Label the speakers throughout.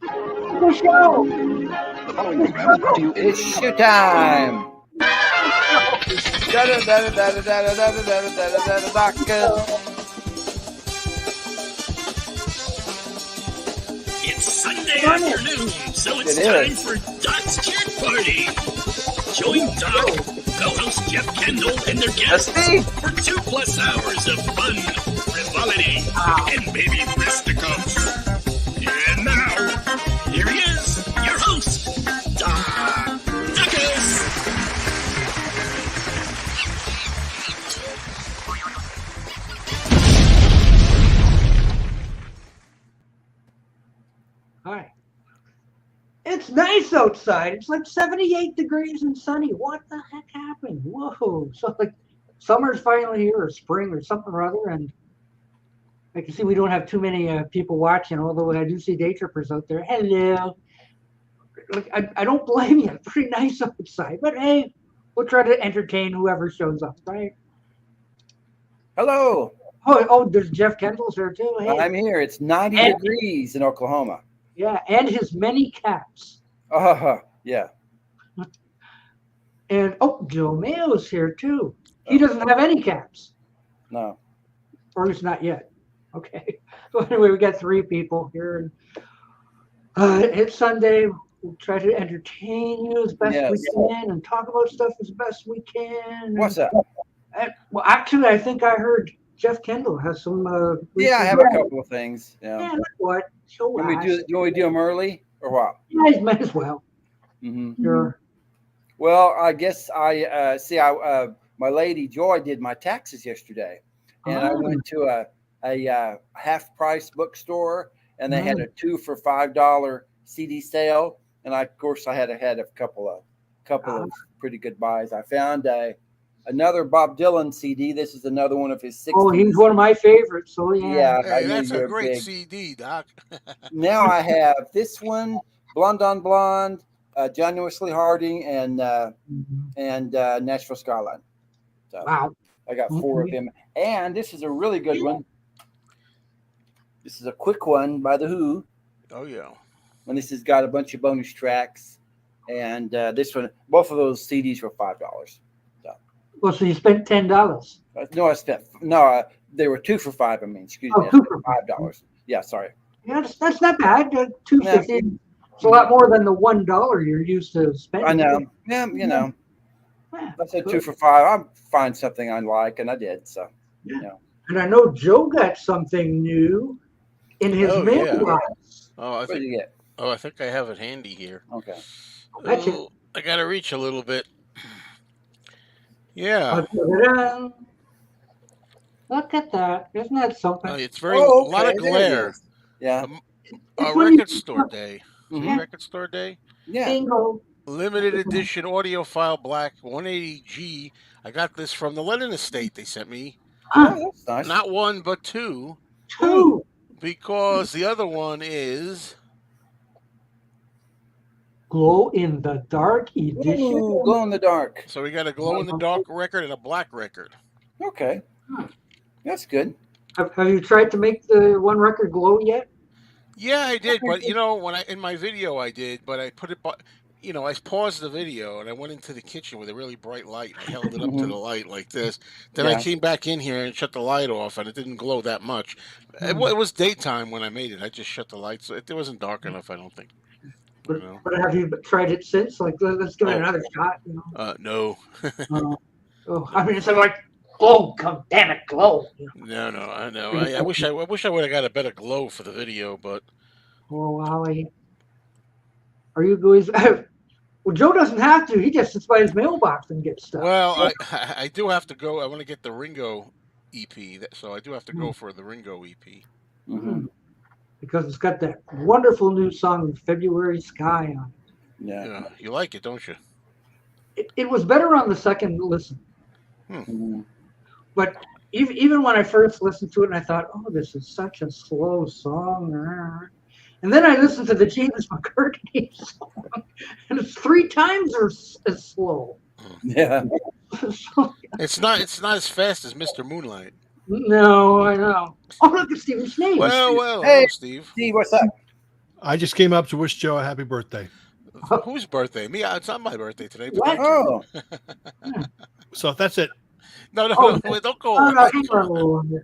Speaker 1: The show.
Speaker 2: The following program is brought to you.
Speaker 3: It's showtime.
Speaker 4: It's Sunday afternoon, so it's time for Doc's Cat Party. Join Doc, co-host Jeff Kendall, and their guests for 2+ hours of fun, frivolity, and maybe fisticuffs. And now, here he is, your host, Doc Duckus.
Speaker 1: Hi. It's nice outside. It's like 78 degrees and sunny. What the heck happened? Whoa. So like summer's finally here, or spring, or something or other. And I can see we don't have too many people watching, although I do see day trippers out there. Hello. Like, I don't blame you. It's pretty nice outside. But hey, we'll try to entertain whoever shows up, right?
Speaker 3: Hello.
Speaker 1: Oh, there's Jeff Kendall's here too. Hey.
Speaker 3: I'm here. It's 90 degrees in Oklahoma.
Speaker 1: Yeah, and his many caps.
Speaker 3: Yeah.
Speaker 1: And Joe Mayo's here too. He doesn't have any caps.
Speaker 3: No.
Speaker 1: Or at least not yet. Okay. So anyway, we got 3 people here. It's Sunday. We'll try to entertain you as best we can and talk about stuff as best we can.
Speaker 3: What's up?
Speaker 1: Well, actually, I think I heard Jeff Kendall has some.
Speaker 3: I have a couple of things. Yeah.
Speaker 1: What?
Speaker 3: Do we do them early or what?
Speaker 1: Yeah, might as well.
Speaker 3: Mm-hmm.
Speaker 1: Sure.
Speaker 3: Well, I guess my lady Joy did my taxes yesterday, and I went to a half-price bookstore, and they had a 2 for $5 CD sale, and of course I had a couple of pretty good buys. I found another Bob Dylan CD. This is another one of his 60s.
Speaker 1: Oh, he's one of my favorites. So yeah.
Speaker 5: Hey, that's a great CD, Doc.
Speaker 3: Now I have this one, Blonde on Blonde, John Wesley Harding, and Nashville Skyline. So
Speaker 1: wow.
Speaker 3: I got 4 of them. And this is a really good one. This is a quick one by The Who.
Speaker 5: Oh, yeah.
Speaker 3: And this has got a bunch of bonus tracks. And this one, both of those CDs were $5.
Speaker 1: Well, so you spent $10.
Speaker 3: No, they were 2 for $5. I mean, excuse me,
Speaker 1: $2 for
Speaker 3: $5. Yeah, sorry.
Speaker 1: Yeah, that's not bad. $2.50. It's a lot more than the $1 you're used to spending.
Speaker 3: I know. Yeah, you know. I said 2 for $5. I'll find something I like, and I did. So, you know.
Speaker 1: And I know Joe got something new in his mailbox.
Speaker 5: Oh,
Speaker 3: What did you get?
Speaker 5: I think I have it handy here.
Speaker 3: Okay.
Speaker 5: I got to reach a little bit. Yeah.
Speaker 1: Look at that. Isn't that something?
Speaker 5: It's a lot of glare.
Speaker 3: Yeah.
Speaker 5: Record store day.
Speaker 3: Mm-hmm.
Speaker 5: Record store day.
Speaker 3: Yeah.
Speaker 1: Bingo.
Speaker 5: Limited edition audiophile black 180G. I got this from the Lennon Estate. They sent me.
Speaker 3: That's nice.
Speaker 5: Not 1, but 2.
Speaker 1: 2.
Speaker 5: Because the other one is
Speaker 1: Glow in the Dark edition.
Speaker 3: Ooh, glow in the dark.
Speaker 5: So we got a glow in the dark record and a black record.
Speaker 3: Okay. That's good.
Speaker 1: Have you tried to make the one record glow yet?
Speaker 5: Yeah, I did, but when in my video I did, but I put it, I paused the video and I went into the kitchen with a really bright light. I held it up to the light like this. Then I came back in here and shut the light off, and it didn't glow that much. It was daytime when I made it. I just shut the lights. It wasn't dark enough, I don't think.
Speaker 1: But have you tried it since? Like, let's give it another shot.
Speaker 5: No.
Speaker 1: I mean, it's like, glow, come damn it, glow.
Speaker 5: No, I know. I wish I would have got a better glow for the video, but.
Speaker 1: Oh, Wally. Are you going? Well, Joe doesn't have to. He just sits by his mailbox and gets stuff.
Speaker 5: Well, I do have to go. I want to get the Ringo EP, so I do have to go for the Ringo EP.
Speaker 3: Mm-hmm.
Speaker 1: Because it's got that wonderful new song, February Sky, on it.
Speaker 5: Yeah. You like it, don't you?
Speaker 1: It was better on the second listen. But even when I first listened to it, and I thought, oh, this is such a slow song. And then I listened to the James McCurdy song, and it's 3 times as slow.
Speaker 3: Yeah.
Speaker 1: So,
Speaker 5: It's not as fast as Mr. Moonlight.
Speaker 1: no, I know. Oh, look at Stephen Schnee.
Speaker 5: Well,
Speaker 3: Hey,
Speaker 5: Steve.
Speaker 3: Steve, what's up?
Speaker 6: I just came up to wish Joe a happy birthday.
Speaker 5: Whose birthday? Me. It's not my birthday today. But
Speaker 1: What?
Speaker 5: thank you.
Speaker 6: So that's it.
Speaker 5: No,
Speaker 1: Oh,
Speaker 5: don't go.
Speaker 1: Oh,
Speaker 5: away.
Speaker 1: no, hang on a little bit.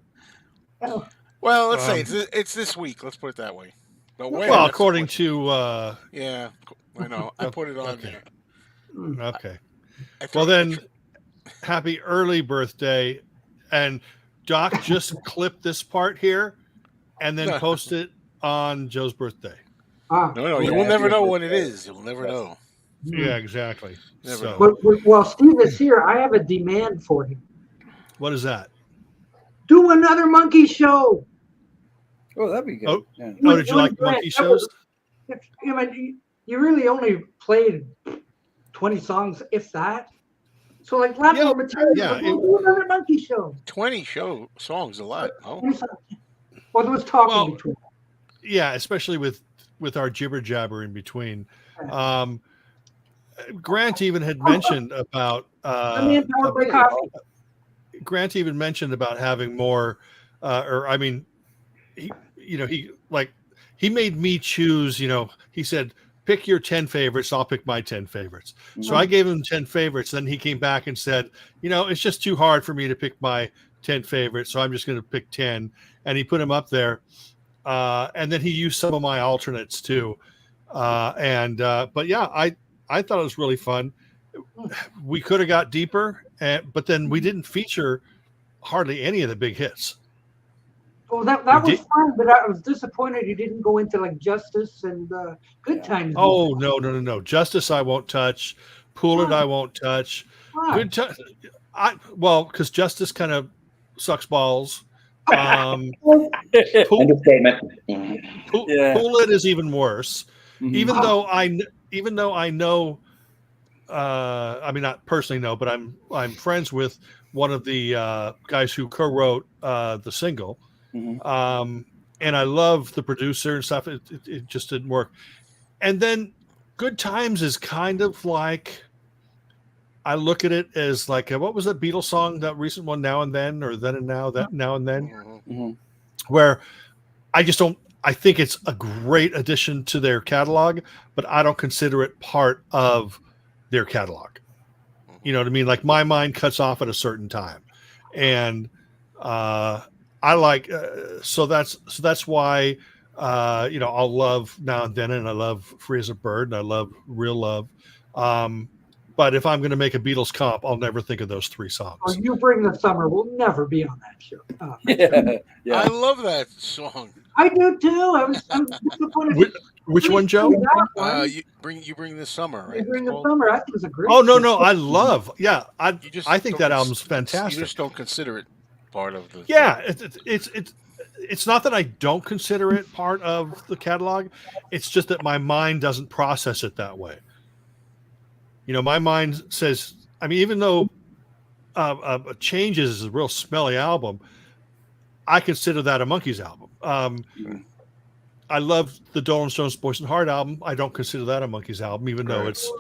Speaker 1: Oh,
Speaker 5: Well, let's say it's this week. Let's put it that way. But where?
Speaker 6: Well,
Speaker 5: That's the
Speaker 6: according
Speaker 5: question.
Speaker 6: to
Speaker 5: Yeah, I know. I put it on
Speaker 6: Okay.
Speaker 5: there.
Speaker 6: okay.
Speaker 5: I
Speaker 6: Well
Speaker 5: thought-
Speaker 6: then, happy early birthday, and Doc just clip this part here, and then post it on Joe's birthday.
Speaker 5: No, you will never know when it is. You'll never know.
Speaker 6: Yeah, exactly.
Speaker 5: Never
Speaker 6: So,
Speaker 5: know.
Speaker 1: But while Steve is here, I have a demand for him.
Speaker 6: what is that?
Speaker 1: Do another monkey show.
Speaker 3: Oh, that'd be good.
Speaker 6: Oh,
Speaker 3: Yeah.
Speaker 6: oh, did you like
Speaker 1: Grant,
Speaker 6: monkey
Speaker 1: that was-
Speaker 6: shows?
Speaker 1: I mean, you really only played 20 songs, if that. So, like, lots
Speaker 6: Yeah,
Speaker 1: of material.
Speaker 6: yeah,
Speaker 1: We'll do another monkey show.
Speaker 5: 20 songs, a lot. Oh,
Speaker 1: Well, there was talking
Speaker 6: Well,
Speaker 1: between.
Speaker 6: Yeah, especially with our jibber jabber in between. Grant even had mentioned about
Speaker 1: Powered by coffee.
Speaker 6: Grant even mentioned about having more, he made me choose. He said, pick your 10 favorites. I'll pick my 10 favorites. So I gave him 10 favorites. Then he came back and said, it's just too hard for me to pick my 10 favorites. So I'm just going to pick 10. And he put them up there. And then he used some of my alternates too. But yeah, I thought it was really fun. We could have got deeper, but then we didn't feature hardly any of the big hits.
Speaker 1: Well, that was fun, but I was disappointed you didn't go into like Justice and Good Times.
Speaker 6: Oh, no. Justice I won't touch. Pull It I won't touch.
Speaker 1: Why?
Speaker 6: Good time. Because Justice kind of sucks balls.
Speaker 2: Understatement.
Speaker 6: Pull It is even worse.
Speaker 3: Mhm.
Speaker 6: Even though I know, I mean, not personally know, but I'm friends with one of the guys who co-wrote the single.
Speaker 3: Mhm.
Speaker 6: And I love the producer and stuff. It just didn't work. And then Good Times is kind of like, I look at it as like, what was that Beatles song, that recent one, Now and Then, or Then and Now, that Now and Then,
Speaker 3: Mhm.
Speaker 6: where I just don't, I think it's a great addition to their catalog, but I don't consider it part of their catalog. You know what I mean? Like my mind cuts off at a certain time. And I like, so that's why, I'll love Now and Then, and I love Free as a Bird, and I love Real Love. But if I'm going to make a Beatles comp, I'll never think of those three songs.
Speaker 1: Oh, You Bring the Summer will never be on that show.
Speaker 3: Yeah.
Speaker 5: I love that song.
Speaker 1: I do too. I'm disappointed.
Speaker 6: Which one, Joe?
Speaker 5: You bring the summer, right?
Speaker 1: You Bring
Speaker 5: It's
Speaker 1: the
Speaker 5: called?
Speaker 1: Summer. I think it was a great.
Speaker 6: Oh, no,
Speaker 1: show.
Speaker 6: I love. Yeah, I think that
Speaker 5: don't
Speaker 6: album's
Speaker 5: You
Speaker 6: fantastic.
Speaker 5: just don't consider it part of the.
Speaker 6: Yeah, it's not that I don't consider it part of the catalog. It's just that my mind doesn't process it that way. My mind says, I mean, even though Changes is a real smelly album, I consider that a Monkees album. I love the Dolan Stones Boys and Heart album. I don't consider that a Monkees album, even though it's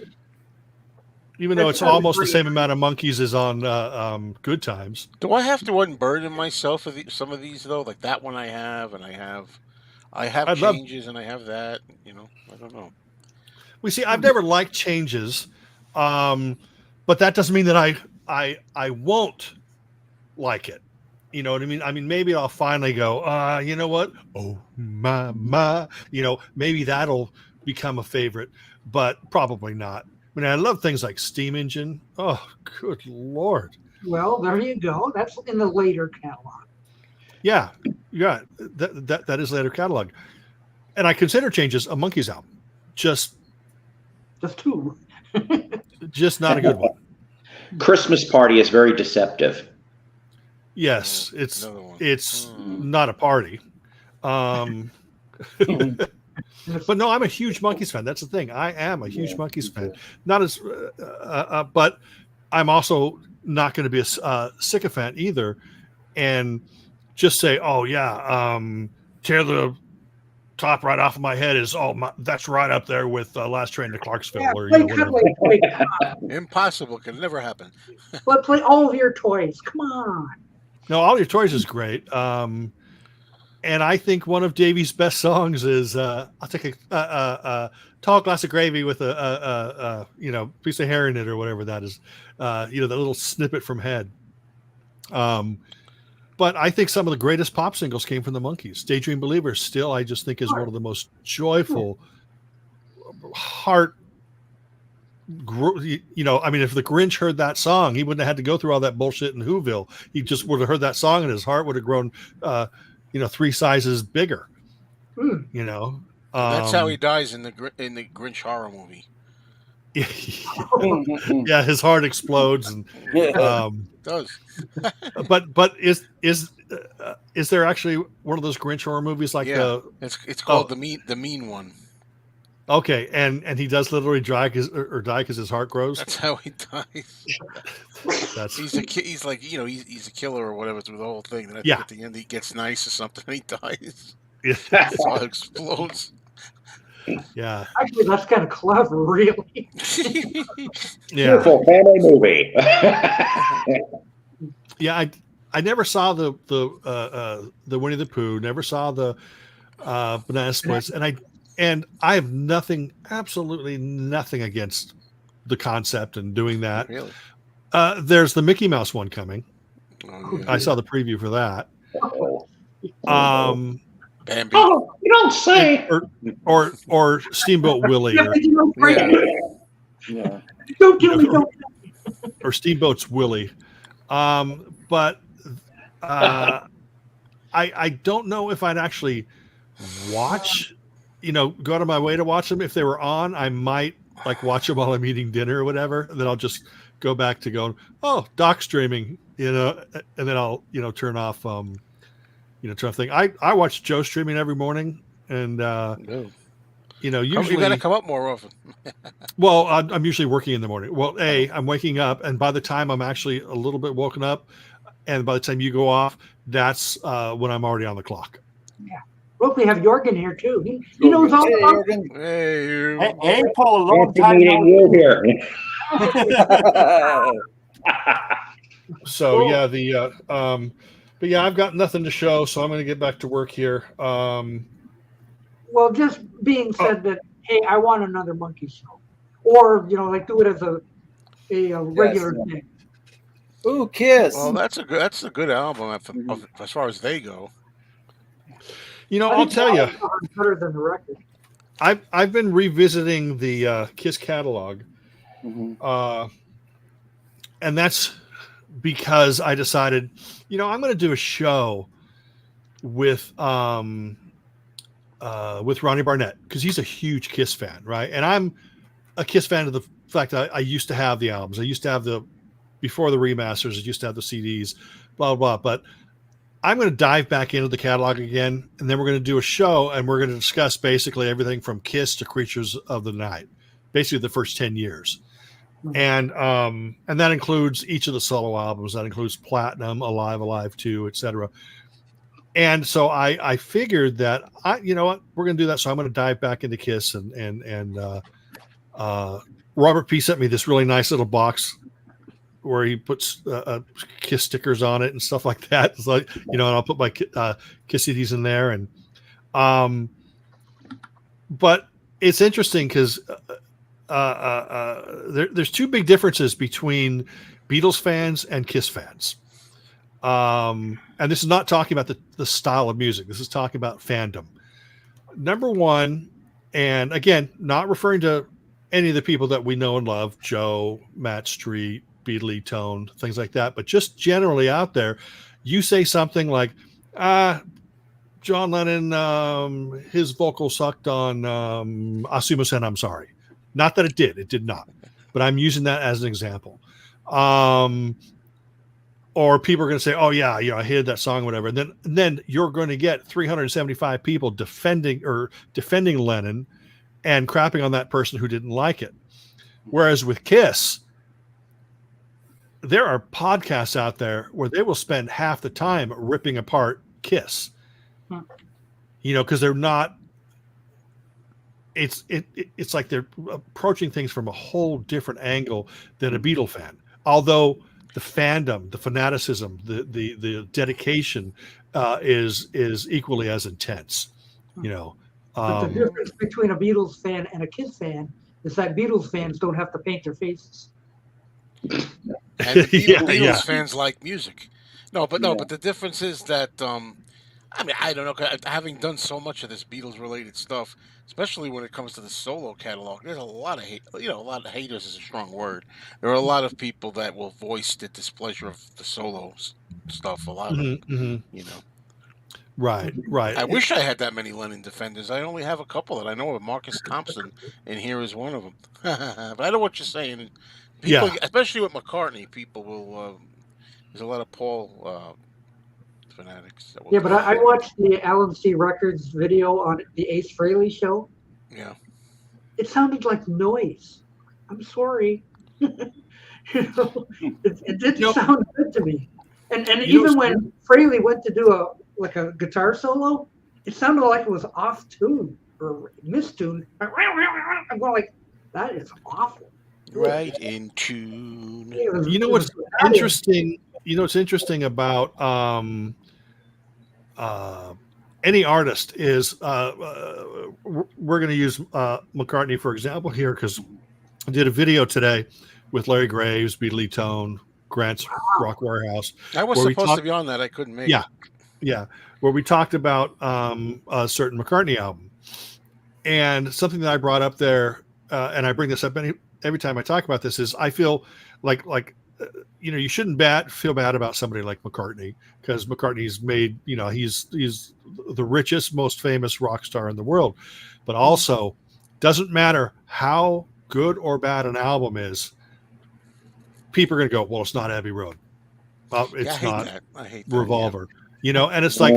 Speaker 6: almost the same amount of Monkees as on Good Times.
Speaker 5: Do I have to unburden myself of some of these though? Like that one I have, and I have Changes, and I have that. I don't know.
Speaker 6: We see. I've never liked Changes, but that doesn't mean that I won't like it. You know what I mean? I mean, maybe I'll finally go, you know what? Oh, my. Maybe that'll become a favorite, but probably not. I mean, I love things like Steam Engine. Oh, good Lord.
Speaker 1: Well, there you go. That's in the later catalog.
Speaker 6: Yeah. That is later catalog. And I consider Changes a Monkees album. Just
Speaker 1: two.
Speaker 6: Just not a good one.
Speaker 2: Christmas Party is very deceptive.
Speaker 6: Yes, it's not a party. But no, I'm a huge Monkees fan. That's the thing. I am a huge Monkees fan. Not as, but I'm also not going to be a sycophant either, and just say, "Oh yeah, tear the top right off of my head is that's right up there with Last Train to Clarksville."
Speaker 1: Yeah,
Speaker 6: or
Speaker 1: whatever.
Speaker 5: Impossible. Could never happen.
Speaker 1: But play All of Your Toys. Come on.
Speaker 6: No, All Your Toys is great. And I think one of Davy's best songs is I'll take a tall glass of gravy with a piece of hair in it or whatever that is. That little snippet from Head. But I think some of the greatest pop singles came from the Monkees. Daydream Believer still, I just think, is one of the most joyful, heart. If the Grinch heard that song, he wouldn't have had to go through all that bullshit in Whoville. He just would have heard that song and his heart would have grown, 3 sizes bigger.
Speaker 5: That's how he dies in the Grinch horror movie.
Speaker 6: Yeah, his heart explodes and
Speaker 5: does.
Speaker 6: but is there actually one of those Grinch horror movies like
Speaker 5: it's called the mean one.
Speaker 6: Okay, and he does literally die because his heart grows.
Speaker 5: That's how he dies. He's a killer or whatever through the whole thing. Then at the end he gets nice or something and he dies. His heart explodes.
Speaker 6: Yeah.
Speaker 1: Actually, that's kind of clever, really.
Speaker 2: Beautiful family movie.
Speaker 6: Yeah, I never saw the Winnie the Pooh, never saw the Banana Splits, and I have absolutely nothing against the concept and doing that.
Speaker 5: Really?
Speaker 6: There's the Mickey Mouse one coming.
Speaker 5: Oh, yeah.
Speaker 6: I saw the preview for that.
Speaker 5: Bambi.
Speaker 2: Oh, you don't say.
Speaker 6: Or Steamboat Willie.
Speaker 1: Don't kill me, don't.
Speaker 6: Or Steamboat's Willie. But I don't know if I'd actually watch, go out of my way to watch them. If they were on, I might watch them while I'm eating dinner or whatever. And then I'll just go back to going, doc streaming, and then I'll, turn off, turn off thing. I watch Joe streaming every morning, and usually
Speaker 5: you got to come up more often.
Speaker 6: Well, I'm usually working in the morning. Well, I'm waking up, and by the time I'm actually a little bit woken up, and by the time you go off, that's when I'm already on the clock.
Speaker 1: Yeah. Look, we have Jorgen here too. He knows all about it.
Speaker 7: Hey, Paul, long time
Speaker 2: meeting you here.
Speaker 6: So but yeah, I've got nothing to show, so I'm going to get back to work here.
Speaker 1: Well, just being said that, hey, I want another Monkey show, or do it as a regular thing.
Speaker 3: Ooh, Kiss.
Speaker 5: Well, that's a good album as far as they go.
Speaker 6: I'll tell you,
Speaker 1: better than the record.
Speaker 6: I've been revisiting the Kiss catalog, and that's because I decided, I'm going to do a show with Ronnie Barnett, because he's a huge Kiss fan, right? And I'm a Kiss fan of the fact that I used to have the albums. I used to have before the remasters, I used to have the CDs, blah, blah, blah. But I'm going to dive back into the catalog again, and then we're going to do a show, and we're going to discuss basically everything from Kiss to Creatures of the Night, basically the first 10 years. And that includes each of the solo albums. That includes Platinum, Alive, Alive 2, etc. And so I figured that we're going to do that. So I'm going to dive back into Kiss, and Robert P sent me this really nice little box where he puts Kiss stickers on it and stuff like that. It's like, and I'll put my Kiss CDs in there. And but it's interesting because there's two big differences between Beatles fans and Kiss fans. And this is not talking about the style of music. This is talking about fandom. Number one, and again, not referring to any of the people that we know and love, Joe, Matt Street, Beatley Tone, things like that, but just generally out there, you say something like, John Lennon, his vocal sucked on Asumu-sen, I'm sorry. Not that it did not, but I'm using that as an example. Or people are going to say, oh yeah, I hated that song, whatever. And then you're going to get 375 people defending Lennon and crapping on that person who didn't like it. Whereas with Kiss, there are podcasts out there where they will spend half the time ripping apart Kiss, because they're not, it's like they're approaching things from a whole different angle than a Beatle fan. Although fandom, the fanaticism, the dedication is equally as intense. You know,
Speaker 1: but the difference between a Beatles fan and a Kiss fan is that Beatles fans don't have to paint their faces.
Speaker 5: And the Beatles fans like music. But the difference is that I mean, I don't know. Having done so much of this Beatles-related stuff, especially when it comes to the solo catalog, there's a lot of hate. A lot of haters is a strong word. There are a lot of people that will voice the displeasure of the solo stuff. A lot of them,
Speaker 6: Right.
Speaker 5: I wish I had that many Lennon defenders. I only have a couple that I know of. Marcus Thompson, and here is one of them. But I know what you're saying. People, especially with McCartney, people will. There's a lot of Paul. Fanatics.
Speaker 1: Yeah, but I watched the Alan C. Records video on the Ace Frehley show.
Speaker 5: Yeah.
Speaker 1: It sounded like noise. I'm sorry. It didn't sound good to me. And even when Frehley went to do a guitar solo, it sounded like it was off tune or mistuned. I'm going like, that is awful.
Speaker 5: Right in tune.
Speaker 6: What's interesting? What's interesting about any artist is we're going to use McCartney for example here because I did a video today with Larry Graves, Beatley Tone, Grant's Rock Warehouse.
Speaker 5: I was supposed to be on that. I couldn't make it.
Speaker 6: Yeah, where we talked about a certain McCartney album, and something that I brought up there, and I bring this up every time I talk about this is I feel like you shouldn't feel bad about somebody like McCartney because McCartney's made, he's the richest, most famous rock star in the world, but also doesn't matter how good or bad an album is. People are going to go, well, it's not Abbey Road. It's not
Speaker 5: I hate that,
Speaker 6: Revolver, and it's like,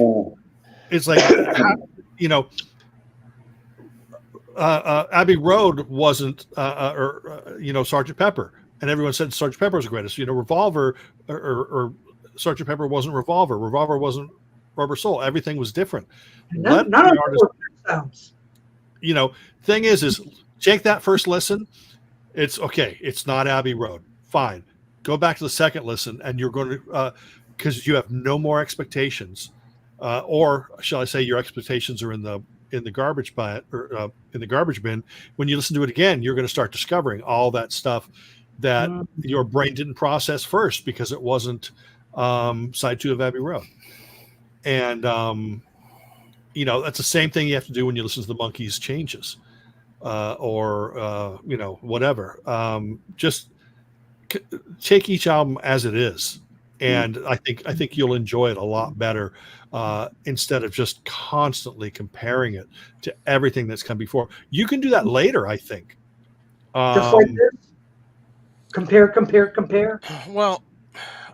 Speaker 6: Abbey Road wasn't, Sgt. Pepper. And everyone said Sgt. Pepper was the greatest. Revolver or Sgt. Pepper wasn't Revolver. Revolver wasn't Rubber Soul. Everything was different.
Speaker 1: None of the sounds.
Speaker 6: Thing is take that first listen. It's okay. It's not Abbey Road. Fine. Go back to the second listen, and you're going to because you have no more expectations, or shall I say, your expectations are in the garbage bin or in the garbage bin. When you listen to it again, you're going to start discovering all that stuff that your brain didn't process first because it wasn't side 2 of Abbey Road. And, that's the same thing you have to do when you listen to the Monkees' Changes or whatever. Just take each album as it is. And I think you'll enjoy it a lot better instead of just constantly comparing it to everything that's come before. You can do that later, I think.
Speaker 1: Just like this? Compare.
Speaker 5: Well,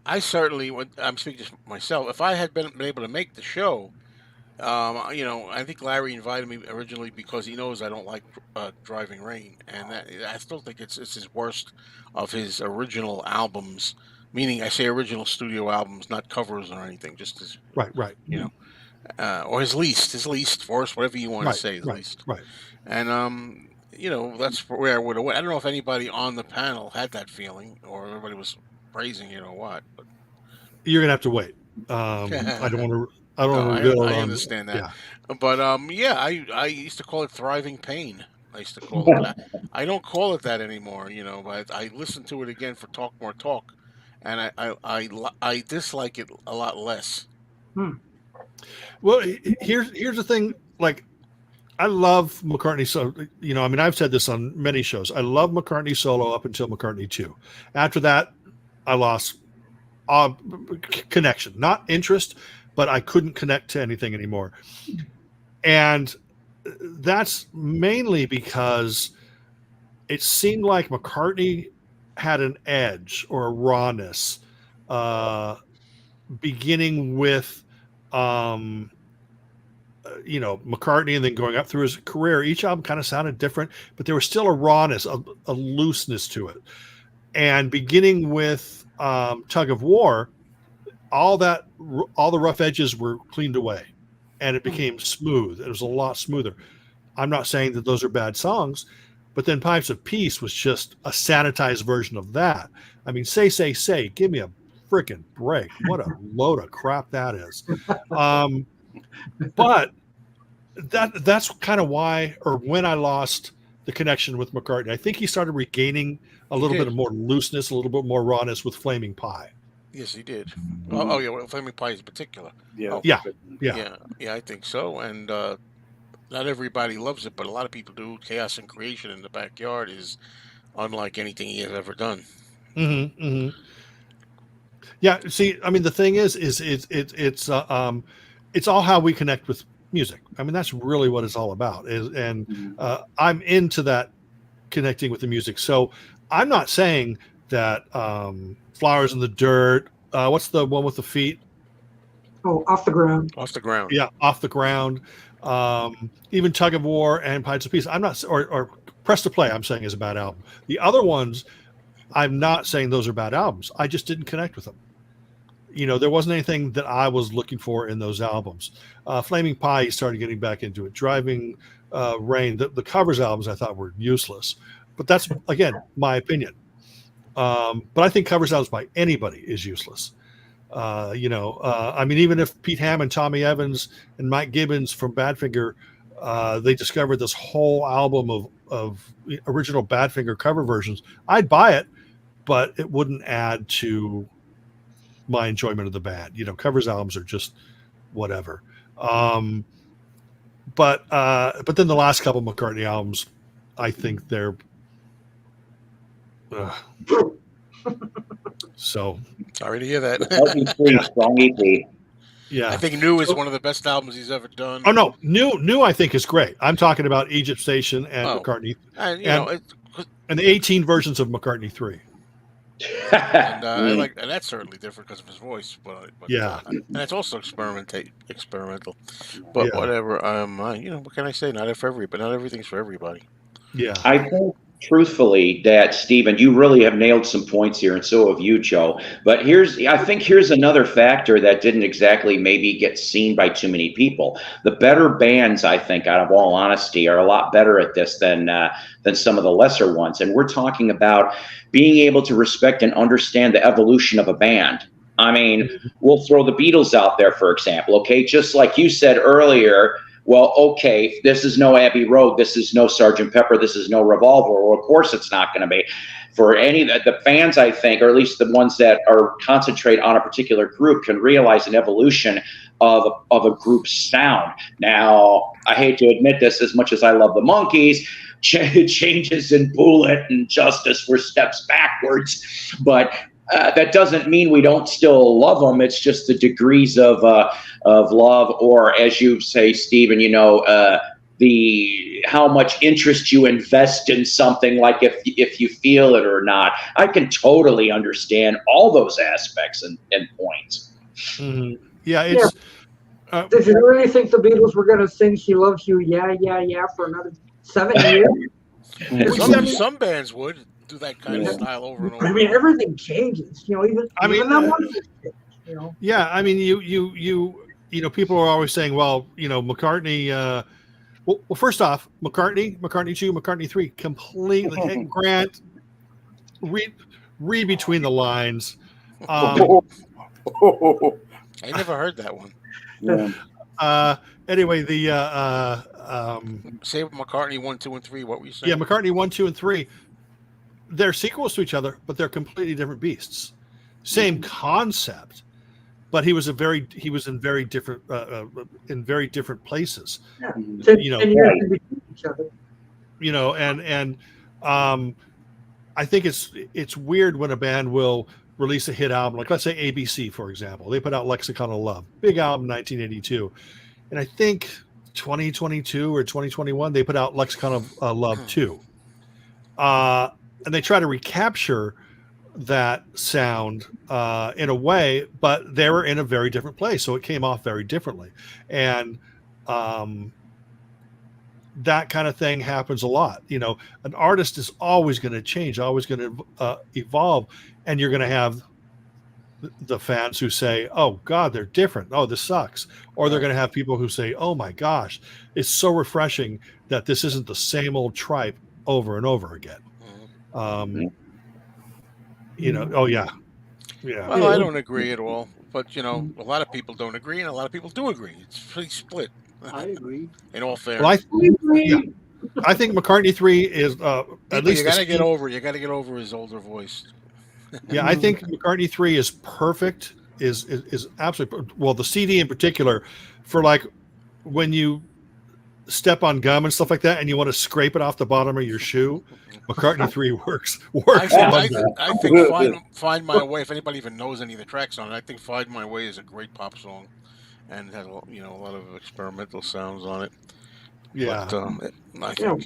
Speaker 5: I certainly would. I'm speaking to myself. If I had been able to make the show, I think Larry invited me originally because he knows I don't like Driving Rain, and I still think it's his worst of his original albums. Meaning, I say original studio albums, not covers or anything. Just his
Speaker 6: right.
Speaker 5: Or his least, worst, whatever you want to say, his least.
Speaker 6: Right.
Speaker 5: And that's where I would have went. I don't know if anybody on the panel had that feeling, or everybody was praising it or what. But
Speaker 6: you're gonna have to wait. I don't want to. I
Speaker 5: understand that. Yeah. But I used to call it Thriving Pain. I used to call it that. I don't call it that anymore. But I listened to it again for Talk More Talk, and I dislike it a lot less.
Speaker 6: Well, here's the thing. Like, I love McCartney. So, I've said this on many shows. I love McCartney solo up until McCartney 2. After that, I lost connection, not interest, but I couldn't connect to anything anymore. And that's mainly because it seemed like McCartney had an edge or a rawness, beginning with, McCartney and then going up through his career. Each album kind of sounded different, but there was still a rawness, a looseness to it. And beginning with Tug of War, all the rough edges were cleaned away, and it became smooth. It was a lot smoother. I'm not saying that those are bad songs, But then Pipes of Peace was just a sanitized version of that. I mean, say, give me a freaking break. What a load of crap that is. But that's kind of why, or when I lost the connection with McCartney. I think he started regaining a little bit of more looseness, a little bit more rawness with Flaming Pie.
Speaker 5: Yes, he did. Oh yeah, well, Flaming Pie in particular.
Speaker 7: Yeah.
Speaker 5: Oh,
Speaker 6: Yeah,
Speaker 5: I think so. And not everybody loves it, but a lot of people do. Chaos and Creation in the Backyard is unlike anything he has ever done.
Speaker 6: Mm-hmm, mm-hmm. Yeah. See, I mean, the thing is it's all how we connect with music. I mean, that's really what it's all about. I'm into that, connecting with the music. So I'm not saying that Flowers in the Dirt. What's the one with the feet?
Speaker 1: Oh, Off the Ground.
Speaker 5: Off the Ground.
Speaker 6: Yeah, Off the Ground. Even Tug of War and Pipes of Peace. I'm not, or Press to Play, I'm saying is a bad album. The other ones, I'm not saying those are bad albums. I just didn't connect with them. You know, there wasn't anything that I was looking for in those albums. Flaming Pie, he started getting back into it. Driving Rain, the covers albums I thought were useless. But that's, again, my opinion. But I think covers albums by anybody is useless. I mean, even if Pete Hammond, Tommy Evans, and Mike Gibbons from Badfinger, they discovered this whole album of original Badfinger cover versions, I'd buy it, but it wouldn't add to my enjoyment of the band. You know, covers albums are just whatever. But then the last couple of McCartney albums, I think they're so
Speaker 5: sorry to hear that.
Speaker 2: Strong EP.
Speaker 6: Yeah,
Speaker 5: I think New is one of the best albums he's ever done.
Speaker 6: Oh no, New I think is great. I'm talking about Egypt Station and McCartney, and the 18 versions of McCartney 3.
Speaker 5: And I like, and that's certainly different because of his voice, but
Speaker 6: yeah,
Speaker 5: and it's also experimental. But whatever. What can I say? Not everything's for everybody.
Speaker 6: Yeah,
Speaker 2: I think truthfully that, Stephen, you really have nailed some points here, and so have you, Joe. But I think here's another factor that didn't exactly maybe get seen by too many people. The better bands, I think, out of all honesty, are a lot better at this than some of the lesser ones. And we're talking about being able to respect and understand the evolution of a band. I mean, we'll throw the Beatles out there, for example, okay? Just like you said earlier, well, okay, this is no Abbey Road, this is no Sgt. Pepper, this is no Revolver. Well, of course it's not going to be. For any of the fans, I think, or at least the ones that are concentrate on a particular group, can realize an evolution of a group's sound. Now, I hate to admit this, as much as I love the Monkees, changes in Bullet and Justice were steps backwards, but that doesn't mean we don't still love them. It's just the degrees of love, or as you say, Stephen, the how much interest you invest in something, like if you feel it or not. I can totally understand all those aspects and points.
Speaker 6: Mm-hmm. Yeah, it's.
Speaker 1: Did you really think the Beatles were going to sing "She Loves You"? Yeah, yeah, yeah, for another 7 years?
Speaker 5: Some bands would do that kind of style over and over.
Speaker 1: I mean, everything changes. Even that one.
Speaker 6: Yeah, I mean, you people are always saying, well, McCartney. Well, first off, McCartney 2, McCartney 3, completely. Grant, read between the lines.
Speaker 5: I never heard that one.
Speaker 2: Yeah.
Speaker 6: Anyway, the
Speaker 5: say McCartney 1, 2, and 3. What were you saying?
Speaker 6: Yeah, McCartney 1, 2, and 3. They're sequels to each other, but they're completely different beasts. Same concept, but he was in very different places.
Speaker 1: Yeah.
Speaker 6: I think it's weird when a band will release a hit album, like let's say ABC, for example. They put out Lexicon of Love, big album, 1982, and I think 2022 or 2021 they put out Lexicon of Love 2. And they try to recapture that sound in a way, but they were in a very different place, so it came off very differently. And that kind of thing happens a lot. An artist is always going to change, always going to evolve, and you're going to have the fans who say, "Oh God, they're different. Oh, this sucks," or they're going to have people who say, "Oh my gosh, it's so refreshing that this isn't the same old tripe over and over again. You know, oh yeah. Yeah.
Speaker 5: Well, I don't agree at all, but you know, a lot of people don't agree, and a lot of people do agree. It's pretty split.
Speaker 7: I agree.
Speaker 5: In all fairness,
Speaker 6: Well, I think McCartney 3 is at least
Speaker 5: you got to get over. You got to get over his older voice.
Speaker 6: Yeah, I think McCartney 3 is perfect. Is absolutely well. The CD in particular, for like when you step on gum and stuff like that, and you want to scrape it off the bottom of your shoe, McCartney 3 works.
Speaker 5: I think Find My Way. If anybody even knows any of the tracks on it, I think Find My Way is a great pop song, and it has a lot of experimental sounds on it.
Speaker 6: Yeah,
Speaker 5: but,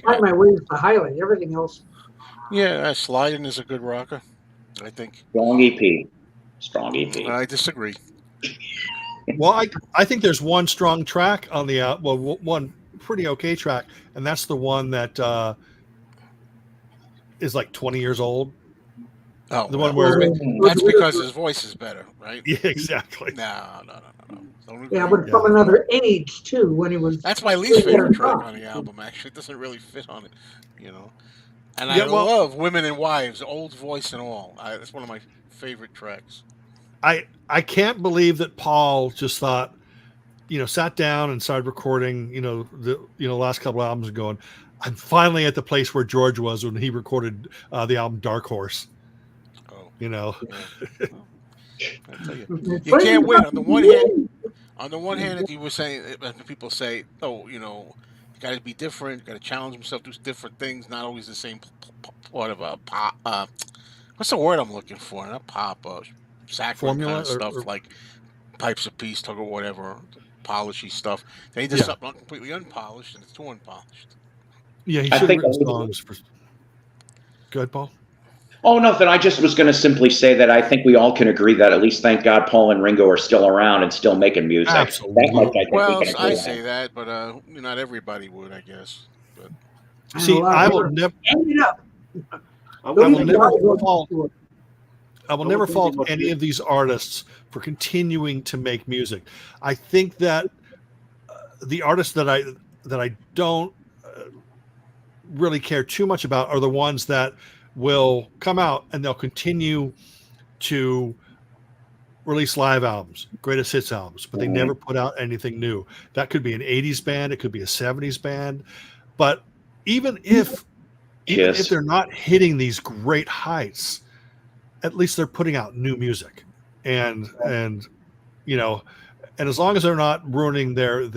Speaker 1: Find My Way is the highlight. Everything else.
Speaker 5: Yeah, Sliding is a good rocker, I think.
Speaker 2: Strong EP.
Speaker 5: I disagree.
Speaker 6: Well, I think there's one strong track on the one pretty okay track, and that's the one that is like 20 years old.
Speaker 5: Oh,
Speaker 6: the one where
Speaker 5: that's because his voice is better, right?
Speaker 6: Yeah, exactly.
Speaker 5: No.
Speaker 1: Yeah, but from another age too. When he was.
Speaker 5: That's my least favorite track on the album. Actually, it doesn't really fit on it, And I love Women and Wives, old voice and all. That's one of my favorite tracks.
Speaker 6: I can't believe that Paul just thought, sat down and started recording, the last couple of albums going, I'm finally at the place where George was when he recorded the album Dark Horse.
Speaker 5: Oh. I tell you can't win. On the one hand, if you were saying, people say, got to be different, got to challenge himself, do different things, not always the same part of a pop. What's the word I'm looking for? Not pop, saccharin kind of stuff, like Pipes of Peace, Tug or whatever, polishy stuff. Then he does something completely unpolished, and it's too unpolished.
Speaker 6: Yeah, he should have written songs for. Go ahead, Paul.
Speaker 2: Oh, nothing. I just was going to simply say that I think we all can agree that at least, thank God, Paul and Ringo are still around and still making music.
Speaker 6: Absolutely.
Speaker 5: I say that, but not everybody would, I guess. But.
Speaker 6: See, I will never fault any of these artists for continuing to make music. I think that the artists that I don't really care too much about are the ones that will come out and they'll continue to release live albums, greatest hits albums, but they never put out anything new. That could be an 80s band, it could be a 70s band, but even if they're not hitting these great heights, at least they're putting out new music, and as long as they're not ruining their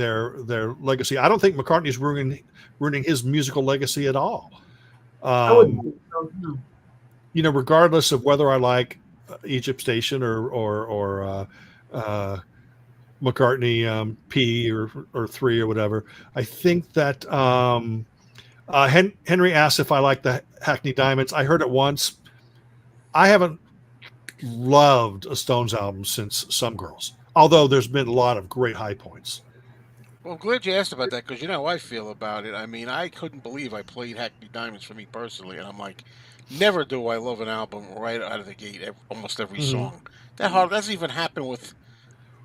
Speaker 6: legacy, I don't think McCartney's ruining his musical legacy at all. Regardless of whether I like Egypt Station or McCartney P or 3 or whatever, I think that Henry asked if I like the Hackney Diamonds. I heard it once. I haven't loved a Stones album since Some Girls, although there's been a lot of great high points.
Speaker 5: Well, I'm glad you asked about that, because you know how I feel about it. I mean, I couldn't believe I played Hackney Diamonds for me personally, and I'm like, never do I love an album right out of the gate, almost every song. That doesn't even happen with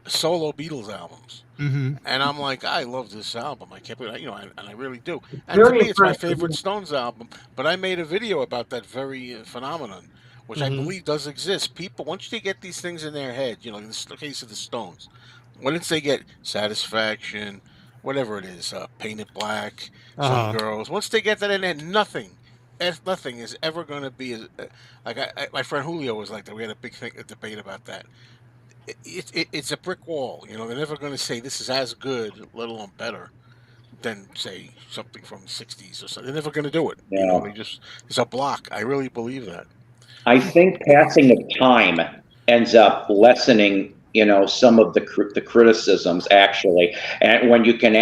Speaker 5: solo Beatles albums. And I'm like, I love this album. I can't believe, and I really do. And to me, it's my favorite Stones album. But I made a video about that very phenomenon, which I believe does exist. People, once they get these things in their head, in the case of the Stones, once they get Satisfaction, whatever it is, Painted Black, Some Girls, once they get that in there, nothing is ever going to be like my friend Julio was like that. We had a big debate about that. It's a brick wall. They're never going to say this is as good, let alone better, than say something from the '60s or something. They're never going to do it.
Speaker 2: Yeah.
Speaker 5: It's a block. I really believe that.
Speaker 2: I think passing of time ends up lessening, some of the criticisms actually, and when you can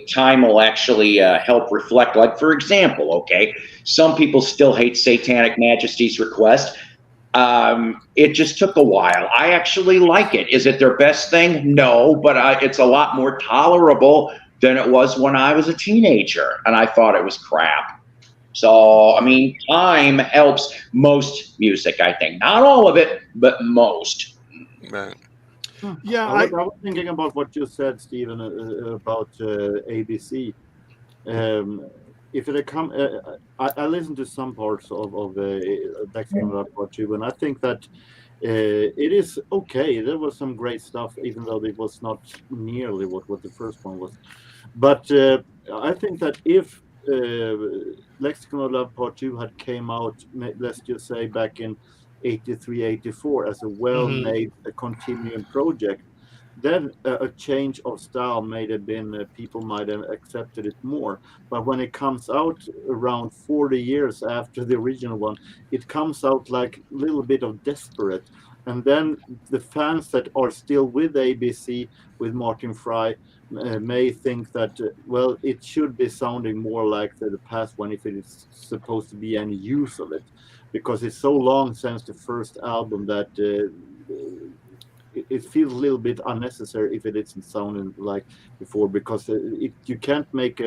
Speaker 2: time will actually help reflect. Like, for example, some people still hate Satanic Majesty's Request. It just took a while. I actually like it. Is it their best thing? No, but it's a lot more tolerable than it was when I was a teenager, and I thought it was crap. So, I mean, time helps most music, I think. Not all of it, but most.
Speaker 5: Right.
Speaker 7: Yeah, I was thinking about what you said, Stephen, about ABC. if it had come, I listened to some parts of Dexter Part 2, and I think that it is okay. There was some great stuff, even though it was not nearly what the first one was. But I think that if Lexicon of Love Part 2 had came out, let's just say back in 83, 84 as a well-made continuing project, then a change of style might have been, people might have accepted it more. But when it comes out around 40 years after the original one, it comes out like a little bit of desperate. And then the fans that are still with ABC, with Martin Fry, may think that, well, it should be sounding more like the past one if it is supposed to be any use of it. Because it's so long since the first album that it feels a little bit unnecessary if it isn't sounding like before, because you can't make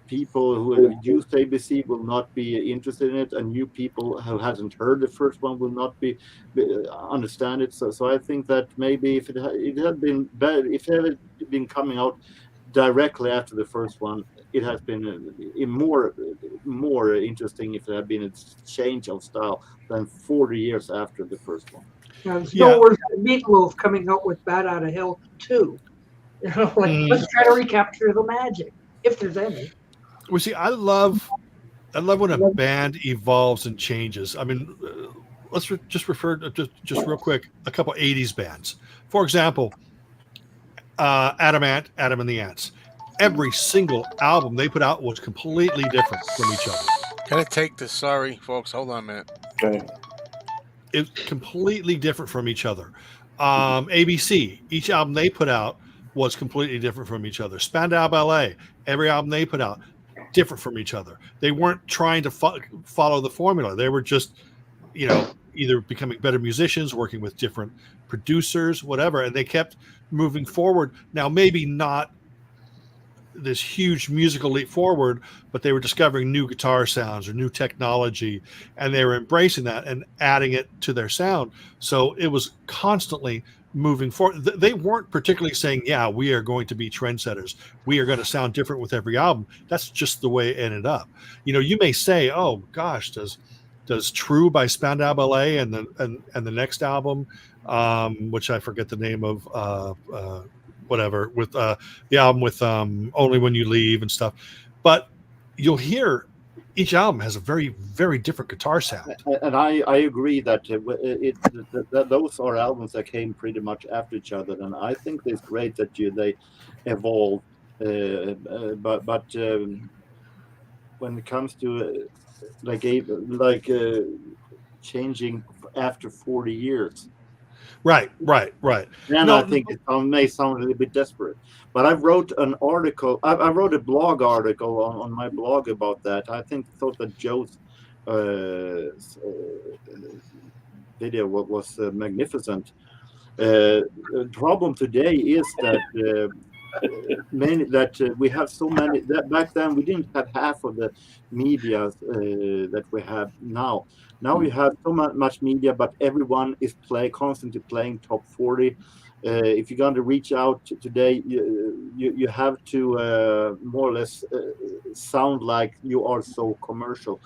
Speaker 7: people who have used ABC will not be interested in it, and new people who hasn't heard the first one will not be understand it. So I think that maybe if it had been better, if it had been coming out directly after the first one, it has been more interesting if it had been a change of style than 40 years after the first one.
Speaker 1: It's no worse than Meatloaf coming out with Bat Out of Hell 2. You know, like, let's try to recapture the magic, if there's any.
Speaker 6: Well, see, I love when a band evolves and changes. I mean, let's just refer to just real quick a couple 80s bands. For example, Adam and the Ants. Every single album they put out was completely different from each other.
Speaker 5: Gotta take this. Sorry, folks. Hold on a minute.
Speaker 2: Okay.
Speaker 6: It's completely different from each other. ABC, each album they put out was completely different from each other. Spandau Ballet, every album they put out, different from each other. They weren't trying to follow the formula. They were just, either becoming better musicians, working with different producers, whatever, and they kept moving forward. Now, maybe not this huge musical leap forward, but they were discovering new guitar sounds or new technology, and they were embracing that and adding it to their sound. So it was constantly moving forward. They weren't particularly saying, yeah, we are going to be trendsetters. We are going to sound different with every album. That's just the way it ended up. You may say, oh gosh, does True by Spandau Ballet and the next album, which I forget the name of, whatever, with the album with Only When You Leave and stuff, but you'll hear each album has a very, very different guitar sound.
Speaker 7: And I agree that those are albums that came pretty much after each other, and I think it's great that they evolve. But when it comes to changing after 40 years.
Speaker 6: Right.
Speaker 7: Then I think it may sound a little bit desperate. But I wrote an article. I wrote a blog article on my blog about that. I thought that Joe's video was magnificent. The problem today is that we have so many. That back then we didn't have half of the media that we have now. Now we have so much media, but everyone is constantly playing top 40. If you're going to reach out today, you have to more or less sound like you are so commercial.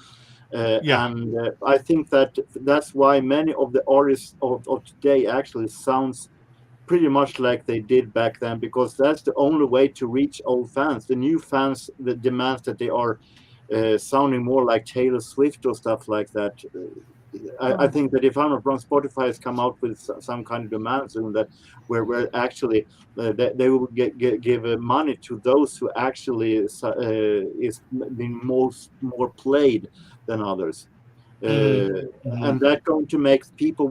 Speaker 7: And I think that's why many of the artists of today actually sounds pretty much like they did back then, because that's the only way to reach old fans. The new fans that demands that they are sounding more like Taylor Swift or stuff like that. I think that if I'm not wrong, Spotify has come out with some kind of demand soon that where actually they will give money to those who actually is been more played than others. And that's going to make people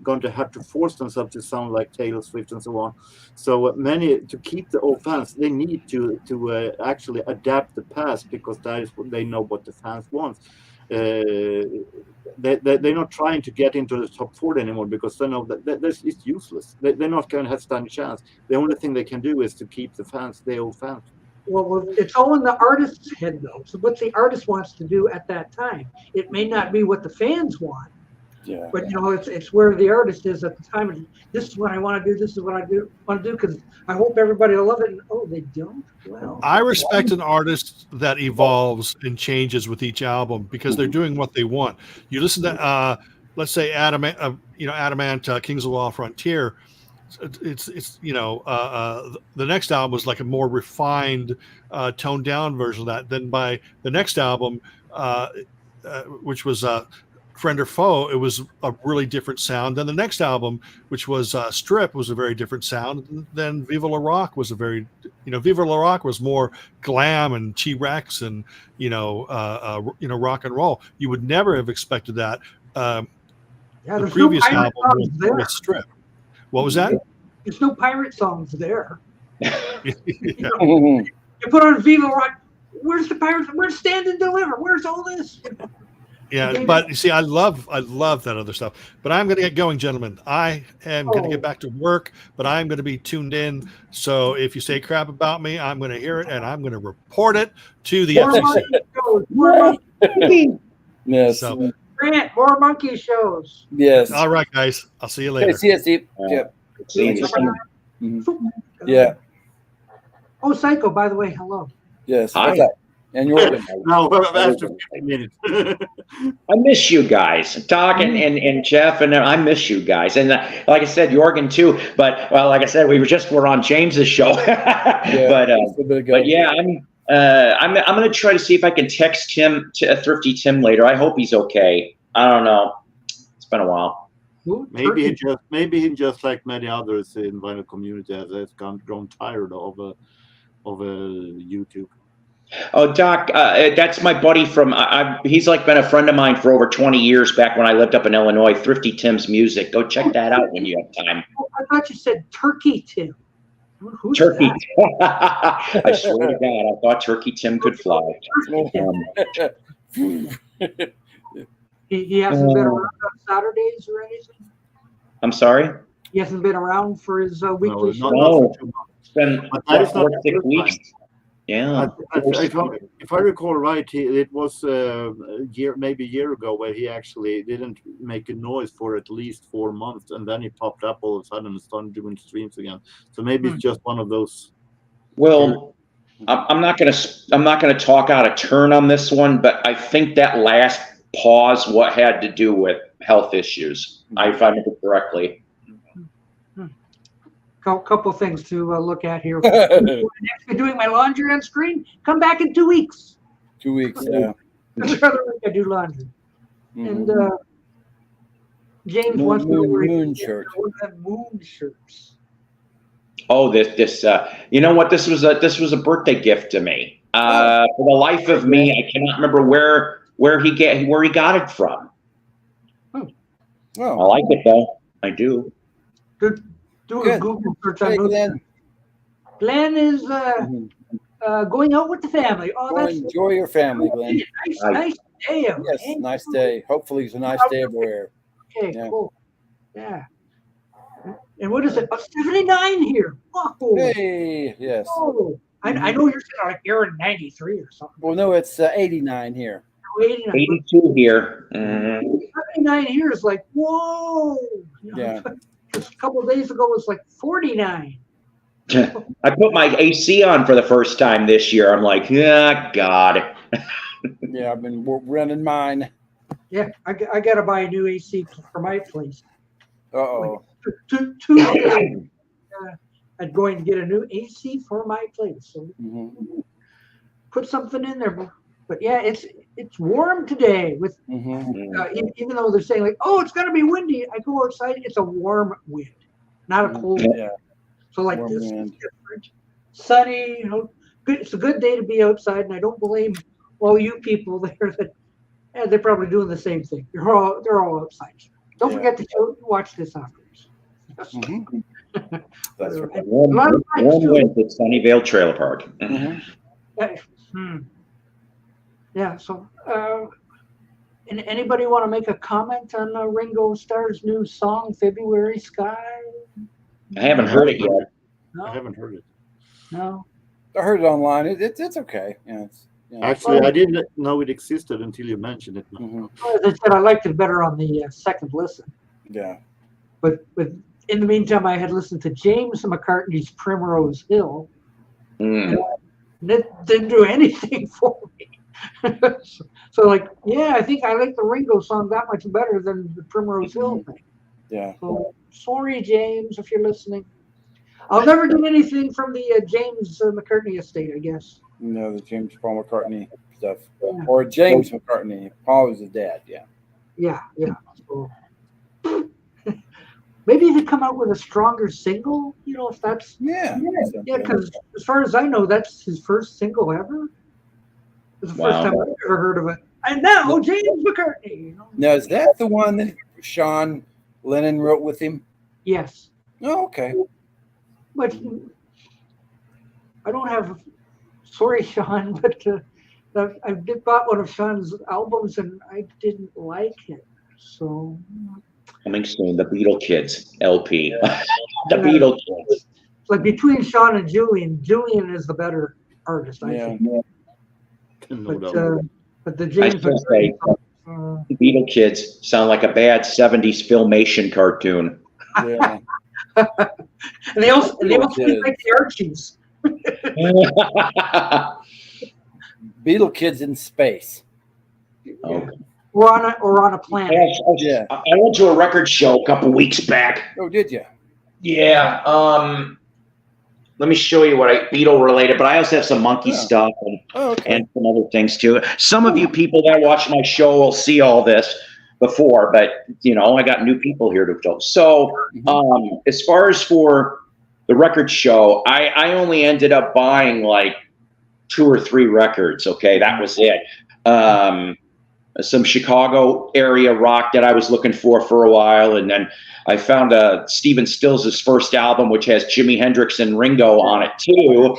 Speaker 7: going to have to force themselves to sound like Taylor Swift and so on. So many, to keep the old fans, they need to actually adapt the past, because that is what they know what the fans want. They're not trying to get into the top 40 anymore, because they know that it's useless. They're not going to have stand a chance. The only thing they can do is to keep the old fans.
Speaker 1: Well, it's all in the artist's head, though. So what the artist wants to do at that time, it may not be what the fans want.
Speaker 3: Yeah.
Speaker 1: But it's where the artist is at the time. This is what I want to do. This is what I want to do because I hope everybody will love it. And, oh, they don't. Well,
Speaker 6: I respect an artist that evolves and changes with each album because they're doing what they want. You listen to, let's say, Adamant, Kings of the Law Frontier. It's the next album was like a more refined, toned down version of that. Then by the next album, which was Friend or Foe, it was a really different sound. Then the next album, which was Strip, was a very different sound. And then Viva La Rock was Viva La Rock was more glam and T-Rex and rock and roll. You would never have expected that. The previous album was Strip. What was that?
Speaker 1: There's no pirate songs there.
Speaker 6: Yeah.
Speaker 1: You put on Viva La Rock. Where's the pirates? Where's Stand and Deliver? Where's all this?
Speaker 6: Yeah, but you see, I love that other stuff. But I'm going to get going, gentlemen. I am going to get back to work, but I'm going to be tuned in. So if you say crap about me, I'm going to hear it and I'm going to report it to the FCC.
Speaker 1: More monkey.
Speaker 3: Yes.
Speaker 6: So,
Speaker 1: Grant, more monkey shows.
Speaker 3: Yes.
Speaker 6: all right, guys. I'll see you later.
Speaker 3: Okay, see you, Steve.
Speaker 2: See you.
Speaker 3: Yeah.
Speaker 1: Oh, Psycho, by the way, hello.
Speaker 3: Yes.
Speaker 2: Hi.
Speaker 3: What's up? And you're
Speaker 7: No, after 15 minutes.
Speaker 2: I miss you guys, Doc and Jeff, and I miss you guys. And like I said, Jorgen too. But like I said, we're on James's show. But yeah, I'm going to try to see if I can text Thrifty Tim later. I hope he's okay. I don't know. It's been a while.
Speaker 7: Maybe he just like many others in vinyl community has grown tired of YouTube.
Speaker 2: Oh, Doc, that's my buddy from. He's like been a friend of mine for over 20 years. Back when I lived up in Illinois, Thrifty Tim's music. Go check that out when you have time.
Speaker 1: Oh, I thought you said Turkey Tim. Who's
Speaker 2: Turkey.
Speaker 1: that?
Speaker 2: I swear to God, I thought Turkey Tim could fly.
Speaker 1: He hasn't been around on Saturdays or anything.
Speaker 2: I'm sorry.
Speaker 1: He hasn't been around for his weekly show.
Speaker 2: No, it's been
Speaker 7: that is not
Speaker 2: 6 weeks. Yeah.
Speaker 7: If I recall right, it was maybe a year ago where he actually didn't make a noise for at least 4 months, and then he popped up all of a sudden and started doing streams again. So maybe it's just one of those.
Speaker 2: Well, I'm not gonna talk out of turn on this one, but I think that last pause had to do with health issues. If I remember correctly.
Speaker 1: Couple things to look at here. Next, doing my laundry on screen. Come back in 2 weeks.
Speaker 3: 2 weeks. Yeah.
Speaker 1: Every other week I do laundry. And James wants to know where
Speaker 3: moon shirt.
Speaker 1: Moon shirts.
Speaker 2: Oh, this you know what? This was a birthday gift to me. For the life of me, I cannot remember where he got it from.
Speaker 1: Oh.
Speaker 2: I like it though. I do.
Speaker 1: Good. Do a Google search on Glenn. Glenn is going out with the family. Oh,
Speaker 3: enjoy your family, Glenn.
Speaker 1: Nice day.
Speaker 3: Yes, nice day. Hopefully, it's a nice day everywhere.
Speaker 1: Okay, cool. Yeah. And what is it? 79 here. Oh.
Speaker 3: Hey, yes.
Speaker 1: Oh. I know you're saying like you're in 93 or something.
Speaker 3: Well, no, it's 89 here.
Speaker 1: 89.
Speaker 2: 82 here.
Speaker 1: 79 here is like, whoa.
Speaker 3: Yeah.
Speaker 1: Just a couple of days ago, it was like 49.
Speaker 2: I put my AC on for the first time this year. I'm like, yeah, God.
Speaker 3: Yeah, I've been running mine.
Speaker 1: Yeah, I got to buy a new AC for my place.
Speaker 3: Uh-oh.
Speaker 1: I'm going to get a new AC for my place. So put something in there. But yeah, it's warm today with even though they're saying like, oh, it's going to be windy. I go outside, it's a warm wind, not a cold wind.
Speaker 3: Yeah.
Speaker 1: So like this is different. Sunny, good. It's a good day to be outside, and I don't blame all you people there that they're probably doing the same thing. They're all outside. Don't forget to watch this afterwards.
Speaker 3: That's right.
Speaker 2: Warm wind at Sunnyvale Trailer Park.
Speaker 1: Yeah. So, and anybody want to make a comment on Ringo Starr's new song, "February Sky"?
Speaker 2: I haven't heard it yet.
Speaker 1: No?
Speaker 7: I haven't heard it.
Speaker 1: No.
Speaker 3: I heard it online. It's okay. Yeah, Yeah.
Speaker 7: Actually, I didn't know it existed until you mentioned it.
Speaker 3: Mm-hmm.
Speaker 1: As I said, I liked it better on the second listen.
Speaker 3: Yeah.
Speaker 1: But in the meantime, I had listened to James McCartney's Primrose Hill.
Speaker 2: Mm.
Speaker 1: And it didn't do anything for me. so, like, yeah, I think I like the Ringo song that much better than the Primrose Hill thing.
Speaker 3: Yeah.
Speaker 1: So, sorry, James, if you're listening. I'll never do anything from the James McCartney estate, I guess.
Speaker 3: The James Paul McCartney stuff.
Speaker 1: Yeah.
Speaker 3: Or James McCartney. Paul was his dad, yeah.
Speaker 1: Yeah. So, maybe they come out with a stronger single, if that's...
Speaker 3: Yeah.
Speaker 1: Yeah, because as far as I know, that's his first single ever. It's the first time I've ever heard of it. And now, James McCartney.
Speaker 3: Now, is that the one that Sean Lennon wrote with him?
Speaker 1: Yes.
Speaker 3: Oh, okay.
Speaker 1: But I don't have... Sorry, Sean, but I did bought one of Sean's albums, and I didn't like it. So...
Speaker 2: Coming soon, the Beatle Kids LP. The Beatle Kids.
Speaker 1: It's like between Sean and Julian is the better artist, I think. But the James
Speaker 2: say, the Beatle Kids sound like a bad 70s Filmation cartoon.
Speaker 3: Yeah.
Speaker 1: and they also speak like the Archies.
Speaker 3: Beatle Kids in space.
Speaker 2: Okay.
Speaker 1: Or on a planet.
Speaker 2: Yeah. I went to a record show a couple weeks back.
Speaker 3: Oh, did you?
Speaker 2: Yeah. Let me show you what Beatle related, but I also have some monkey stuff and some other things too. Some of you people that watch my show will see all this before, but I got new people here to talk. So, as far as for the record show, I only ended up buying like 2 or 3 records. Okay, that was it. Some Chicago area rock that I was looking for a while, and then I found Stephen Stills' first album, which has Jimi Hendrix and Ringo on it too.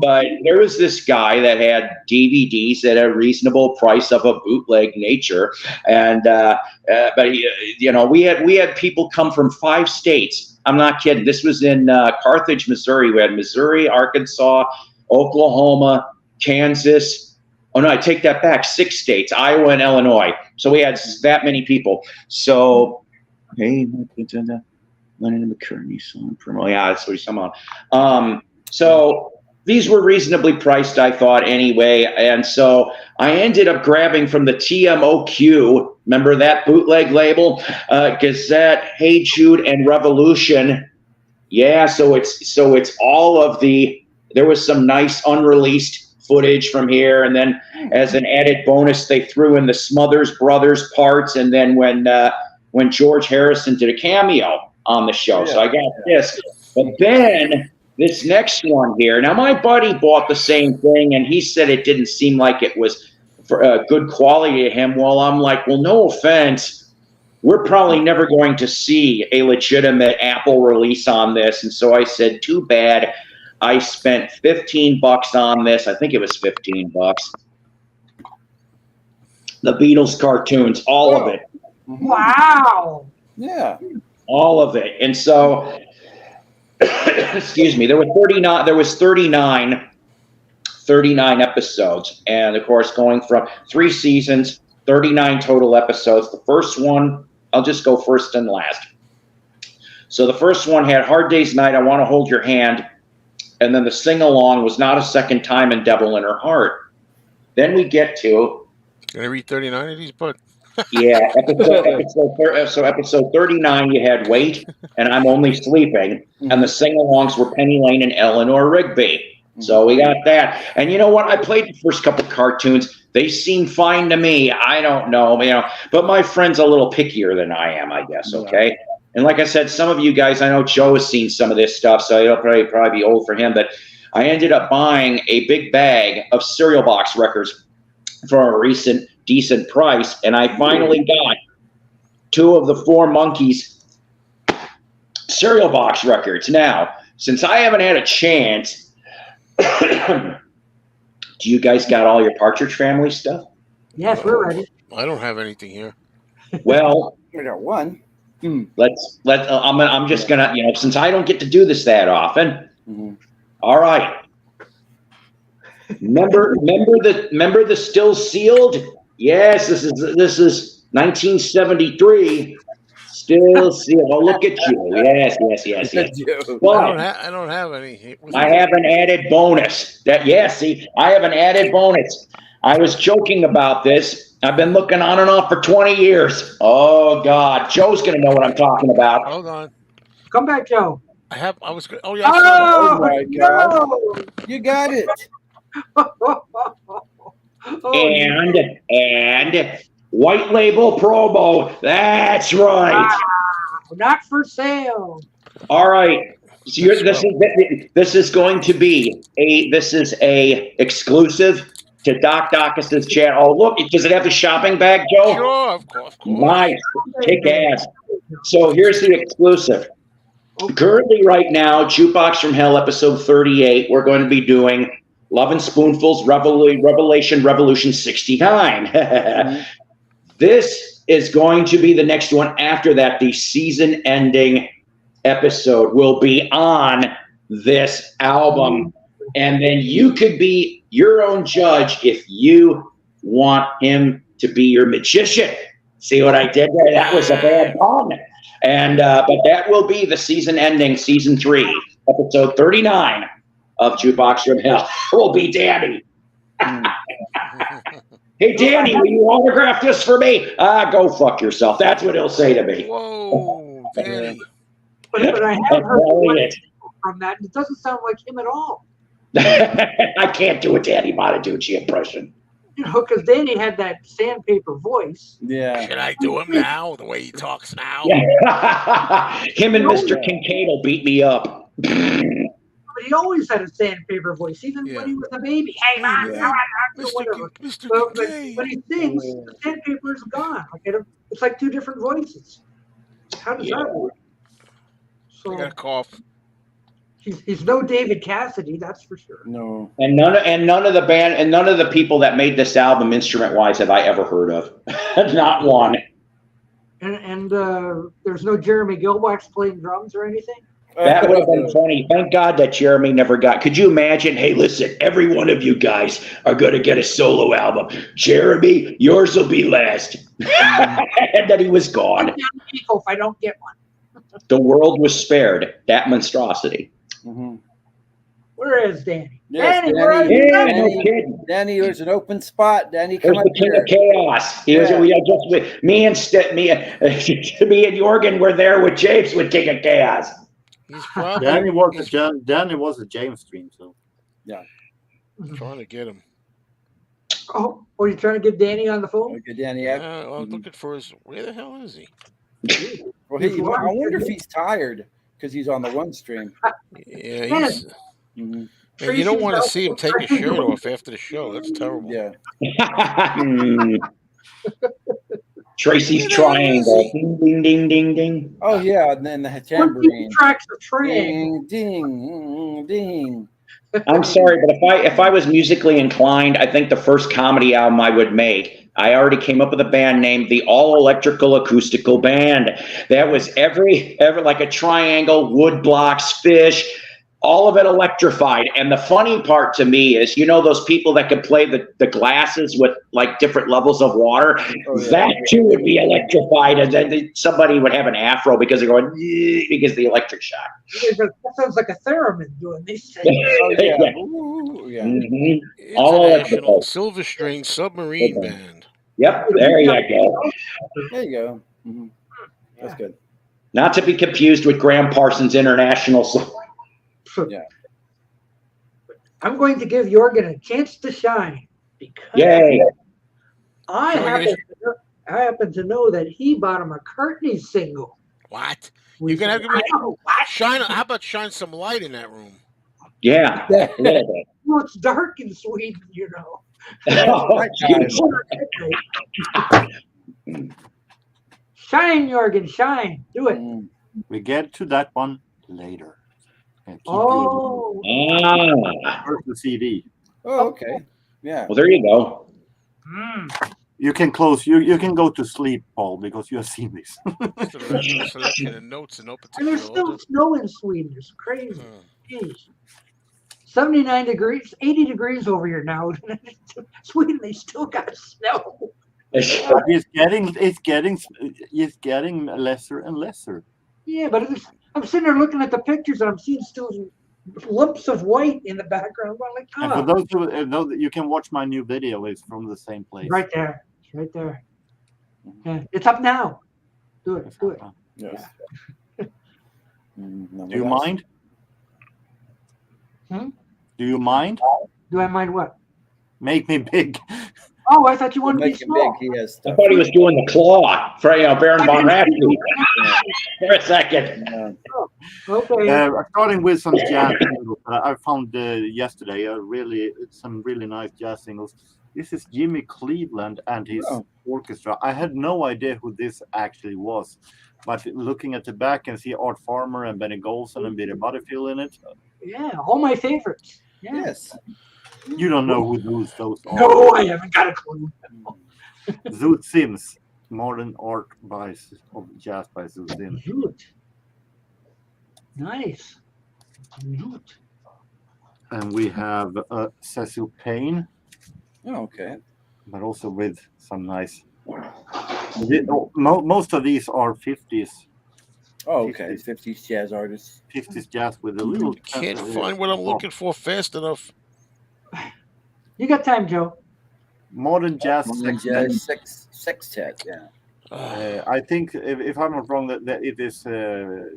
Speaker 2: But there was this guy that had DVDs at a reasonable price of a bootleg nature, and but we had people come from 5 states. I'm not kidding. This was in Carthage, Missouri. We had Missouri, Arkansas, Oklahoma, Kansas. Oh, no, I take that back. 6 states, Iowa and Illinois. So we had that many people. So, hey, Lennon McCartney song. Yeah, that's what he's talking about. So these were reasonably priced, I thought, anyway. And so I ended up grabbing from the TMOQ, remember that bootleg label? Gazette, Hey Jude, and Revolution. Yeah, so it's all of there was some nice unreleased footage from here, and then as an added bonus they threw in the Smothers Brothers parts, and then when George Harrison did a cameo on the show. So I got this, but then this next one here, now my buddy bought the same thing and he said it didn't seem like it was for good quality to him. Well, I'm like, well, no offense, we're probably never going to see a legitimate Apple release on this. And so I said, too bad. I spent $15 on this. I think it was $15. The Beatles cartoons, all of it.
Speaker 1: Wow.
Speaker 3: Yeah.
Speaker 2: All of it. And so, excuse me, there was 39 episodes. And of course, going from 3 seasons, 39 total episodes. The first one, I'll just go first and last. So the first one had Hard Day's Night, I Want to Hold Your Hand. And then the sing-along was Not a Second Time and Devil in Her Heart. Then we get to...
Speaker 5: Can I read 39 of these, bud?
Speaker 2: Yeah, episode 39, you had Wait, and I'm Only Sleeping. And the sing-alongs were Penny Lane and Eleanor Rigby. So we got that. And you know what? I played the first couple cartoons. They seem fine to me. I don't know, but my friend's a little pickier than I am, I guess, okay? And like I said, some of you guys, I know Joe has seen some of this stuff, so it'll probably be old for him. But I ended up buying a big bag of cereal box records for a recent decent price, and I finally got 2 of the 4 Monkeys cereal box records. Now, since I haven't had a chance, do you guys got all your Partridge Family stuff?
Speaker 1: Yes, we're ready.
Speaker 5: I don't have anything here.
Speaker 2: Well,
Speaker 3: I got one.
Speaker 2: I'm just gonna, since I don't get to do this that often. All right. Remember the Still Sealed? Yes, this is 1973. Still Sealed. Oh, look at you. Yes. Well,
Speaker 5: I don't have any.
Speaker 2: I have an added bonus. I have an added bonus. I was joking about this. I've been looking on and off for 20 years. Oh God, Joe's gonna know what I'm talking about.
Speaker 5: Hold on.
Speaker 1: Come back, Joe.
Speaker 5: I was. Oh yeah.
Speaker 1: Oh,
Speaker 3: my God! You got it.
Speaker 2: And white label promo. That's right.
Speaker 1: Wow, not for sale.
Speaker 2: All right. So this is going to be a exclusive to Doc Dacus's channel. Oh, look, does it have the shopping bag, Joe?
Speaker 5: Sure, of course.
Speaker 2: Nice. Kick ass. So here's the exclusive. Currently, right now, Jukebox from Hell, episode 38, we're going to be doing Love and Spoonfuls Revolution 69. This is going to be the next one after that. The season-ending episode will be on this album. And then you could be your own judge if you want him to be your magician. See what I did there? That was a bad pun. And but that will be the season-ending, season 3, episode 39 of Jukebox from Hell. Will be Danny. Hey, Danny, will you autograph this for me? Go fuck yourself. That's what he'll say to me.
Speaker 5: Whoa, Danny.
Speaker 1: But I have heard one from that, and it doesn't sound like him at all.
Speaker 2: I can't do a Danny Bonaducci impression.
Speaker 1: You know, because Danny had that sandpaper voice.
Speaker 3: Yeah.
Speaker 5: Should I do him now, the way he talks now?
Speaker 2: Yeah. Him and Mr. Kincaid will beat me up.
Speaker 1: But he always had a sandpaper voice, even when he was a baby. Hey, man, whatever. But when he sings, the sandpaper is gone. It's like two different voices. How does that work? So,
Speaker 5: I got a cough.
Speaker 1: He's no David Cassidy, that's for sure.
Speaker 3: No.
Speaker 2: And none of the band and none of the people that made this album instrument-wise have I ever heard of. Not one.
Speaker 1: And there's no Jeremy Gilbox playing drums or anything?
Speaker 2: That would have been funny. Thank God that Jeremy never got. Could you imagine? Hey, listen, every one of you guys are going to get a solo album. Jeremy, yours will be last. And then he was gone.
Speaker 1: If I don't get one.
Speaker 2: The world was spared that monstrosity.
Speaker 3: Mm-hmm.
Speaker 1: Where is Danny?
Speaker 3: Yes,
Speaker 1: Danny, where are you?
Speaker 2: Yeah, no kidding.
Speaker 3: Danny, there's an open spot. Danny, come
Speaker 2: There's
Speaker 3: up
Speaker 2: the king
Speaker 3: here.
Speaker 2: of chaos. He was, we had just with me and Jorgen were there with James with King of Chaos.
Speaker 5: He's probably
Speaker 7: Danny was a James stream, so
Speaker 3: yeah.
Speaker 5: Trying to get him.
Speaker 1: Oh, are you trying to get Danny on the phone?
Speaker 3: Okay, Danny.
Speaker 5: I'm looking for his. Where the hell is he?
Speaker 3: Well, I wonder if he's tired because he's on the one stream.
Speaker 5: Yeah, he's.
Speaker 3: Mm-hmm.
Speaker 5: Man, you don't want to see him take his shirt off after the show. That's terrible.
Speaker 3: Yeah.
Speaker 2: Tracy's triangle. Ding, ding, ding, ding, ding.
Speaker 3: Oh, yeah. And then the tambourine.
Speaker 1: Tracks of triangle.
Speaker 3: Ding, ding, ding.
Speaker 2: I'm sorry, but if I was musically inclined, I think the first comedy album I would make, I already came up with a band named the All Electrical Acoustical Band. That was every like a triangle, wood blocks, fish, all of it electrified. And the funny part to me is, you know, those people that could play the glasses with like different levels of water, that too would be electrified. And then somebody would have an afro because they're going, because the electric shock.
Speaker 1: That sounds like a theremin doing these things.
Speaker 3: Oh, yeah.
Speaker 2: Yeah.
Speaker 3: Ooh, yeah.
Speaker 2: Mm-hmm. All electrical.
Speaker 5: Silver String Submarine Band.
Speaker 2: Yep, there you go.
Speaker 3: There you go. Mm-hmm. That's good.
Speaker 2: Not to be confused with Graham Parsons International.
Speaker 3: Yeah.
Speaker 1: I'm going to give Jorgen a chance to shine because
Speaker 2: Yay.
Speaker 1: I happen to know that he bought a McCartney single.
Speaker 5: What? You're gonna have to shine. How about shine some light in that room?
Speaker 2: Yeah.
Speaker 1: Well, it's dark in Sweden, you know. Shine, Jorgen, shine. Do it.
Speaker 7: we get to that one later.
Speaker 1: Oh.
Speaker 7: First the CD.
Speaker 3: Oh, okay. Yeah.
Speaker 2: Well, there you go.
Speaker 7: You can close. You can go to sleep, Paul, because you have seen this.
Speaker 5: Just a regular selection of notes in no
Speaker 1: And
Speaker 5: particular
Speaker 1: there's still
Speaker 5: order.
Speaker 1: snow in Sweden. It's crazy. Jeez. 79 degrees, 80 degrees over here now. Sweden, they still got snow.
Speaker 7: But it's getting lesser and lesser.
Speaker 1: Yeah, but I'm sitting there looking at the pictures and I'm seeing still lumps of white in the background. I'm like,
Speaker 7: And for those who know that you can watch my new video, it's from the same place.
Speaker 1: Right there. It's right there. Yeah, it's up now. Do it. Do it.
Speaker 3: Yes.
Speaker 1: Yeah.
Speaker 7: Do you mind?
Speaker 1: Hmm?
Speaker 7: Do you mind?
Speaker 1: Do I mind what?
Speaker 7: Make me big.
Speaker 1: Oh, I thought you wanted to be small.
Speaker 3: Big, he has
Speaker 2: I thought he was doing the claw for Baron von Raschke for a second.
Speaker 1: Okay.
Speaker 7: Starting with some jazz singles. I found yesterday some really nice jazz singles. This is Jimmy Cleveland and his orchestra. I had no idea who this actually was, but looking at the back and see Art Farmer and Benny Golson and Billy Butterfield in it.
Speaker 1: Yeah, all my favorites. Yeah.
Speaker 3: Yes.
Speaker 7: You don't know who those are.
Speaker 1: No, I haven't got a clue.
Speaker 7: Zoot Sims, modern art of jazz by Zoot Sims.
Speaker 1: Zoot. Nice. Zoot.
Speaker 7: And we have Cecil Payne.
Speaker 3: Oh, okay.
Speaker 7: But also with some nice. Most of these are 50s.
Speaker 3: Oh, okay. 50s jazz artists.
Speaker 7: 50s jazz with a little.
Speaker 5: Can't find what I'm looking for fast enough.
Speaker 1: You got time, Joe.
Speaker 7: Modern jazz
Speaker 3: sextet. Yeah.
Speaker 7: I think if I'm not wrong, that it is the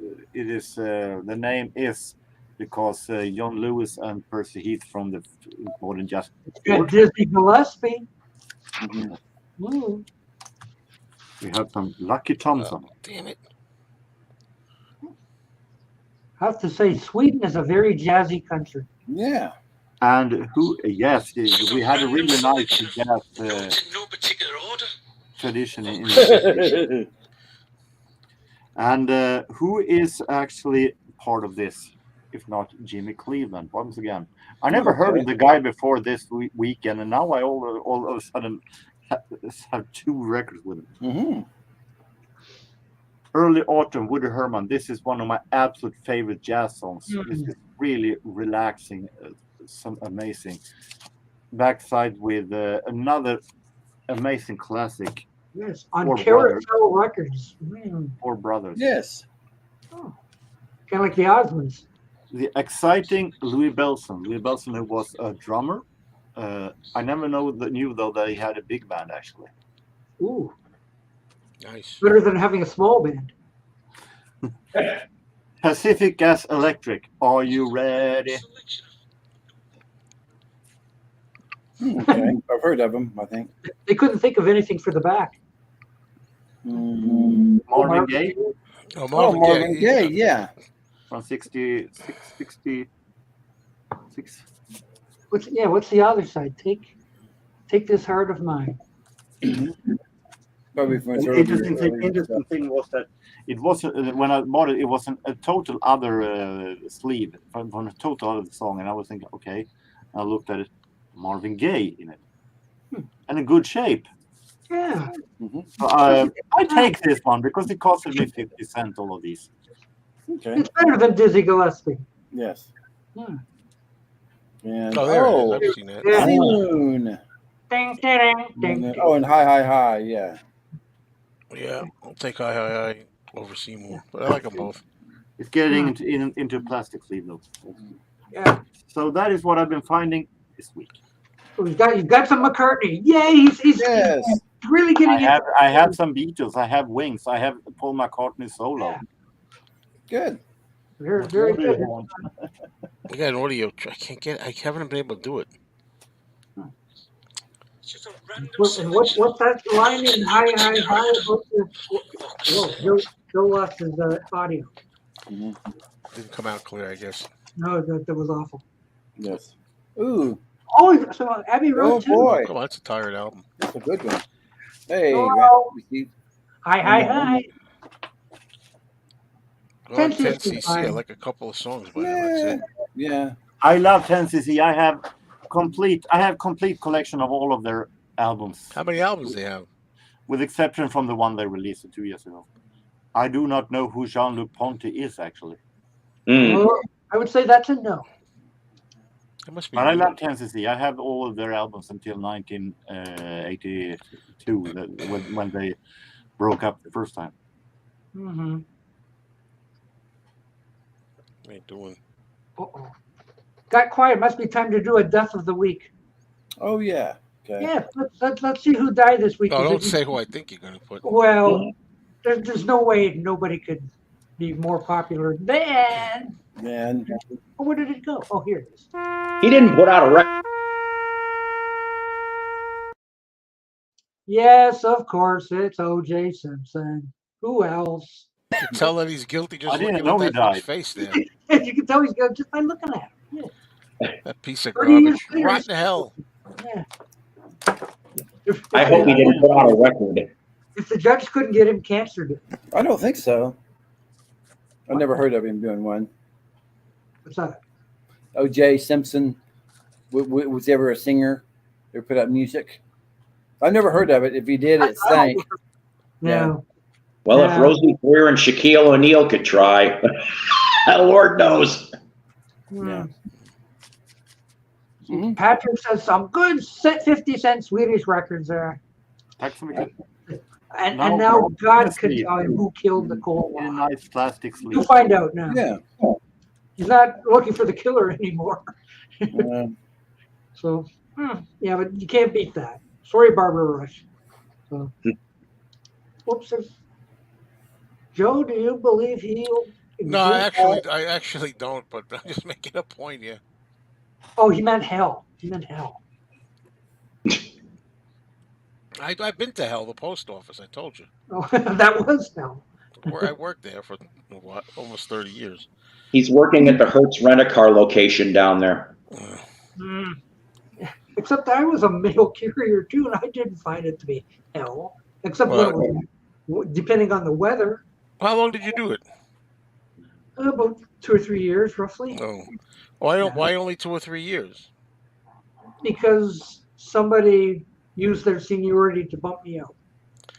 Speaker 7: name is because John Lewis and Percy Heath from the modern jazz.
Speaker 1: Got Dizzy Gillespie.
Speaker 7: We have some Lucky Thompson.
Speaker 5: Damn it.
Speaker 1: I have to say, Sweden is a very jazzy country.
Speaker 3: Yeah.
Speaker 7: And yes, we had a really nice jazz tradition in the And who is actually part of this, if not Jimmy Cleveland? Once again, I never heard of the guy before this weekend, and now I all of a sudden have two records with him.
Speaker 3: Mm-hmm.
Speaker 7: Early Autumn, Woody Herman. This is one of my absolute favorite jazz songs. This is really relaxing. Some amazing backside with another amazing classic.
Speaker 1: Yes, on Carousel Records.
Speaker 7: Four Brothers.
Speaker 3: Yes.
Speaker 1: Oh, kind of like the Osmonds.
Speaker 7: The exciting Louis Bellson. Louis Bellson, who was a drummer. I never knew though that he had a big band actually.
Speaker 1: Ooh.
Speaker 5: Nice.
Speaker 1: Better than having a small band.
Speaker 7: Pacific Gas Electric. Are you ready?
Speaker 3: Okay. I've heard of them, I think.
Speaker 1: They couldn't think of anything for the back.
Speaker 7: Marvin Gaye.
Speaker 5: Oh, Marvin
Speaker 3: Gaye, yeah.
Speaker 7: From 66.
Speaker 1: What's the other side? Take this heart of mine.
Speaker 3: Probably from
Speaker 7: interesting thing was that it wasn't when I bought it. It wasn't a total other sleeve from a total other song, and I was thinking, okay. I looked at it, Marvin Gaye in it, and in good shape.
Speaker 1: Yeah.
Speaker 7: So, I take this one because it costed me 50 cents. All of these.
Speaker 3: Okay.
Speaker 1: It's better than Dizzy Gillespie.
Speaker 3: Yes.
Speaker 1: Hmm.
Speaker 3: And
Speaker 5: there it is. I've seen that.
Speaker 1: Yeah.
Speaker 3: Moon.
Speaker 1: Ding, ding, ding.
Speaker 3: Oh, and Hi, yeah.
Speaker 5: Yeah, I'll take Hi over Seymour, but I like them both.
Speaker 7: It's getting into a plastic sleeve though.
Speaker 1: Yeah.
Speaker 7: So that is what I've been finding this week.
Speaker 1: So you've got some McCartney. Yay! He's really getting it.
Speaker 7: I have some Beatles. I have Wings. I have Paul McCartney solo.
Speaker 1: Yeah.
Speaker 3: Good.
Speaker 1: Very, very good.
Speaker 5: I got an audio. I haven't been able to do it.
Speaker 1: What's that line in Hi? Whoa, Joe lost his audio.
Speaker 5: Didn't come out clear, I guess.
Speaker 1: No, that was awful.
Speaker 3: Yes. Ooh.
Speaker 1: Oh, so Abbey Road too.
Speaker 3: Boy.
Speaker 5: Oh, that's a tired album.
Speaker 3: That's a good one. Hey.
Speaker 1: Hi.
Speaker 5: Well, 10cc, I like a couple of songs by them. That's it.
Speaker 3: Yeah.
Speaker 7: I love 10cc. I have complete collection of all of their albums.
Speaker 5: How many albums they have?
Speaker 7: With exception from the one they released 2 years ago. I do not know who Jean-Luc Ponty is actually.
Speaker 1: Well, I would say that's a no.
Speaker 5: It must be.
Speaker 7: But I love 10cc. I have all of their albums until 1982, when they broke up the first time.
Speaker 1: Mm-hmm.
Speaker 5: What are you doing?
Speaker 1: Uh-oh. Got quiet. Must be time to do a death of the week.
Speaker 3: Oh yeah. Okay.
Speaker 1: Yeah, let's see who died this week.
Speaker 5: No, don't say who I think you're going to put.
Speaker 1: Well, there's no way nobody could be more popular than.
Speaker 3: Man.
Speaker 1: Oh, where did it go? Oh, here it is.
Speaker 2: He didn't put out a record.
Speaker 1: Yes, of course, it's O.J. Simpson. Who else?
Speaker 5: You can tell that he's guilty just
Speaker 7: I didn't
Speaker 5: looking
Speaker 7: know he
Speaker 5: at that
Speaker 7: died.
Speaker 5: face there.
Speaker 1: You can tell he's good just by looking at him.
Speaker 5: That piece of
Speaker 1: 30 years
Speaker 5: garbage.
Speaker 1: later,
Speaker 5: Rotten to hell.
Speaker 1: Yeah.
Speaker 2: I hope he didn't put out a record.
Speaker 1: If the judge couldn't get him cancer,
Speaker 3: I don't think so. I've never heard of him doing one.
Speaker 1: what's that?
Speaker 3: O.J. Simpson was ever a singer? Ever put out music? I've never heard of it. If he did, it stank.
Speaker 1: No.
Speaker 2: Well,
Speaker 1: Yeah.
Speaker 2: if Rosie Greer and Shaquille O'Neal could try, Lord knows.
Speaker 3: Yeah.
Speaker 1: Patrick says some good 50-cent Swedish records there.
Speaker 7: Tack så mycket.
Speaker 1: And
Speaker 7: No,
Speaker 1: now God
Speaker 7: honestly,
Speaker 1: can tell him who killed Nicole.
Speaker 7: In a nice plastic sleeve.
Speaker 1: You'll find out now.
Speaker 3: Yeah.
Speaker 1: He's not looking for the killer anymore.
Speaker 3: Uh,
Speaker 1: So, yeah, but you can't beat that. Sorry, Barbara Rush. So, whoops. Joe, do you believe he'll?
Speaker 5: No, I actually don't, but I'm just making a point here.
Speaker 1: Oh, he meant hell. He meant hell.
Speaker 5: I've been to hell, the post office. I told you.
Speaker 1: Oh, that was hell.
Speaker 5: Where I worked there for what, almost 30 years.
Speaker 2: He's working at the Hertz rent-a-car location down there.
Speaker 1: Except I was a mail carrier too, and I didn't find it to be hell. Except when it was, depending on the weather.
Speaker 5: How long did you do it?
Speaker 1: About 2 or 3 years, roughly.
Speaker 5: Oh, why only 2 or 3 years?
Speaker 1: Because somebody used their seniority to bump me out.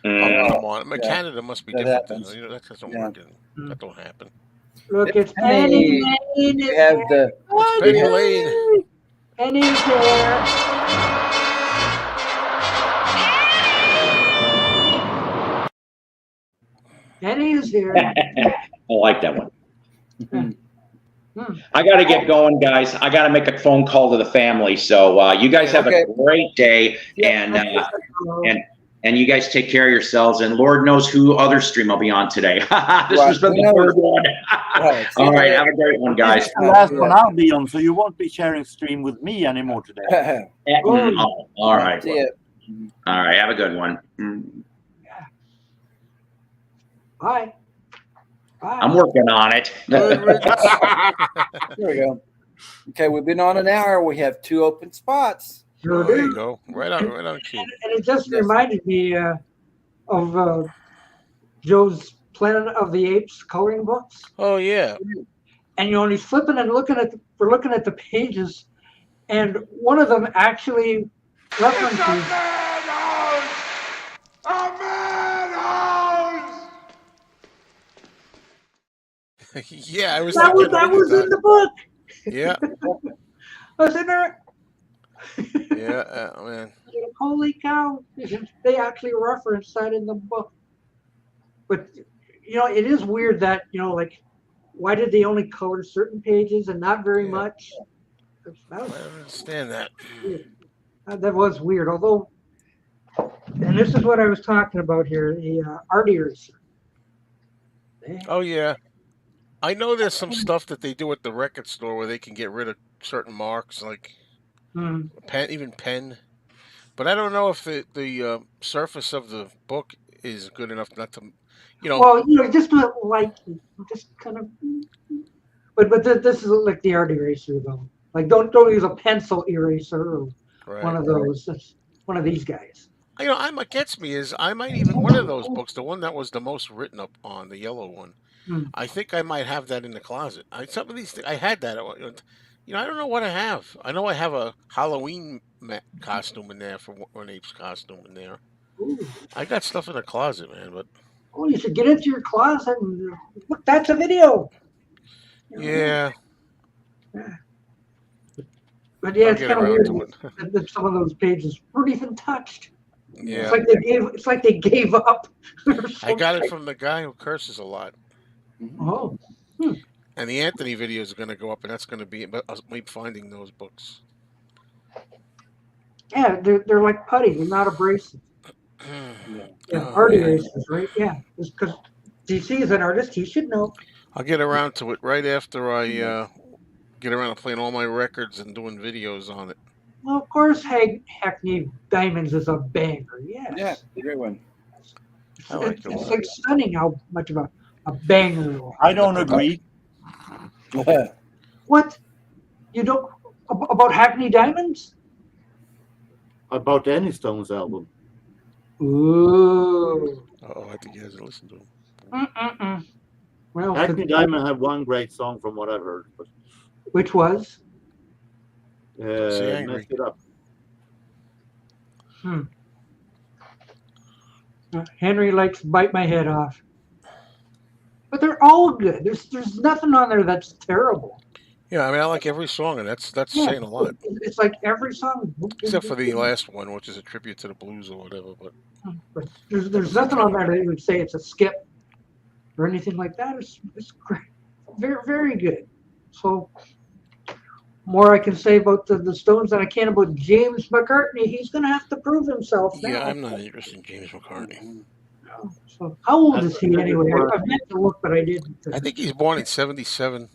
Speaker 5: Oh, come on. Canada must be
Speaker 3: That
Speaker 5: different.
Speaker 3: happens.
Speaker 5: Than, that doesn't
Speaker 3: Yeah.
Speaker 5: work. That don't happen.
Speaker 1: Look, it's
Speaker 3: Penny.
Speaker 1: Penny Lane.
Speaker 3: we have the
Speaker 5: Penny Lane.
Speaker 1: Penny's there. Penny is here.
Speaker 2: I like that one.
Speaker 1: Hmm.
Speaker 2: I got to get going, guys. I got to make a phone call to the family. So you guys have a great day, and you guys take care of yourselves. And Lord knows who other stream I'll be on today. This has been the third one. All right, have a great one, guys.
Speaker 7: This is the last one I'll be on, so you won't be sharing stream with me anymore today.
Speaker 2: All right.
Speaker 3: See it.
Speaker 2: All right, have a good one.
Speaker 1: Bye. Bye.
Speaker 2: I'm working on it.
Speaker 3: There we go. Okay, we've been on an hour. We have 2 open spots.
Speaker 1: Sure
Speaker 5: There
Speaker 1: do.
Speaker 5: you go. Right on cue.
Speaker 1: And it just reminded me of Joe's Planet of the Apes coloring books.
Speaker 5: Oh yeah.
Speaker 1: And he's flipping and looking at the pages, and one of them actually references.
Speaker 5: Yeah, I was.
Speaker 1: That was in the book.
Speaker 5: Yeah.
Speaker 1: I was in there.
Speaker 5: Yeah, man.
Speaker 1: Holy cow! They actually referenced that in the book. But it is weird that like, why did they only color certain pages and not very much?
Speaker 5: I don't understand that.
Speaker 1: That was weird. Although, and this is what I was talking about here: the art eraser.
Speaker 5: Oh yeah, I know there's some stuff that they do at the record store where they can get rid of certain marks, like pen. But I don't know if the surface of the book is good enough not to,
Speaker 1: Well, just kind of. But this is like the art eraser though. Like don't use a pencil eraser or one of those. That's one of these guys.
Speaker 5: What gets me is I might even one of those books, the one that was the most written up on, the yellow one. I think I might have that in the closet. Some of these things, I had that. I don't know what I have. I know I have a Halloween costume in there for an ape's costume in there.
Speaker 1: Ooh.
Speaker 5: I got stuff in the closet, man. But
Speaker 1: you should get into your closet and look. That's a video.
Speaker 5: yeah.
Speaker 1: But yeah,
Speaker 5: I'll
Speaker 1: it's
Speaker 5: get
Speaker 1: kind of
Speaker 5: around
Speaker 1: weird
Speaker 5: to it.
Speaker 1: that some of those pages weren't even touched.
Speaker 5: Yeah.
Speaker 1: It's like they gave up.
Speaker 5: I got it from the guy who curses a lot.
Speaker 1: Oh.
Speaker 5: And the Anthony videos are going to go up, and that's going to be me finding those books.
Speaker 1: Yeah, they're like putty. They're not abrasive. Art erasers, right? Yeah, because DC is an artist. He should know.
Speaker 5: I'll get around to it right after I get around to playing all my records and doing videos on it.
Speaker 1: Well, of course, Hackney Diamonds is a banger. Yes.
Speaker 3: Yeah, great one.
Speaker 1: It's like stunning how much of a banger.
Speaker 8: I don't agree.
Speaker 1: What? You don't about Hackney Diamonds?
Speaker 7: About any Stones album.
Speaker 1: Ooh.
Speaker 5: Oh, I think he hasn't listened to him.
Speaker 1: Well,
Speaker 7: Hackney Diamond had one great song from what I've heard, but
Speaker 1: which was?
Speaker 7: Messed it up.
Speaker 1: Henry likes Bite My Head Off. But they're all good. There's nothing on there that's terrible.
Speaker 5: Yeah, I mean, I like every song, and that's saying a lot.
Speaker 1: It's like every song.
Speaker 5: Except for the last one, which is a tribute to the blues or whatever.
Speaker 1: But there's nothing on there that would say it's a skip or anything like that. It's great. Very, very good. So more I can say about the Stones than I can about James McCartney. He's going to have to prove himself now.
Speaker 5: Yeah, I'm not interested in James McCartney.
Speaker 1: So how old is he anyway? I meant to look, but I didn't.
Speaker 5: I think he's born in 77,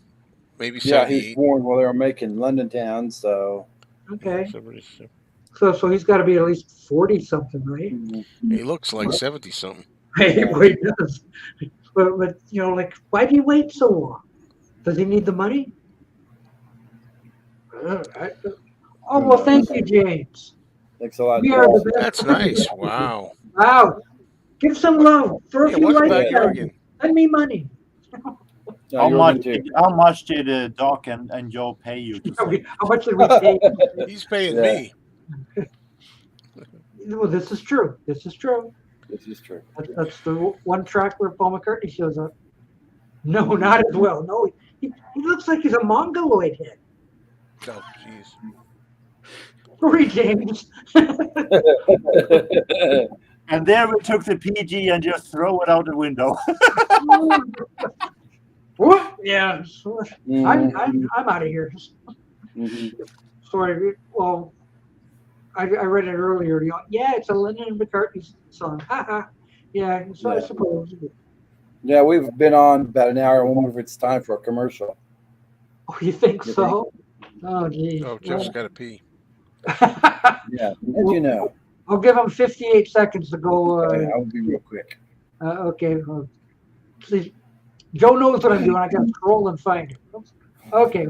Speaker 5: maybe 78.
Speaker 3: Yeah, he's born while they were making London Town, so.
Speaker 1: Okay.
Speaker 5: 77.
Speaker 1: So he's got to be at least 40 something, right?
Speaker 5: He looks like 70 something.
Speaker 1: He does. But you know, like, why do you wait so long? Does he need the money? Oh well, thank you, James.
Speaker 3: Thanks a lot.
Speaker 1: We are the best.
Speaker 5: That's nice. Wow.
Speaker 1: Wow. Give some love. Throw a few
Speaker 5: what about
Speaker 1: likes.
Speaker 5: Jorgen?
Speaker 1: Send me money.
Speaker 8: How much did Doc and Joe pay you? To say?
Speaker 1: How much did we pay?
Speaker 5: He's paying me.
Speaker 1: Well, this is true. This is true. That's the one track where Paul McCartney shows up. No, not as well. No, he looks like he's a mongoloid head.
Speaker 5: Oh, jeez.
Speaker 1: Read James.
Speaker 8: And there we took the PG and just throw it out the window.
Speaker 1: What? Yeah. I'm out of here. Sorry. Well, I read it earlier. Yeah, it's a Lennon and McCartney song. Yeah, so I suppose.
Speaker 3: Yeah, we've been on about an hour. I wonder if it's time for a commercial.
Speaker 1: Oh, you think so? Oh, geez.
Speaker 5: Oh, Jeff's got to pee.
Speaker 3: Yeah, as you know.
Speaker 1: I'll give him 58 seconds to go.
Speaker 3: I'll be real quick.
Speaker 1: Okay. Please. Joe knows what I'm doing. I got to scroll and find it. Okay.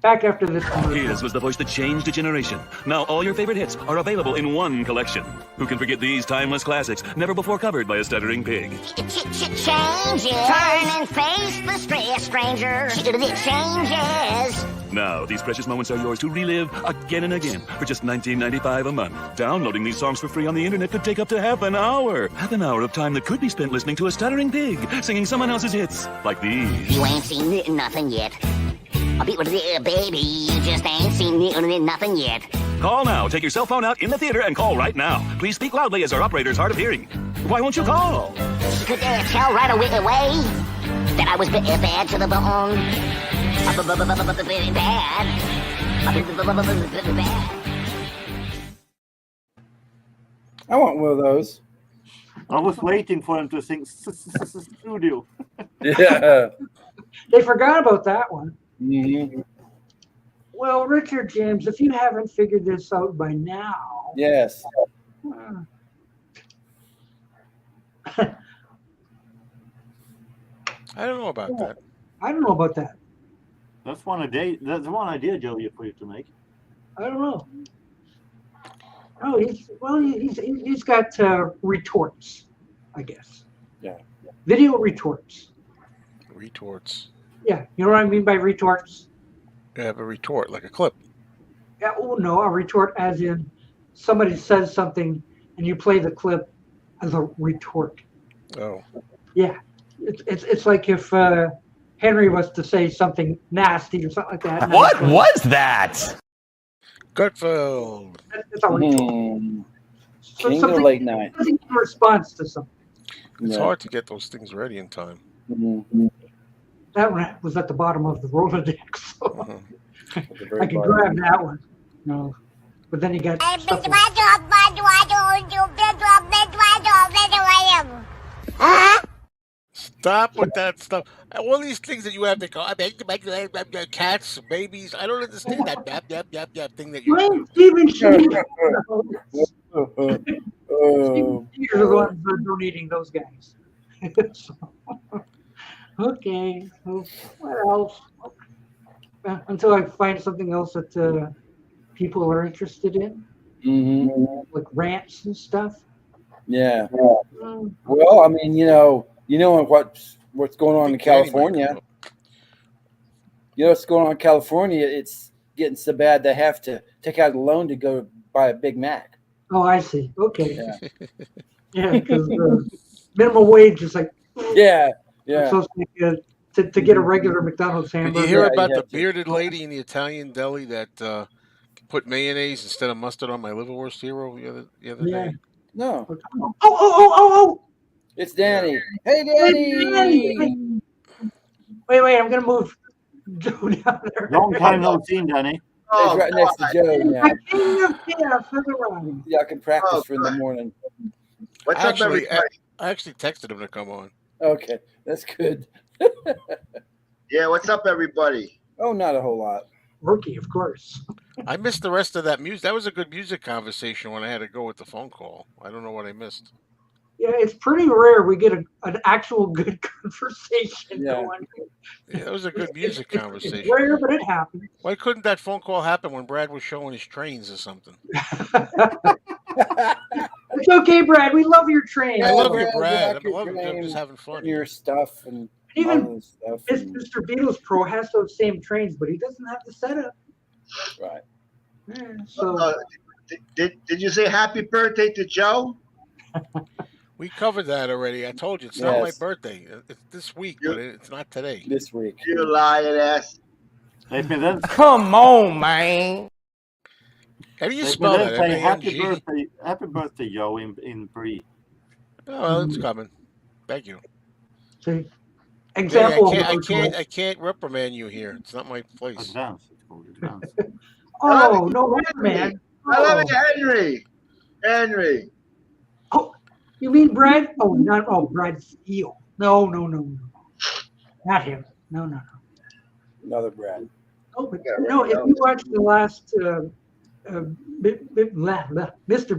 Speaker 1: Back after this commercial.
Speaker 9: His was the voice that changed a generation. Now all your favorite hits are available in one collection. Who can forget these timeless classics, never before covered by a stuttering pig?
Speaker 10: Changes. Turn and face the stranger. It changes.
Speaker 9: Now, these precious moments are yours to relive again and again for just $19.95 a month. Downloading these songs for free on the internet could take up to half an hour. Half an hour of time that could be spent listening to a stuttering pig singing someone else's hits, like these.
Speaker 10: You ain't seen nothing yet. I'll be with the baby. You just ain't seen nothing yet.
Speaker 9: Call now. Take your cell phone out in the theater and call right now. Please speak loudly as our operator's hard of hearing. Why won't you call?
Speaker 10: Could tell right away that I was bad to the bone. Bad.
Speaker 3: I want one of those.
Speaker 8: I was waiting for him to sing studio.
Speaker 3: Yeah.
Speaker 1: They forgot about that one.
Speaker 3: Mm-hmm.
Speaker 1: Well, Richard James, if you haven't figured this out by now.
Speaker 3: Yes.
Speaker 5: I don't know about that.
Speaker 1: I don't know about that.
Speaker 8: That's one idea, Joe, for you to make.
Speaker 1: I don't know. Oh, he's got retorts, I guess.
Speaker 3: Yeah.
Speaker 1: Video retorts.
Speaker 5: Retorts.
Speaker 1: Yeah, you know what I mean by retorts?
Speaker 5: You have a retort, like a clip.
Speaker 1: Yeah. Oh no, a retort as in somebody says something and you play the clip as a retort.
Speaker 5: Oh.
Speaker 1: Yeah. It's like if Henry was to say something nasty or something like that.
Speaker 11: What was that?
Speaker 5: Gutfeld.
Speaker 1: That's how we talk.
Speaker 3: King of late night.
Speaker 1: In response to something.
Speaker 5: It's hard to get those things ready in time.
Speaker 1: That one was at the bottom of the Rolodex. So I could
Speaker 3: bottom.
Speaker 1: grab that one. No. But then you got stuff like,
Speaker 5: Stop with that stuff. All these things that you have to go, cats, babies. I don't understand that yap thing that you do.
Speaker 1: Stephen Schnee. You're the ones that are donating those guys. So, okay. So what else? Until I find something else that people are interested in, like rants and stuff.
Speaker 3: Yeah. Well, I mean, you know what's going on in California. You know what's going on in California? It's getting so bad they have to take out a loan to go buy a Big Mac.
Speaker 1: Oh, I see. Okay. Yeah, because minimum wage is like.
Speaker 3: Yeah.
Speaker 1: So it's like, to get a regular McDonald's hamburger.
Speaker 5: Did you hear about the bearded lady in the Italian deli that put mayonnaise instead of mustard on my liverwurst hero the other day?
Speaker 3: No.
Speaker 1: Oh!
Speaker 3: It's Danny. Hey, Danny.
Speaker 1: Wait! I'm gonna move Joe down there.
Speaker 8: Long time no seen, Danny.
Speaker 3: He's right next to Joe now.
Speaker 1: I came up here for the run.
Speaker 3: Yeah, I can practice for in the morning.
Speaker 11: What's up, everybody?
Speaker 5: I actually texted him to come on.
Speaker 3: Okay, that's good.
Speaker 11: Yeah, what's up, everybody?
Speaker 3: Oh, not a whole lot.
Speaker 1: Rookie, of course.
Speaker 5: I missed the rest of that music. That was a good music conversation when I had to go with the phone call. I don't know what I missed.
Speaker 1: Yeah, it's pretty rare we get an actual good conversation going.
Speaker 5: Yeah, it was a good music conversation.
Speaker 1: It's rare, but it happened.
Speaker 5: Why couldn't that phone call happen when Brad was showing his trains or something?
Speaker 1: It's okay, Brad. We love your train.
Speaker 5: I love you, Brad. I'm just having fun.
Speaker 3: Your stuff and
Speaker 1: even stuff Mr. Beatles Pro has those same trains, but he doesn't have the setup.
Speaker 3: Right.
Speaker 1: Yeah, so
Speaker 11: did you say happy birthday to Joe?
Speaker 5: We covered that already. I told you it's not my birthday. It's this week, but it's not today.
Speaker 3: This week.
Speaker 11: You lying ass.
Speaker 12: Come on, man.
Speaker 5: How do you spell that?
Speaker 8: Say happy birthday, Joe, in Brie.
Speaker 5: Oh, well, it's coming. Thank you.
Speaker 1: See, example.
Speaker 5: I can't reprimand you here. It's not my place.
Speaker 1: Oh, no reprimand.
Speaker 11: I love it, Henry.
Speaker 1: Oh, you mean Brad? Oh, Brad Steele. No. Not him. No.
Speaker 3: Another Brad.
Speaker 1: Oh, but no, if you watch the last Mr.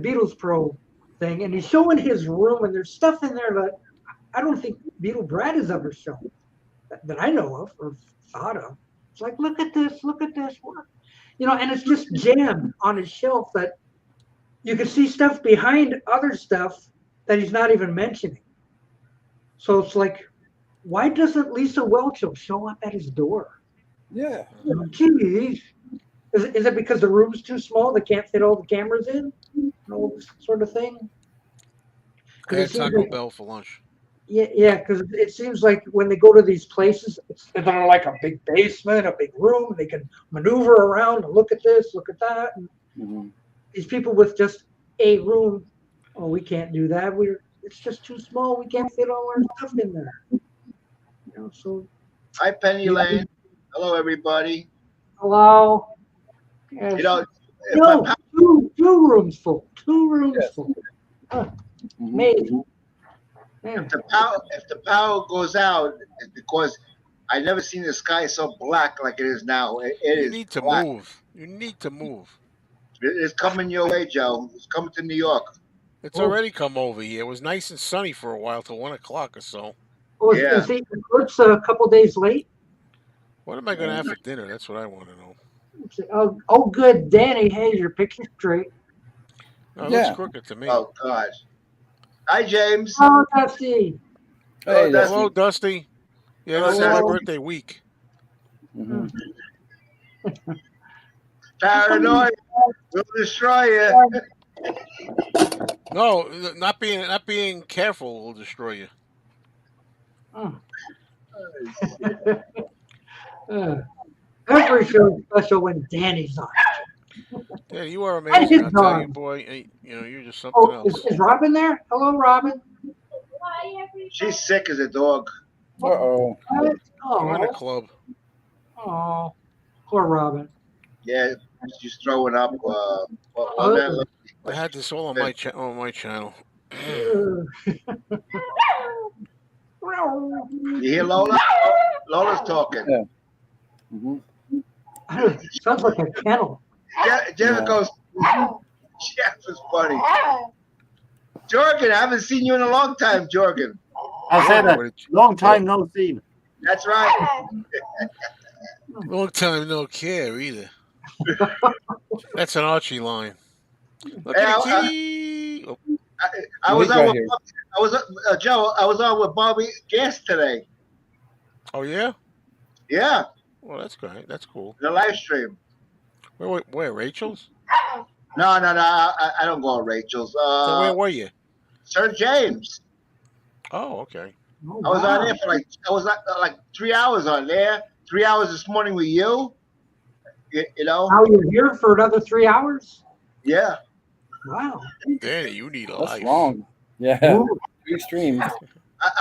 Speaker 1: Beatles Pro thing, and he's showing his room, and there's stuff in there that I don't think Beatle Brad has ever shown that I know of or thought of. It's like, look at this. What? And it's just jammed on his shelf that you can see stuff behind other stuff that he's not even mentioning. So it's like, why doesn't Lisa Welch show up at his door?
Speaker 3: Yeah.
Speaker 1: Geez. Is it because the room's too small? They can't fit all the cameras in? Sort of thing?
Speaker 5: I had Taco Bell for lunch.
Speaker 1: Yeah, because it seems like when they go to these places, they're like a big basement, a big room, and they can maneuver around and look at this, look at that. And these people with just a room, we can't do that. It's just too small. We can't fit all our stuff in there. So.
Speaker 11: Hi, Penny Lane. Hello, everybody.
Speaker 1: Hello. Yes. Two rooms full. 2 rooms full. Amazing.
Speaker 11: If the power goes out, it's because I never seen the sky so black like it is now. You
Speaker 5: need to move. You need to move.
Speaker 11: It's coming your way, Joe. It's coming to New York.
Speaker 5: It's already come over here. It was nice and sunny for a while till 1 o'clock or so.
Speaker 1: Is the eclipse a couple days late?
Speaker 5: What am I going to have for dinner? That's what I want to know.
Speaker 1: Oh, good. Danny has your picture straight.
Speaker 5: No, it looks crooked to me.
Speaker 11: Oh, God. Hi, James.
Speaker 1: Oh, Dusty.
Speaker 3: Hey,
Speaker 5: hello, Dusty. Yeah, this is my birthday week.
Speaker 11: Paranoid. We'll destroy you.
Speaker 5: No, not being careful will destroy you.
Speaker 1: Every show is special when Danny's on.
Speaker 5: Yeah, you are amazing.
Speaker 1: his
Speaker 5: I'll tell you,
Speaker 1: dog.
Speaker 5: boy. You know, you're just something
Speaker 1: Oh,
Speaker 5: else.
Speaker 1: is Robin there? Hello, Robin.
Speaker 11: She's sick as a dog.
Speaker 3: Uh-oh.
Speaker 5: Join the
Speaker 1: Oh,
Speaker 5: club.
Speaker 1: oh, poor Robin.
Speaker 11: Yeah, she's throwing up. On that.
Speaker 5: I had this all on my channel.
Speaker 1: Uh,
Speaker 11: You hear Lola? Lola's talking.
Speaker 3: Yeah. Mm-hmm.
Speaker 1: Sounds like a kennel.
Speaker 11: Jeff goes, Jeff is funny. Jorgen, I haven't seen you in a long time, Jorgen.
Speaker 8: I said that. Long time no see.
Speaker 11: That's right.
Speaker 5: Long time no care either. That's an Archie line. Look
Speaker 11: Hey,
Speaker 5: at the kitty.
Speaker 11: I was
Speaker 3: He's
Speaker 11: on
Speaker 3: right
Speaker 11: with
Speaker 3: here.
Speaker 11: Joe. I was on with Bobby Guest today.
Speaker 5: Oh yeah.
Speaker 11: Yeah,
Speaker 5: Well, that's great. That's cool.
Speaker 11: the live stream.
Speaker 5: Where Rachel's?
Speaker 11: No. I don't go on Rachel's.
Speaker 5: So where were you?
Speaker 11: Sir James.
Speaker 5: Oh, okay.
Speaker 1: Oh,
Speaker 11: I was
Speaker 1: wow.
Speaker 11: on there for like 3 hours on there. 3 hours this morning with you. You know.
Speaker 1: Now you're here for another 3 hours?
Speaker 11: Yeah.
Speaker 1: Wow.
Speaker 5: Danny, you need a
Speaker 3: That's
Speaker 5: life.
Speaker 3: long. Yeah.
Speaker 1: Ooh.
Speaker 3: 3 streams.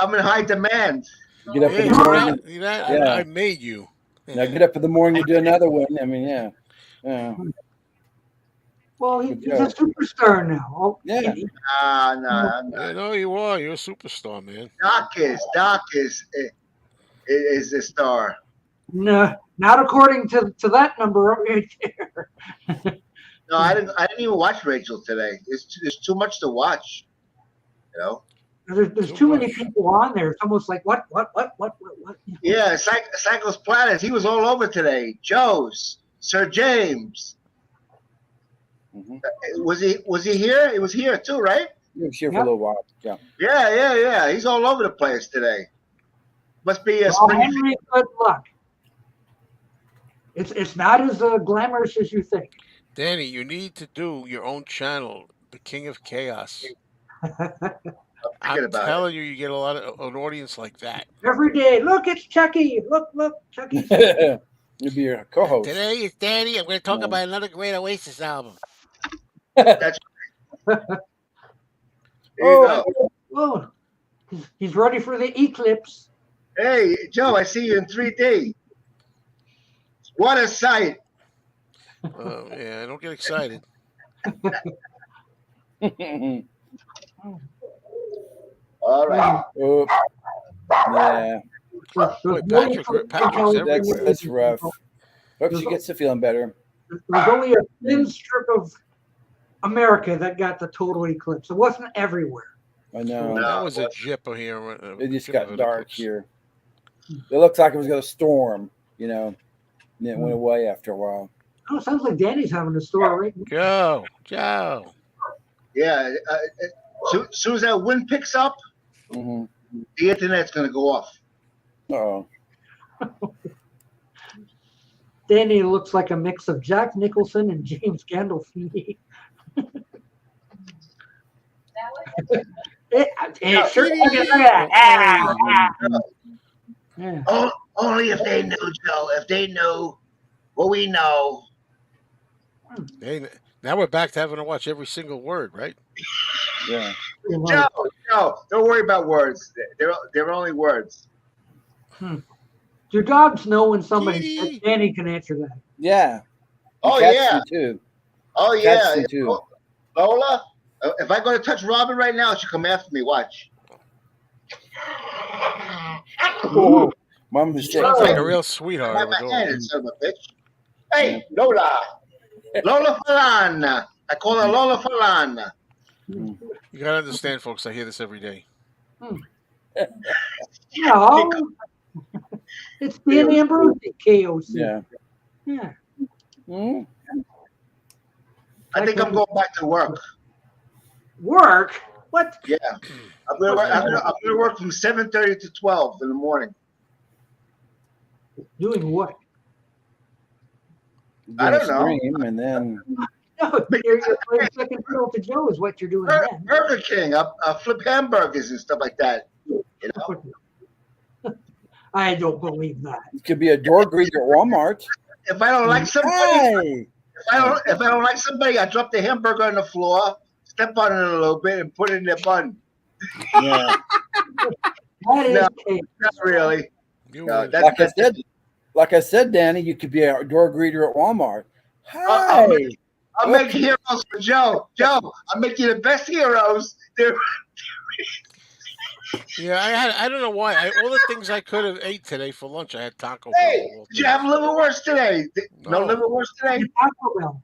Speaker 11: I'm in high demand.
Speaker 3: Get up
Speaker 5: Yeah,
Speaker 3: in
Speaker 5: you
Speaker 3: the morning. Yeah.
Speaker 5: I made you.
Speaker 3: Now get up in the morning and do another one. I mean, yeah. Yeah.
Speaker 1: Well, he's a superstar now. Oh,
Speaker 3: Yeah.
Speaker 11: No.
Speaker 5: I know you are. You're a superstar, man.
Speaker 11: Doc is the star.
Speaker 1: No, not according to that number right there.
Speaker 11: No, I didn't even watch Rachel today. There's too much to watch. You know.
Speaker 1: There's too many people on there. It's almost like what?
Speaker 11: Yeah, Psycho's Platters. He was all over today. Joe's, Sir James.
Speaker 3: Mm-hmm.
Speaker 11: Was he here? He was here too, right?
Speaker 3: He was here for a little while. Yeah.
Speaker 11: Yeah. He's all over the place today. Must be a
Speaker 1: Well,
Speaker 11: spring.
Speaker 1: Henry, good luck. It's not as glamorous as you think.
Speaker 5: Danny, you need to do your own channel, The King of Chaos. I'm telling you, you get a lot of an audience like that.
Speaker 1: Every day, look, it's Chucky. Look, Chucky.
Speaker 3: You'll be your co-host.
Speaker 5: Today is Danny. I'm going to talk about another great Oasis album.
Speaker 11: That's
Speaker 1: Oh, he's ready for the eclipse.
Speaker 11: Hey, Joe, I see you in 3D. What a sight.
Speaker 5: Yeah, don't get excited.
Speaker 11: All right.
Speaker 3: Oh, yeah.
Speaker 5: Boy, Patrick's everywhere.
Speaker 3: That's rough. Hope she gets to feeling better.
Speaker 1: There's only a thin strip of America that got the total eclipse. It wasn't everywhere.
Speaker 3: I know.
Speaker 5: That was a jipper here.
Speaker 3: It just got dark here. It looks like it was going to storm, you know. And it went away after a while.
Speaker 1: Oh, it sounds like Danny's having a story.
Speaker 5: Joe.
Speaker 11: Yeah. Soon as that wind picks up, the internet's going to go off.
Speaker 3: Oh.
Speaker 1: Danny looks like a mix of Jack Nicholson and James Gandolfini.
Speaker 11: Only if they knew, Joe. If they knew what we know.
Speaker 5: Hey, now we're back to having to watch every single word, right?
Speaker 3: Yeah.
Speaker 11: Joe, don't worry about words. They're only words.
Speaker 1: Do dogs know when somebody? Danny can answer that.
Speaker 3: Yeah.
Speaker 11: Oh,
Speaker 3: Cats
Speaker 11: yeah.
Speaker 3: do too.
Speaker 11: Oh,
Speaker 3: Cats
Speaker 11: yeah.
Speaker 3: do too.
Speaker 11: Lola, if I go to touch Robin right now, she'll come after me. Watch.
Speaker 3: Oh, Mom was
Speaker 5: Sounds like a real sweetheart.
Speaker 11: Grab my hand, son of a bitch. Hey, Lola. Lola Falana. I call her Lola Falana.
Speaker 5: You gotta understand, folks. I hear this every day.
Speaker 1: No, it's Danny Ambrosi, KOC.
Speaker 3: Yeah.
Speaker 1: Yeah.
Speaker 11: I think I'm going back to work.
Speaker 1: Work? What?
Speaker 11: Yeah. I'm gonna work from 7:30 to 12 in the morning.
Speaker 1: Doing what?
Speaker 11: I don't know.
Speaker 3: Stream and then
Speaker 1: No, you're playing second fiddle to Joe is what you're doing then.
Speaker 11: Burger King. I flip hamburgers and stuff like that. You know?
Speaker 1: I don't believe that.
Speaker 3: it could be a door greeter at Walmart.
Speaker 11: If I don't like somebody,
Speaker 3: Hey.
Speaker 11: If I don't like somebody, I drop the hamburger on the floor, step on it a little bit, and put it in their bun.
Speaker 3: Yeah.
Speaker 11: No, not really. No,
Speaker 3: like I said, Danny, you could be a door greeter at Walmart. Hi.
Speaker 11: I'll make heroes for Joe. Joe, I'll make you the best heroes.
Speaker 5: Yeah, I don't know why. All the things I could have ate today for lunch, I had Taco Bell.
Speaker 11: Hey, did you have liverwurst today? No liverwurst today?
Speaker 1: Taco Bell.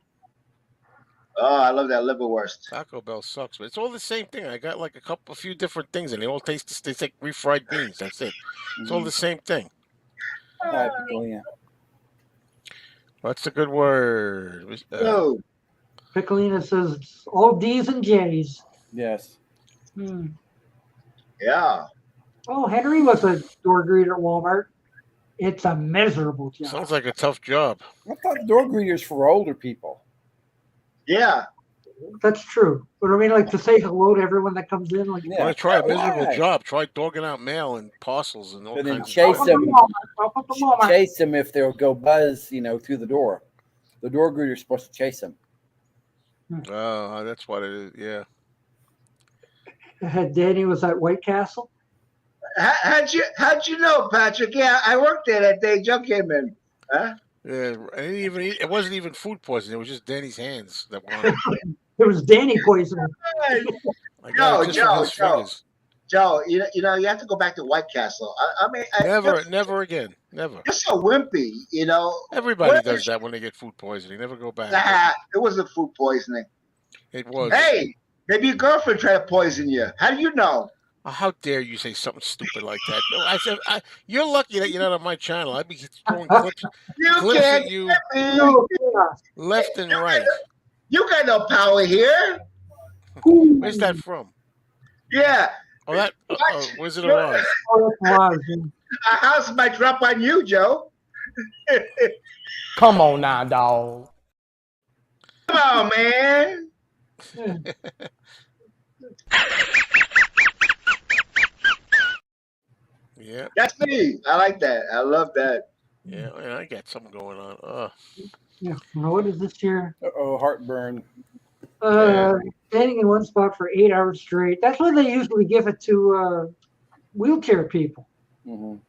Speaker 11: Oh, I love that liverwurst.
Speaker 5: Taco Bell sucks, but it's all the same thing. I got like a few different things, and they all taste. They take refried beans. That's it. It's all the same thing. What's a good word?
Speaker 1: Piccolina says it's all D's and J's.
Speaker 3: Yes.
Speaker 11: Yeah.
Speaker 1: Oh, Henry was a door greeter at Walmart. It's a miserable job.
Speaker 5: Sounds like a tough job.
Speaker 3: I thought door greeters for older people.
Speaker 11: Yeah.
Speaker 1: That's true. But I mean, like to say hello to everyone that comes in. Like,
Speaker 5: Want to try a miserable job? Try dogging out mail and parcels and all
Speaker 3: And then
Speaker 5: kinds
Speaker 3: chase
Speaker 5: of
Speaker 3: them. Chase them if they'll go buzz, through the door. The door greeter's supposed to chase them.
Speaker 5: Oh, that's what it is. Yeah.
Speaker 1: Danny was at White Castle.
Speaker 11: How'd you know, Patrick? Yeah, I worked there that day. Joe came in. Huh?
Speaker 5: Yeah, I didn't even eat. It wasn't even food poisoning. It was just Danny's hands that wanted.
Speaker 1: It was Danny poisoning.
Speaker 11: Joe, you have to go back to White Castle. I mean,
Speaker 5: never again. Never.
Speaker 11: You're so wimpy,
Speaker 5: Everybody does that when they get food poisoning. Never go back.
Speaker 11: Nah, it wasn't food poisoning.
Speaker 5: It was.
Speaker 11: Hey, maybe your girlfriend tried to poison you. How do you know?
Speaker 5: Oh, how dare you say something stupid like that? I said, you're lucky that you're not on my channel. I'd be throwing clips at you left and right.
Speaker 11: You got no power here.
Speaker 5: Where's that from?
Speaker 11: Yeah.
Speaker 5: Oh, that Wizard of Oz.
Speaker 11: A house might drop on you, Joe.
Speaker 12: Come on now, dog.
Speaker 11: Come on, man.
Speaker 5: Yeah.
Speaker 11: That's me. I like that. I love that.
Speaker 5: Yeah, I got something going on.
Speaker 1: Yeah. What is this here?
Speaker 3: Heartburn.
Speaker 1: Standing in one spot for 8 hours straight. That's when they usually give it to wheelchair people. So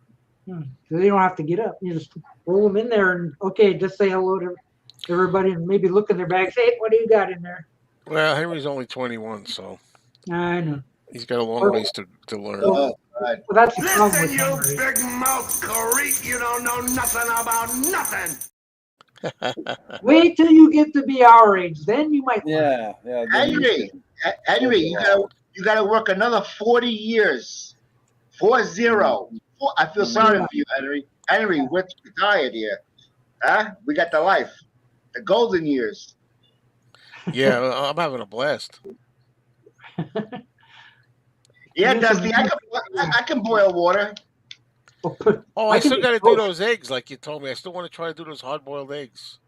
Speaker 1: they don't have to get up. You just roll them in there and just say hello to everybody and maybe look in their bags. Hey, what do you got in there?
Speaker 5: Well, Henry's only 21, so
Speaker 1: I know
Speaker 5: he's got a long ways to learn.
Speaker 1: Well, that's the problem with
Speaker 4: Listen, you
Speaker 1: Henry.
Speaker 4: big mouth creep, you don't know nothing about nothing.
Speaker 1: Wait till you get to be our age, then you might.
Speaker 3: Yeah.
Speaker 11: Henry, you got to work another 40 years. 40. I feel sorry for you, Henry. Henry, we're tired here. Huh? We got the life, the golden years.
Speaker 5: Yeah, I'm having a blast.
Speaker 11: Yeah, Dusty, I can boil water.
Speaker 5: Oh, I still got to do those eggs like you told me. I still want to try to do those hard-boiled eggs.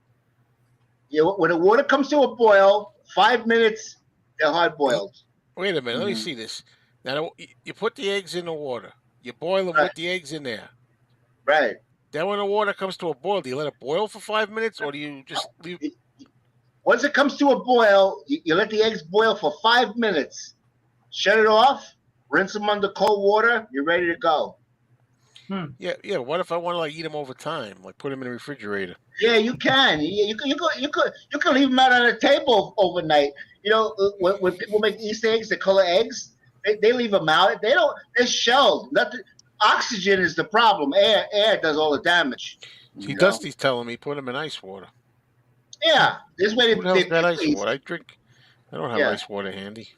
Speaker 11: Yeah, when the water comes to a boil, 5 minutes, they're hard-boiled.
Speaker 5: Wait a minute. Let me see this. Now, you put the eggs in the water. You boil them with the eggs in there.
Speaker 11: Right.
Speaker 5: Then when the water comes to a boil, do you let it boil for 5 minutes, or do you just leave?
Speaker 11: Once it comes to a boil, you let the eggs boil for 5 minutes. Shut it off. Rinse them under cold water. You're ready to go.
Speaker 5: Yeah. What if I want to eat them over time, put them in the refrigerator?
Speaker 11: Yeah, you can. You can leave them out on the table overnight. When people make Easter eggs, they color eggs. They leave them out. They're shelled. Nothing. Oxygen is the problem. Air does all the damage.
Speaker 5: See, Dusty's telling me put them in ice water.
Speaker 11: Yeah, this way they
Speaker 5: got ice water. I don't have ice water handy.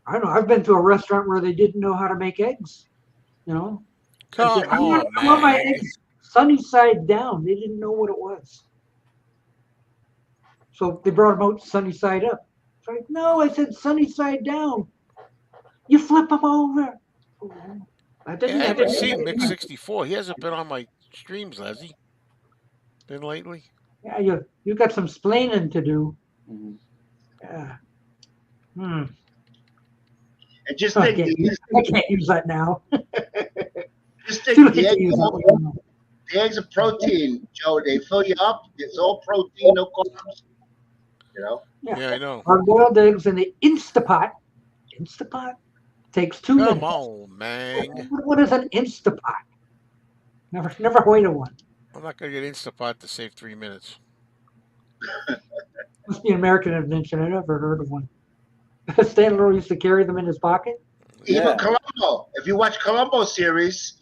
Speaker 1: I don't know. I've been to a restaurant where they didn't know how to make eggs.
Speaker 5: Come on,
Speaker 1: I want my eggs sunny side down. They didn't know what it was. So they brought them out sunny side up. It's like, no, I said sunny side down. You flip them over.
Speaker 5: I haven't seen Mix 64. He hasn't been on my streams, has he? Been lately?
Speaker 1: Yeah, you got some splaining to do. Yeah.
Speaker 11: And just
Speaker 1: I can't use that now.
Speaker 11: Just stick the egg. The eggs are protein, Joe. They fill you up. It's all protein, no carbs. You know.
Speaker 5: Yeah, I know.
Speaker 1: Hard-boiled eggs in the Instapot. Instapot takes 2 minutes.
Speaker 5: Come on, man.
Speaker 1: What is an Instapot? Never heard of one.
Speaker 5: I'm not gonna get Instapot to save 3 minutes.
Speaker 1: Must be an American invention. I never heard of one. Stan Laurel used to carry them in his pocket.
Speaker 11: Even Columbo. If you watch Columbo series,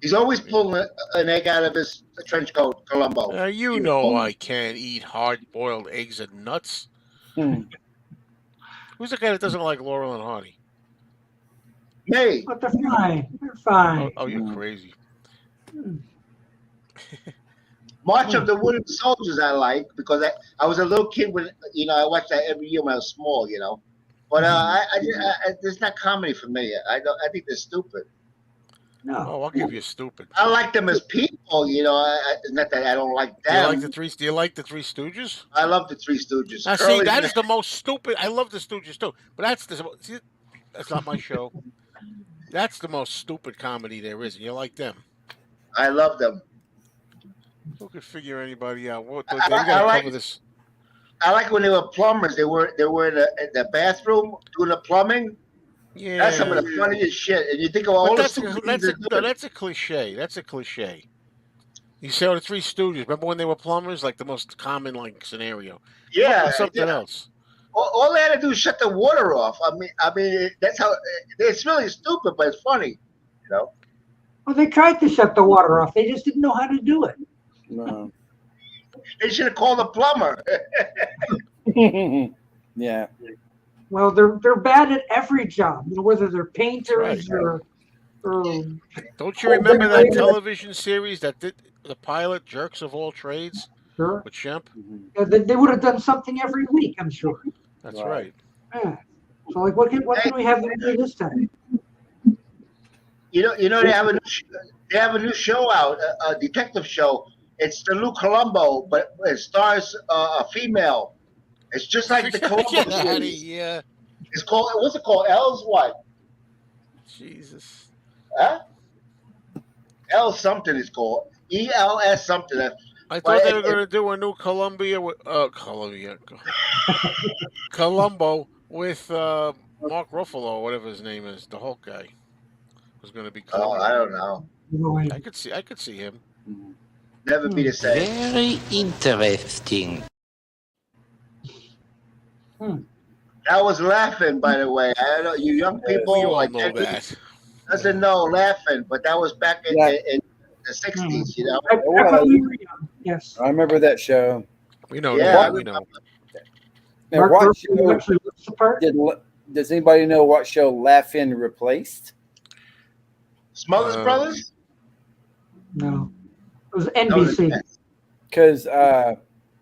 Speaker 11: he's always pulling an egg out of his trench coat. Columbo.
Speaker 5: You know I can't eat hard-boiled eggs and nuts. Who's the guy that doesn't like Laurel and Hardy?
Speaker 11: Me.
Speaker 1: But they're fine. They're fine.
Speaker 5: Oh, you're crazy.
Speaker 11: March of the Wooden Soldiers I like because I was a little kid when I watched that every year when I was small, But it's not comedy for me. I think they're stupid.
Speaker 1: No.
Speaker 5: Oh, I'll give you stupid.
Speaker 11: I like them as people, not that I don't like them.
Speaker 5: Do you like the Three Stooges?
Speaker 11: I love the Three Stooges.
Speaker 5: Now, see, that is the most stupid. I love the Stooges too, but that's not my show. That's the most stupid comedy there is, and you like them.
Speaker 11: I love them.
Speaker 5: Who could figure anybody out?
Speaker 11: I like when they were plumbers. They were in the bathroom doing the plumbing.
Speaker 5: Yeah,
Speaker 11: that's some of the funniest shit. And you think of all
Speaker 5: that's a cliche. That's a cliche. You say, the Three Stooges. Remember when they were plumbers? Like the most common scenario.
Speaker 11: Yeah,
Speaker 5: something else.
Speaker 11: All they had to do is shut the water off. I mean, that's how. It's really stupid, but it's funny,
Speaker 1: Well, they tried to shut the water off. They just didn't know how to do it.
Speaker 3: No.
Speaker 11: They should have called a plumber.
Speaker 3: Yeah.
Speaker 1: Well, they're bad at every job. Whether they're painters or.
Speaker 5: Don't you remember that television series that did the pilot Jerks of All Trades?
Speaker 1: Sure.
Speaker 5: With Shemp?
Speaker 1: They would have done something every week, I'm sure.
Speaker 5: That's right.
Speaker 1: Yeah. So, what can we have them do this time?
Speaker 11: They have a new show out, a detective show. It's the new Columbo, but it stars a female. It's just like the Columbo series.
Speaker 5: Yeah.
Speaker 11: It's called. What's it called? L's what?
Speaker 5: Jesus.
Speaker 11: Huh? L something is called. ELS something.
Speaker 5: I thought they were going to do a new Columbo with Mark Ruffalo, or whatever his name is, the Hulk guy. Was going to be Columbo.
Speaker 11: Oh, I don't know.
Speaker 5: I could see him.
Speaker 11: Never be the same.
Speaker 13: Very interesting.
Speaker 11: I was laughing, by the way. I don't know you young people
Speaker 5: We all
Speaker 11: like
Speaker 5: know that.
Speaker 11: Doesn't know laughing, but that was back in the 60s,
Speaker 1: Yes.
Speaker 3: I remember that show.
Speaker 5: We know.
Speaker 11: Yeah,
Speaker 5: we know.
Speaker 3: Now, what show does anybody know what show Laugh-In replaced?
Speaker 11: Smothers Brothers?
Speaker 1: No. It was NBC.
Speaker 3: Because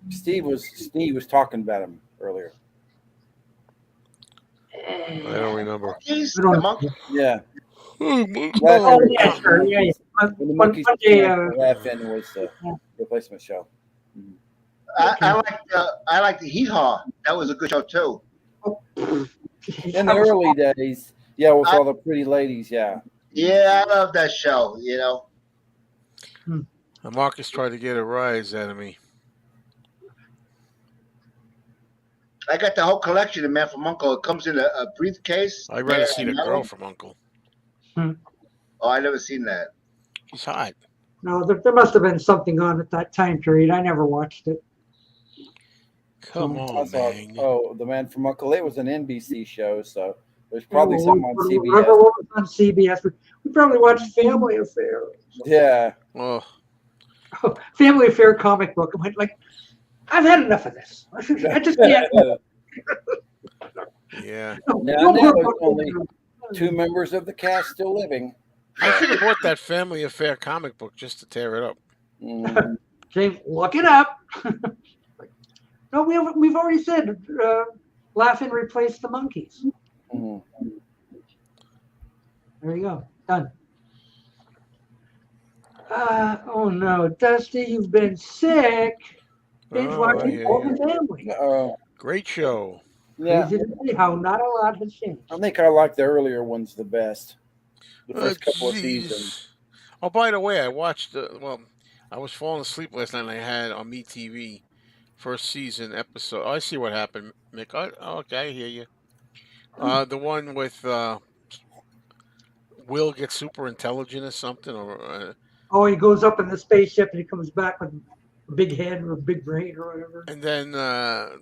Speaker 3: Steve was talking about him earlier.
Speaker 5: I don't remember.
Speaker 3: Yeah.
Speaker 1: The Monkeys
Speaker 3: Laugh-In was the replacement show.
Speaker 11: I like the Hee Haw. That was a good show too.
Speaker 3: In the early days, with all the pretty ladies,
Speaker 11: Yeah, I love that show.
Speaker 5: Marcus tried to get a rise out of me.
Speaker 11: I got the whole collection of Man from Uncle. It comes in a briefcase.
Speaker 5: I'd rather see the girl from Uncle.
Speaker 11: Oh, I never seen that.
Speaker 5: She's hot.
Speaker 1: No, there must have been something on at that time period. I never watched it.
Speaker 5: Come on, man.
Speaker 3: Oh, The Man from Uncle. It was an NBC show, so there's probably something on CBS.
Speaker 1: Remember what was on CBS? We probably watched Family Affair.
Speaker 3: Yeah.
Speaker 5: Oh.
Speaker 1: Family Affair comic book. I'm like, I've had enough of this. I just can't.
Speaker 5: Yeah.
Speaker 3: Now there's only 2 members of the cast still living.
Speaker 5: I should have bought that Family Affair comic book just to tear it up.
Speaker 1: James, look it up. No, we've already said Laugh-In replaced the Monkeys. There you go. Done. Oh no, Dusty, you've been sick. Binge watching All the Family.
Speaker 5: Great show.
Speaker 3: Yeah.
Speaker 1: Easy to see how not a lot has changed.
Speaker 3: I think I like the earlier ones the best. The first couple of seasons.
Speaker 5: Oh, by the way, I I was falling asleep last night and I had on MeTV first season episode. Oh, I see what happened, Mick. Oh, okay, I hear you. The one with Will gets super intelligent or something, or
Speaker 1: Oh, he goes up in the spaceship and he comes back with a big head or a big brain or whatever.
Speaker 5: and then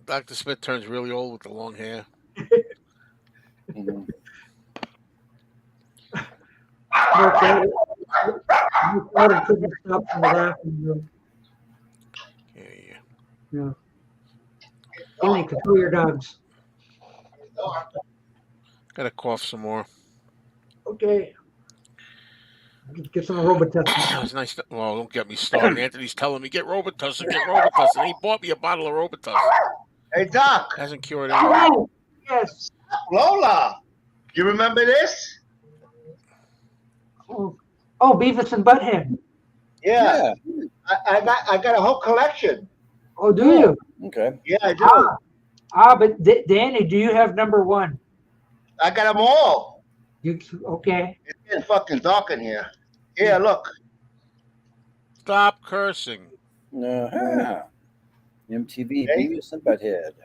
Speaker 5: Dr. Smith turns really old with the long hair.
Speaker 1: Couldn't stop from laughing. Yeah. Only control your dogs.
Speaker 5: Gotta cough some more.
Speaker 1: Okay. Get some Robitussin.
Speaker 5: It's nice. Well, don't get me started. Anthony's telling me get Robitussin, get Robitussin. He bought me a bottle of Robitussin.
Speaker 11: Hey, Doc.
Speaker 5: Hasn't cured anything.
Speaker 1: Oh, yes.
Speaker 11: Lola, you remember this?
Speaker 1: Oh, Beavis and Butthead.
Speaker 11: Yeah. I got a whole collection.
Speaker 1: Oh, do you?
Speaker 3: Okay.
Speaker 11: Yeah, I do.
Speaker 1: But Danny, do you have number one?
Speaker 11: I got them all.
Speaker 1: Okay?
Speaker 11: It's getting fucking dark in here. Here, look.
Speaker 5: Stop cursing.
Speaker 3: MTV, Beavis and Butthead.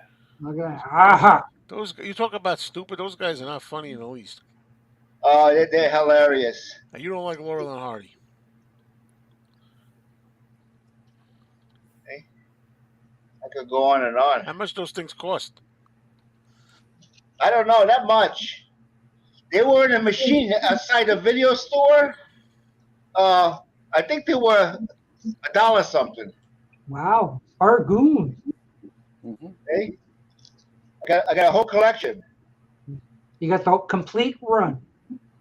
Speaker 1: Okay. Aha.
Speaker 5: Those you talk about stupid. Those guys are not funny in the least.
Speaker 11: Oh, they're hilarious.
Speaker 5: And you don't like Laurel and Hardy.
Speaker 11: Hey, I could go on and on.
Speaker 5: How much those things cost?
Speaker 11: I don't know that much. They were in a machine outside a video store. I think they were $1 something.
Speaker 1: Wow. Argoon.
Speaker 11: Hey, I got a whole collection.
Speaker 1: You got the complete run.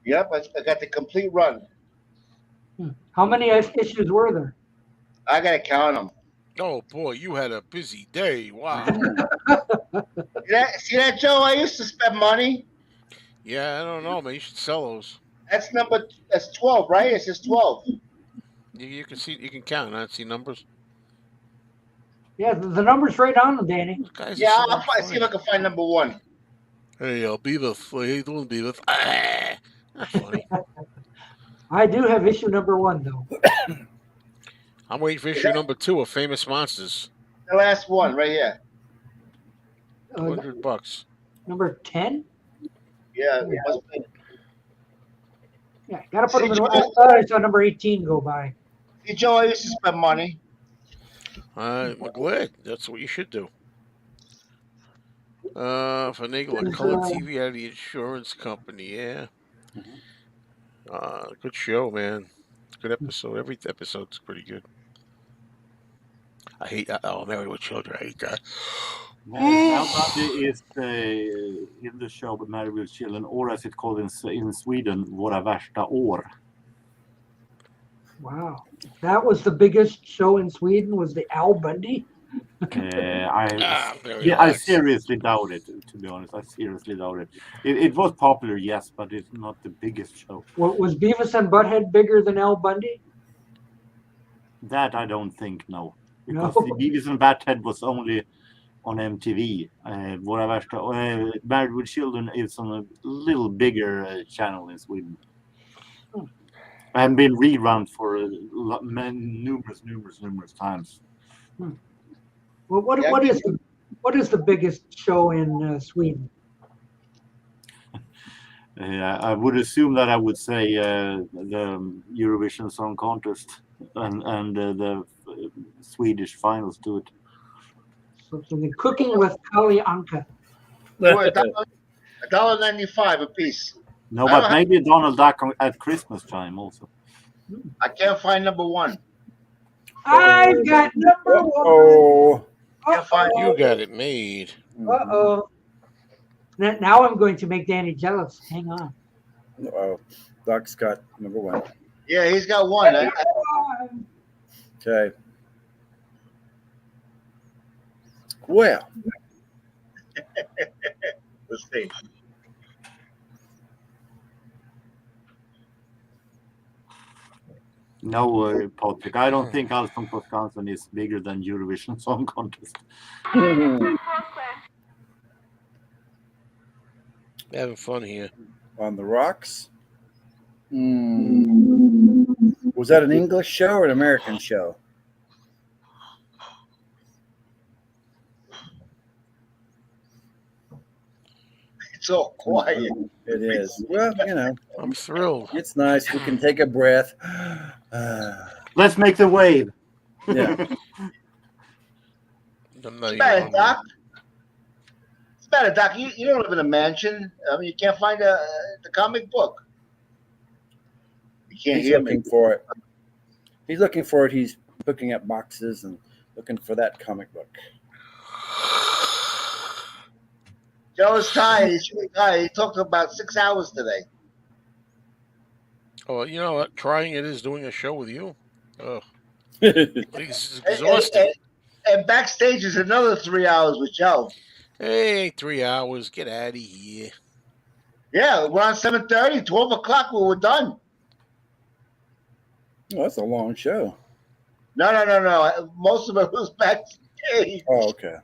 Speaker 11: Yep, I got the complete run.
Speaker 1: How many issues were there?
Speaker 11: I gotta count them.
Speaker 5: Oh boy, you had a busy day. Wow.
Speaker 11: See that, Joe? I used to spend money.
Speaker 5: Yeah, I don't know, man. You should sell those.
Speaker 11: That's 12, right? It says 12.
Speaker 5: You can see, you can count. I see numbers.
Speaker 1: Yeah, the number's right on them, Danny.
Speaker 11: Yeah, I'll see if I can find number one.
Speaker 5: Hey, Beavis. How you doing, Beavis? Ah, that's funny.
Speaker 1: I do have issue number one, though.
Speaker 5: I'm waiting for issue number 2 of Famous Monsters.
Speaker 11: The last one, right here.
Speaker 5: $200.
Speaker 1: Number 10?
Speaker 11: Yeah, it must be.
Speaker 1: Yeah, gotta put them in order. I saw number 18 go by.
Speaker 11: See, Joe, I used to spend money.
Speaker 5: I'm glad. That's what you should do. Finagle, a color TV out of the insurance company. Yeah. Good show, man. Good episode. Every episode's pretty good. I hate Married with Children. I hate that.
Speaker 7: Nobody is in the show with Married with Children, or as it's called in Sweden, Våra värsta år.
Speaker 1: Wow. That was the biggest show in Sweden, was the Al Bundy?
Speaker 7: I seriously doubt it, to be honest. I seriously doubt it. It was popular, yes, but it's not the biggest show.
Speaker 1: Was Beavis and Butthead bigger than Al Bundy?
Speaker 7: That I don't think, no. Because the Beavis and Butthead was only on MTV. Våra värsta, Married with Children is on a little bigger channel in Sweden. And been rerun for numerous times.
Speaker 1: Well, what is the biggest show in Sweden?
Speaker 7: I would assume that I would say the Eurovision Song Contest and the Swedish finals to it.
Speaker 1: Something cooking with Kali Anka.
Speaker 11: $1.95 a piece.
Speaker 7: No, but maybe Donald Duck at Christmas time also.
Speaker 11: I can't find number one.
Speaker 1: I've got number one.
Speaker 5: You got it made.
Speaker 1: Uh-oh. Now I'm going to make Danny jealous. Hang on.
Speaker 3: Uh-oh. Duck's got number one.
Speaker 11: Yeah, he's got one.
Speaker 3: Okay. Well.
Speaker 11: Let's see.
Speaker 7: No, Patrick. I don't think Allsång på Skansen is bigger than Eurovision Song Contest.
Speaker 5: Having fun here.
Speaker 3: On the Rocks. Was that an English show or an American show?
Speaker 11: so quiet.
Speaker 3: It is. Well,
Speaker 5: I'm thrilled.
Speaker 3: It's nice. We can take a breath.
Speaker 8: Let's make the wave.
Speaker 3: Yeah.
Speaker 11: It's bad, Doc. It's bad, Doc. You don't live in a mansion. I mean, you can't find the comic book. You can't
Speaker 3: He's
Speaker 11: hear
Speaker 3: looking
Speaker 11: me.
Speaker 3: for it. He's looking for it. He's looking at boxes and looking for that comic book.
Speaker 11: Joe's tired. He's really tired. He talked about 6 hours today.
Speaker 5: Oh, you know what? Trying it is doing a show with you. Oh, it's
Speaker 11: And,
Speaker 5: exhausting.
Speaker 11: and backstage is another 3 hours with Joe.
Speaker 5: Hey, 3 hours. Get out of here.
Speaker 11: Yeah, we're on 7:30, 12 o'clock. We were done.
Speaker 3: Oh, that's a long show.
Speaker 11: No. Most of it was backstage.
Speaker 3: Oh, okay.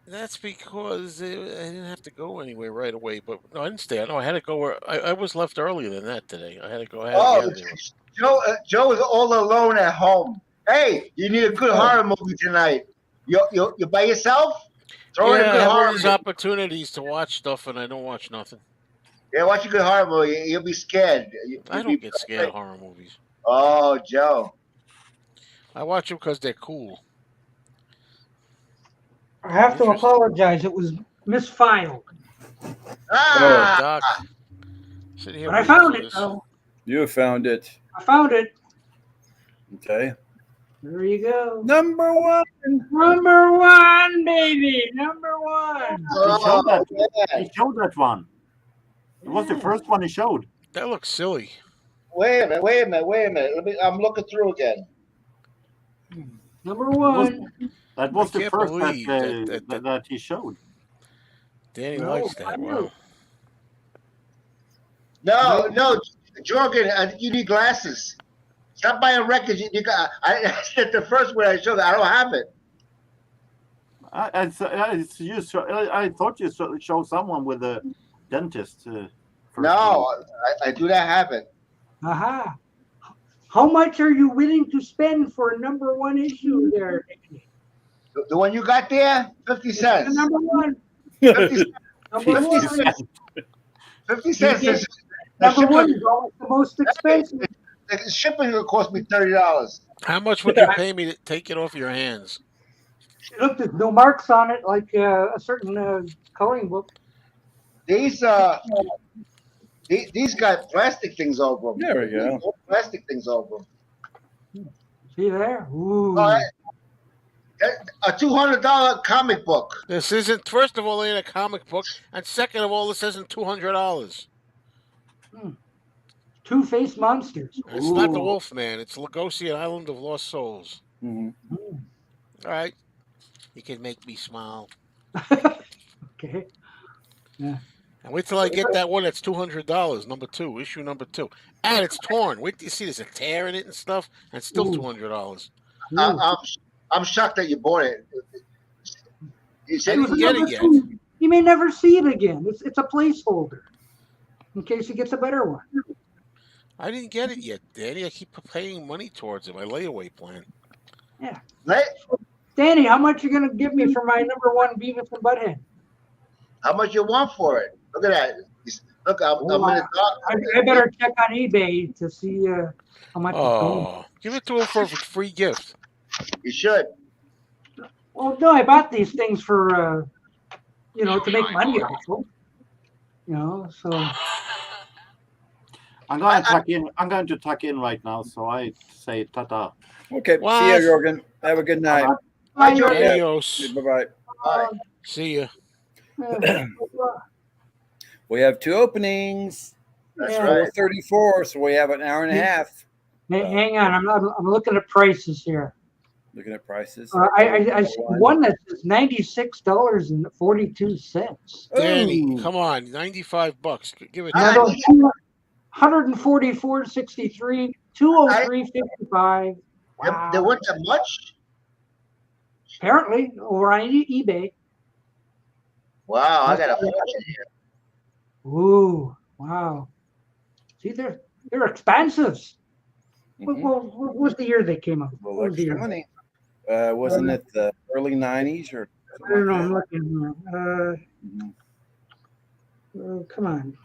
Speaker 5: That's because I didn't have to go anywhere right away. But no, I didn't stay. No, I had to go where I was left earlier than that today. I had to go. I had to get there.
Speaker 11: Joe is all alone at home. Hey, you need a good horror movie tonight. You by yourself? Throw in a
Speaker 5: Yeah, I
Speaker 11: good
Speaker 5: have
Speaker 11: horror
Speaker 5: all these
Speaker 11: movie.
Speaker 5: opportunities to watch stuff, and I don't watch nothing.
Speaker 11: Yeah, watch a good horror movie. You'll be scared.
Speaker 5: I don't get scared of horror movies.
Speaker 11: Oh, Joe.
Speaker 5: I watch them because they're cool.
Speaker 1: I have to apologize. It was misfiled.
Speaker 11: Ah!
Speaker 5: Doc. Sit here
Speaker 1: But I
Speaker 5: waiting
Speaker 1: found
Speaker 5: for
Speaker 1: it,
Speaker 5: this.
Speaker 1: though.
Speaker 3: You found it.
Speaker 1: I found it.
Speaker 3: Okay.
Speaker 1: There you go.
Speaker 3: Number one.
Speaker 1: Number one, baby. Number one.
Speaker 7: He showed that one. It was the first one he showed.
Speaker 5: That looks silly.
Speaker 11: Wait a minute. I'm looking through again.
Speaker 1: Number one.
Speaker 7: That was the
Speaker 5: can't
Speaker 7: first
Speaker 5: believe
Speaker 7: that he showed.
Speaker 5: Danny
Speaker 1: No,
Speaker 5: likes that. Wow.
Speaker 11: No, Jorgen, I think you need glasses. Stop buying records. You got. I said the first one I showed. I don't have it.
Speaker 7: I thought you showed someone with a dentist.
Speaker 11: No, I do not have it.
Speaker 1: Aha. How much are you willing to spend for a number one issue there, Nicky?
Speaker 11: The one you got there, 50 cents.
Speaker 1: The number one.
Speaker 11: 50 cents.
Speaker 1: Number
Speaker 11: 50
Speaker 1: one.
Speaker 11: cents. 50 cents.
Speaker 1: You get- Number one is always the most expensive.
Speaker 11: The shipping will cost me $30.
Speaker 5: How much would you pay me to take it off your hands?
Speaker 1: Look, there's no marks on it like a certain coloring book.
Speaker 11: These got plastic things over them.
Speaker 3: There we go.
Speaker 11: Plastic things over them.
Speaker 1: See there? Ooh.
Speaker 11: A $200 comic book.
Speaker 5: This isn't. First of all, it ain't a comic book, and second of all, this isn't $200.
Speaker 1: Two-faced monsters.
Speaker 5: It's not the Wolfman. It's Lugosi and Island of Lost Souls.
Speaker 3: Mm-hmm.
Speaker 5: All right, you can make me smile.
Speaker 1: Okay. Yeah.
Speaker 5: And wait till I get that one that's $200. Number 2, issue number 2, and it's torn. Wait till you see there's a tear in it and stuff, and it's still $200.
Speaker 11: I'm shocked that you bought it. You said
Speaker 5: I didn't get it yet.
Speaker 1: You may never see it again. It's a placeholder in case he gets a better one.
Speaker 5: I didn't get it yet, Danny. I keep paying money towards it. My layaway plan.
Speaker 1: Yeah. Danny, how much you gonna give me for my number one Beavis and Butthead?
Speaker 11: How much you want for it? Look at that. Look, I'm in the dark.
Speaker 1: I better check on eBay to see how much it's going.
Speaker 5: Oh, give it to him for a free gift.
Speaker 11: You should.
Speaker 1: Well, no, I bought these things for to make money off them. So
Speaker 7: I'm going to tuck in right now, so I say ta-ta.
Speaker 3: Okay.
Speaker 5: What?
Speaker 3: See you, Jorgen. Have a good night.
Speaker 11: Bye, Jorgen.
Speaker 5: Adios.
Speaker 3: Bye-bye.
Speaker 11: Bye.
Speaker 5: See ya.
Speaker 3: We have 2 openings.
Speaker 11: That's
Speaker 1: Yeah.
Speaker 11: right.
Speaker 3: 4:34, so we have an hour and a half.
Speaker 1: hang on, I'm looking at prices here.
Speaker 3: Looking at prices.
Speaker 1: I see one that says $96.42.
Speaker 5: Danny, come on, $95. Give it.
Speaker 1: Another 144.63, 203.55. Wow.
Speaker 11: There weren't that much?
Speaker 1: Apparently, over on eBay.
Speaker 11: Wow, I got a bunch in here.
Speaker 1: Ooh, wow. See, they're expensives. What was the year they came out? What was the year?
Speaker 3: Money. Wasn't it the early 90s or?
Speaker 1: I don't know. I'm looking here. Come on.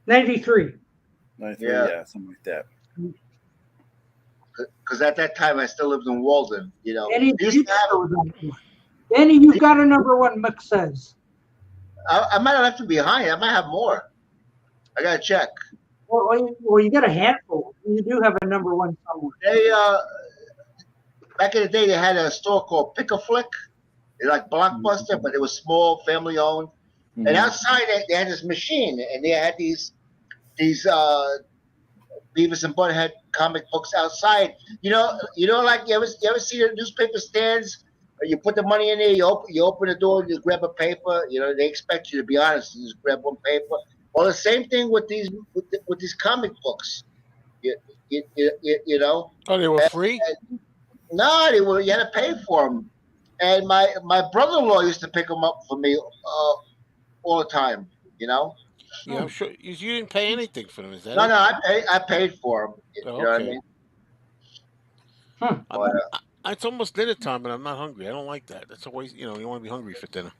Speaker 1: 93.
Speaker 14: 93,
Speaker 11: Yeah.
Speaker 14: yeah, something like that.
Speaker 11: Because at that time I still lived in Walden. You know,
Speaker 1: Danny,
Speaker 11: They used to have-
Speaker 1: Danny, you've got a number one, Mick says.
Speaker 11: I might have left it behind. I might have more. I gotta check.
Speaker 1: Well, you got a handful. You do have a number one somewhere.
Speaker 11: They back in the day they had a store called Pick a Flick. It's like Blockbuster, but it was small, family owned. And outside they had this machine, and they had these Beavis and Butthead comic books outside. You know, like you ever see the newspaper stands? You put the money in there, you open the door, you grab a paper. You know, they expect you to be honest. You just grab one paper. Well, the same thing with these comic books. You know.
Speaker 5: Oh, they were free?
Speaker 11: No, they were. You had to pay for them. And my brother-in-law used to pick them up for me all the time. You know.
Speaker 5: Yeah, I'm sure you didn't pay anything for them. Is that
Speaker 11: No,
Speaker 5: it?
Speaker 11: no, I paid for them. You know what I mean?
Speaker 5: It's almost dinner time, and I'm not hungry. I don't like that. That's a waste. You know, you want to be hungry for dinner.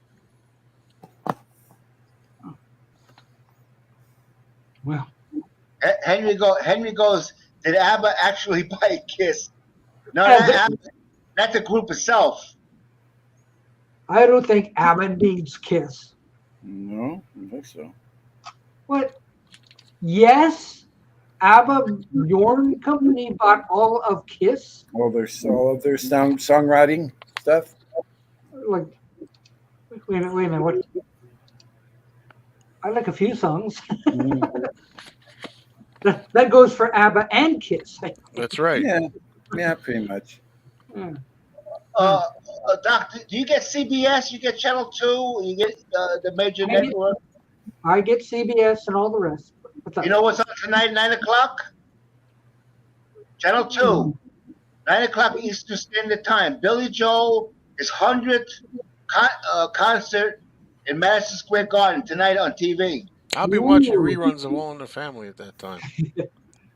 Speaker 1: Well,
Speaker 11: Henry goes. Did ABBA actually buy a Kiss? No, not the group itself.
Speaker 1: I don't think ABBA needs Kiss.
Speaker 14: No, I don't think so.
Speaker 1: What? Yes, ABBA Bjorn Company bought all of Kiss.
Speaker 14: All of their songwriting stuff.
Speaker 1: Like, wait a minute. What? I like a few songs. That goes for ABBA and Kiss.
Speaker 5: That's right.
Speaker 14: Yeah, pretty much.
Speaker 11: Doc, do you get CBS? You get Channel 2? You get the major network?
Speaker 1: I get CBS and all the rest.
Speaker 11: You know what's on tonight, 9 o'clock? Channel 2, 9 o'clock Eastern Standard Time. Billy Joel, his 100th concert in Madison Square Garden tonight on TV.
Speaker 5: I'll be watching reruns of All in the Family at that time.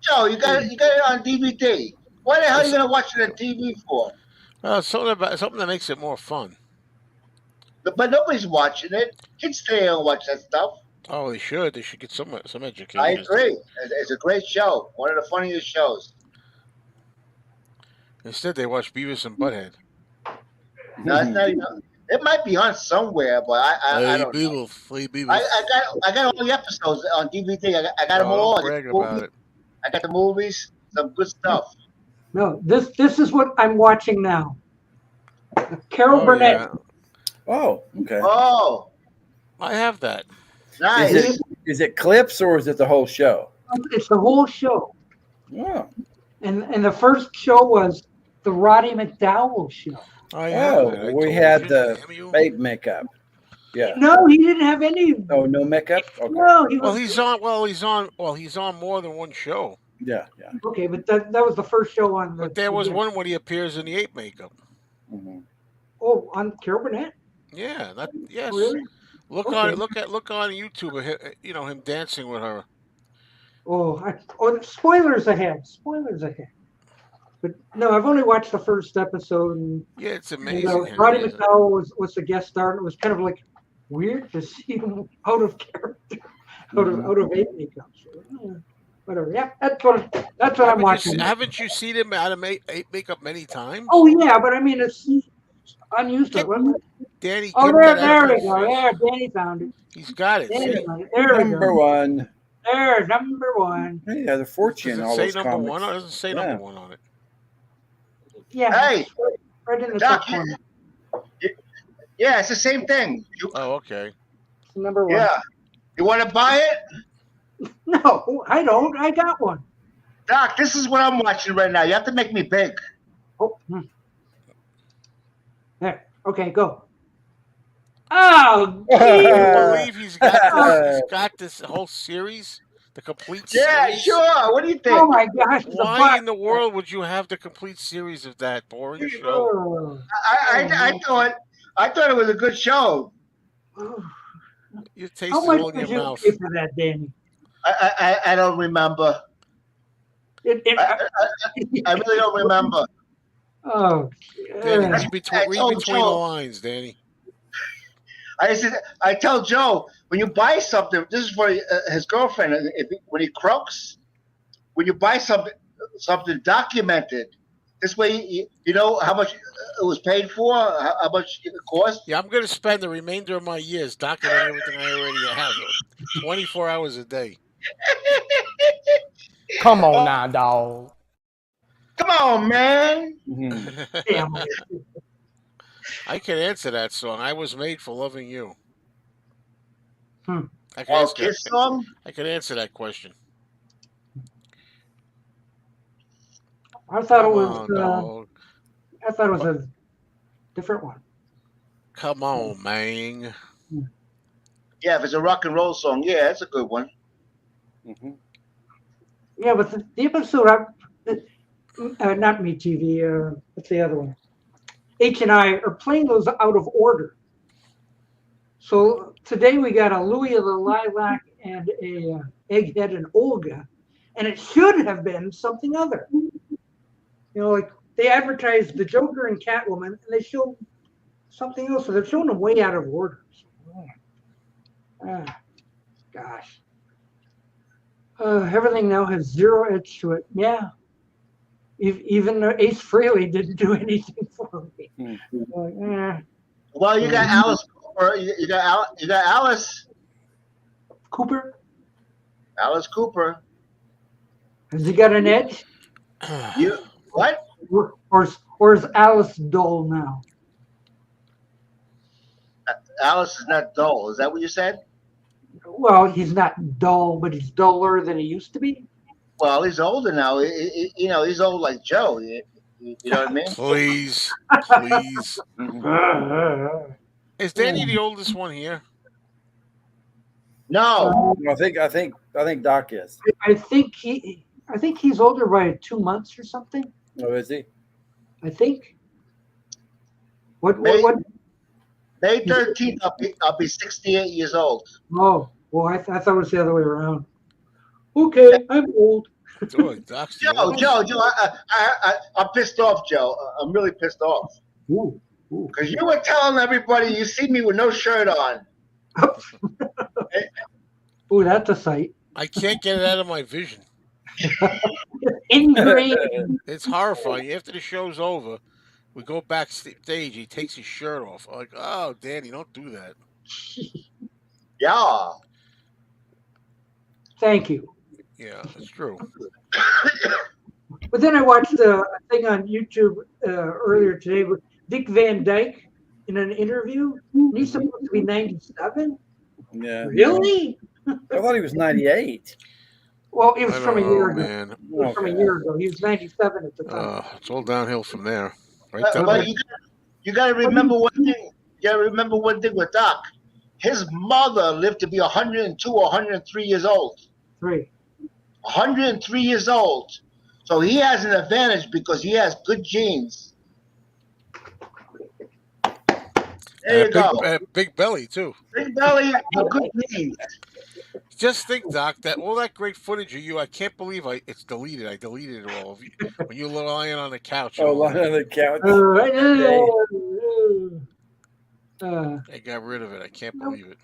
Speaker 11: Joe, you got it on DVD. Why the hell are you gonna watch it on TV for?
Speaker 5: Something that makes it more fun.
Speaker 11: But nobody's watching it. Kids today don't watch that stuff.
Speaker 5: Oh, they should. They should get some education.
Speaker 11: I agree. It's a great show. One of the funniest shows.
Speaker 5: Instead, they watch Beavis and Butthead.
Speaker 11: No, it's not even. It might be on somewhere, but I don't know. I got all the episodes on DVD. I got them all.
Speaker 5: Brag about it.
Speaker 11: I got the movies. Some good stuff.
Speaker 1: No, this is what I'm watching now. Carol Burnett.
Speaker 5: Yeah.
Speaker 14: Oh, okay.
Speaker 11: Oh,
Speaker 5: I have that.
Speaker 11: Nice.
Speaker 14: Is it clips or is it the whole show?
Speaker 1: It's the whole show.
Speaker 14: Yeah.
Speaker 1: And the first show was the Roddy McDowell show.
Speaker 14: We had the babe makeup. Yeah.
Speaker 1: No, he didn't have any.
Speaker 14: Oh, no makeup. Okay.
Speaker 1: No,
Speaker 5: he's on more than one show.
Speaker 14: Yeah.
Speaker 1: Okay, but that was the first show on.
Speaker 5: But there was one when he appears in the ape makeup.
Speaker 14: Mm-hmm.
Speaker 1: Oh, on Carol Burnett.
Speaker 5: Yeah. Yes.
Speaker 1: Really?
Speaker 5: Look on YouTube. Him dancing with her.
Speaker 1: Spoilers ahead. But no, I've only watched the first episode. And,
Speaker 5: yeah, it's amazing.
Speaker 1: Roddy McDowell was the guest star, and it was kind of like weird to see him out of character, out of ape makeup. So, whatever. Yeah, that's what I'm watching.
Speaker 5: Haven't you seen him out of ape makeup many times?
Speaker 1: Oh yeah, but I mean it's unused to.
Speaker 5: Danny.
Speaker 1: Oh, there we go. There, Danny found it.
Speaker 5: He's got it.
Speaker 1: There we
Speaker 14: Number
Speaker 1: go.
Speaker 14: one.
Speaker 1: There, number one.
Speaker 14: Yeah, the fortune.
Speaker 5: Does
Speaker 14: All
Speaker 5: it say
Speaker 14: those
Speaker 5: number
Speaker 14: comics.
Speaker 5: one? Or does it say number one on it?
Speaker 1: Yeah.
Speaker 11: Hey,
Speaker 1: right in the
Speaker 11: Doc,
Speaker 1: top corner.
Speaker 11: Yeah, it's the same thing.
Speaker 5: Oh, okay.
Speaker 1: Number one.
Speaker 11: Yeah. You want to buy it?
Speaker 1: No, I don't. I got one.
Speaker 11: Doc, this is what I'm watching right now. You have to make me big.
Speaker 1: Oh. There. Okay, go. Oh,
Speaker 5: Can you believe he's got this whole series? The complete series?
Speaker 11: Yeah, sure. What do you think?
Speaker 1: Oh my gosh.
Speaker 5: Why in the world would you have the complete series of that boring show?
Speaker 11: I thought it was a good show.
Speaker 5: You taste
Speaker 1: How
Speaker 5: it
Speaker 1: much
Speaker 5: all in
Speaker 1: did
Speaker 5: your
Speaker 1: you
Speaker 5: mouth.
Speaker 1: pay for that, Danny?
Speaker 11: I don't remember. I really don't remember.
Speaker 1: Oh,
Speaker 5: Danny, read between the lines, Danny.
Speaker 11: I tell Joe, when you buy something, this is for his girlfriend. When he croaks, when you buy something documented. This way, you know how much it was paid for, how much it cost.
Speaker 5: Yeah, I'm going to spend the remainder of my years documenting everything I already have. 24 hours a day.
Speaker 12: Come on now, dog.
Speaker 11: Come on, man.
Speaker 1: Damn.
Speaker 5: I can answer that song. I was made for loving you. I
Speaker 11: Kiss song?
Speaker 5: I can answer that question.
Speaker 1: I thought it was. I thought it was a different one.
Speaker 5: Come on, man.
Speaker 11: Yeah, if it's a rock and roll song, yeah, that's a good one.
Speaker 1: Yeah, but the episode, not Me TV. What's the other one? H and I are playing those out of order. So today we got a Louis of the Lilac and a Egghead and Olga, and it should have been something other. You know, like they advertised the Joker and Catwoman, and they showed something else. So they're showing them way out of order. Gosh. Everything now has zero edge to it. Yeah. Even Ace Frehley didn't do anything for me.
Speaker 11: Well, you got Alice Cooper. You got Alice
Speaker 1: Cooper.
Speaker 11: Alice Cooper.
Speaker 1: Has he got an edge?
Speaker 11: You what?
Speaker 1: Or is Alice dull now?
Speaker 11: Alice is not dull. Is that what you said?
Speaker 1: Well, he's not dull, but he's duller than he used to be.
Speaker 11: Well, he's older now. You know, he's old like Joe. You know what I mean?
Speaker 5: Please. Is Danny the oldest one here?
Speaker 11: No.
Speaker 14: I think Doc is.
Speaker 1: I think he's older by 2 months or something.
Speaker 14: Oh, is he?
Speaker 1: I think. What?
Speaker 11: May 13th, I'll be 68 years old.
Speaker 1: Oh, well, I thought it was the other way around. Okay, I'm old.
Speaker 5: Joe,
Speaker 11: I'm pissed off, Joe. I'm really pissed off. Because you were telling everybody you see me with no shirt on.
Speaker 1: Ooh, that's a sight.
Speaker 5: I can't get it out of my vision.
Speaker 1: Ingrained.
Speaker 5: It's horrifying. After the show's over, we go backstage. He takes his shirt off. I'm like, oh, Danny, don't do that.
Speaker 11: Yeah.
Speaker 1: Thank you.
Speaker 5: Yeah, it's true.
Speaker 1: But then I watched a thing on YouTube earlier today with Dick Van Dyke in an interview. He's supposed to be 97.
Speaker 14: Yeah.
Speaker 1: Really?
Speaker 14: I thought he was 98.
Speaker 1: Well, it was from a year ago.
Speaker 5: Man.
Speaker 1: It was from a year ago. He was 97 at the time.
Speaker 5: It's all downhill from there. Right
Speaker 11: But you got to remember one thing. You got to remember one thing with Doc. His mother lived to be 102 or 103 years old. 103 years old. So he has an advantage because he has good genes. There you go.
Speaker 5: Big belly, too.
Speaker 11: Big belly, good genes.
Speaker 5: Just think, Doc, that all that great footage of you, I can't believe it's deleted. I deleted it all. When you were lying on the couch.
Speaker 14: Oh, lying on the couch.
Speaker 5: I got rid of it. I can't believe it.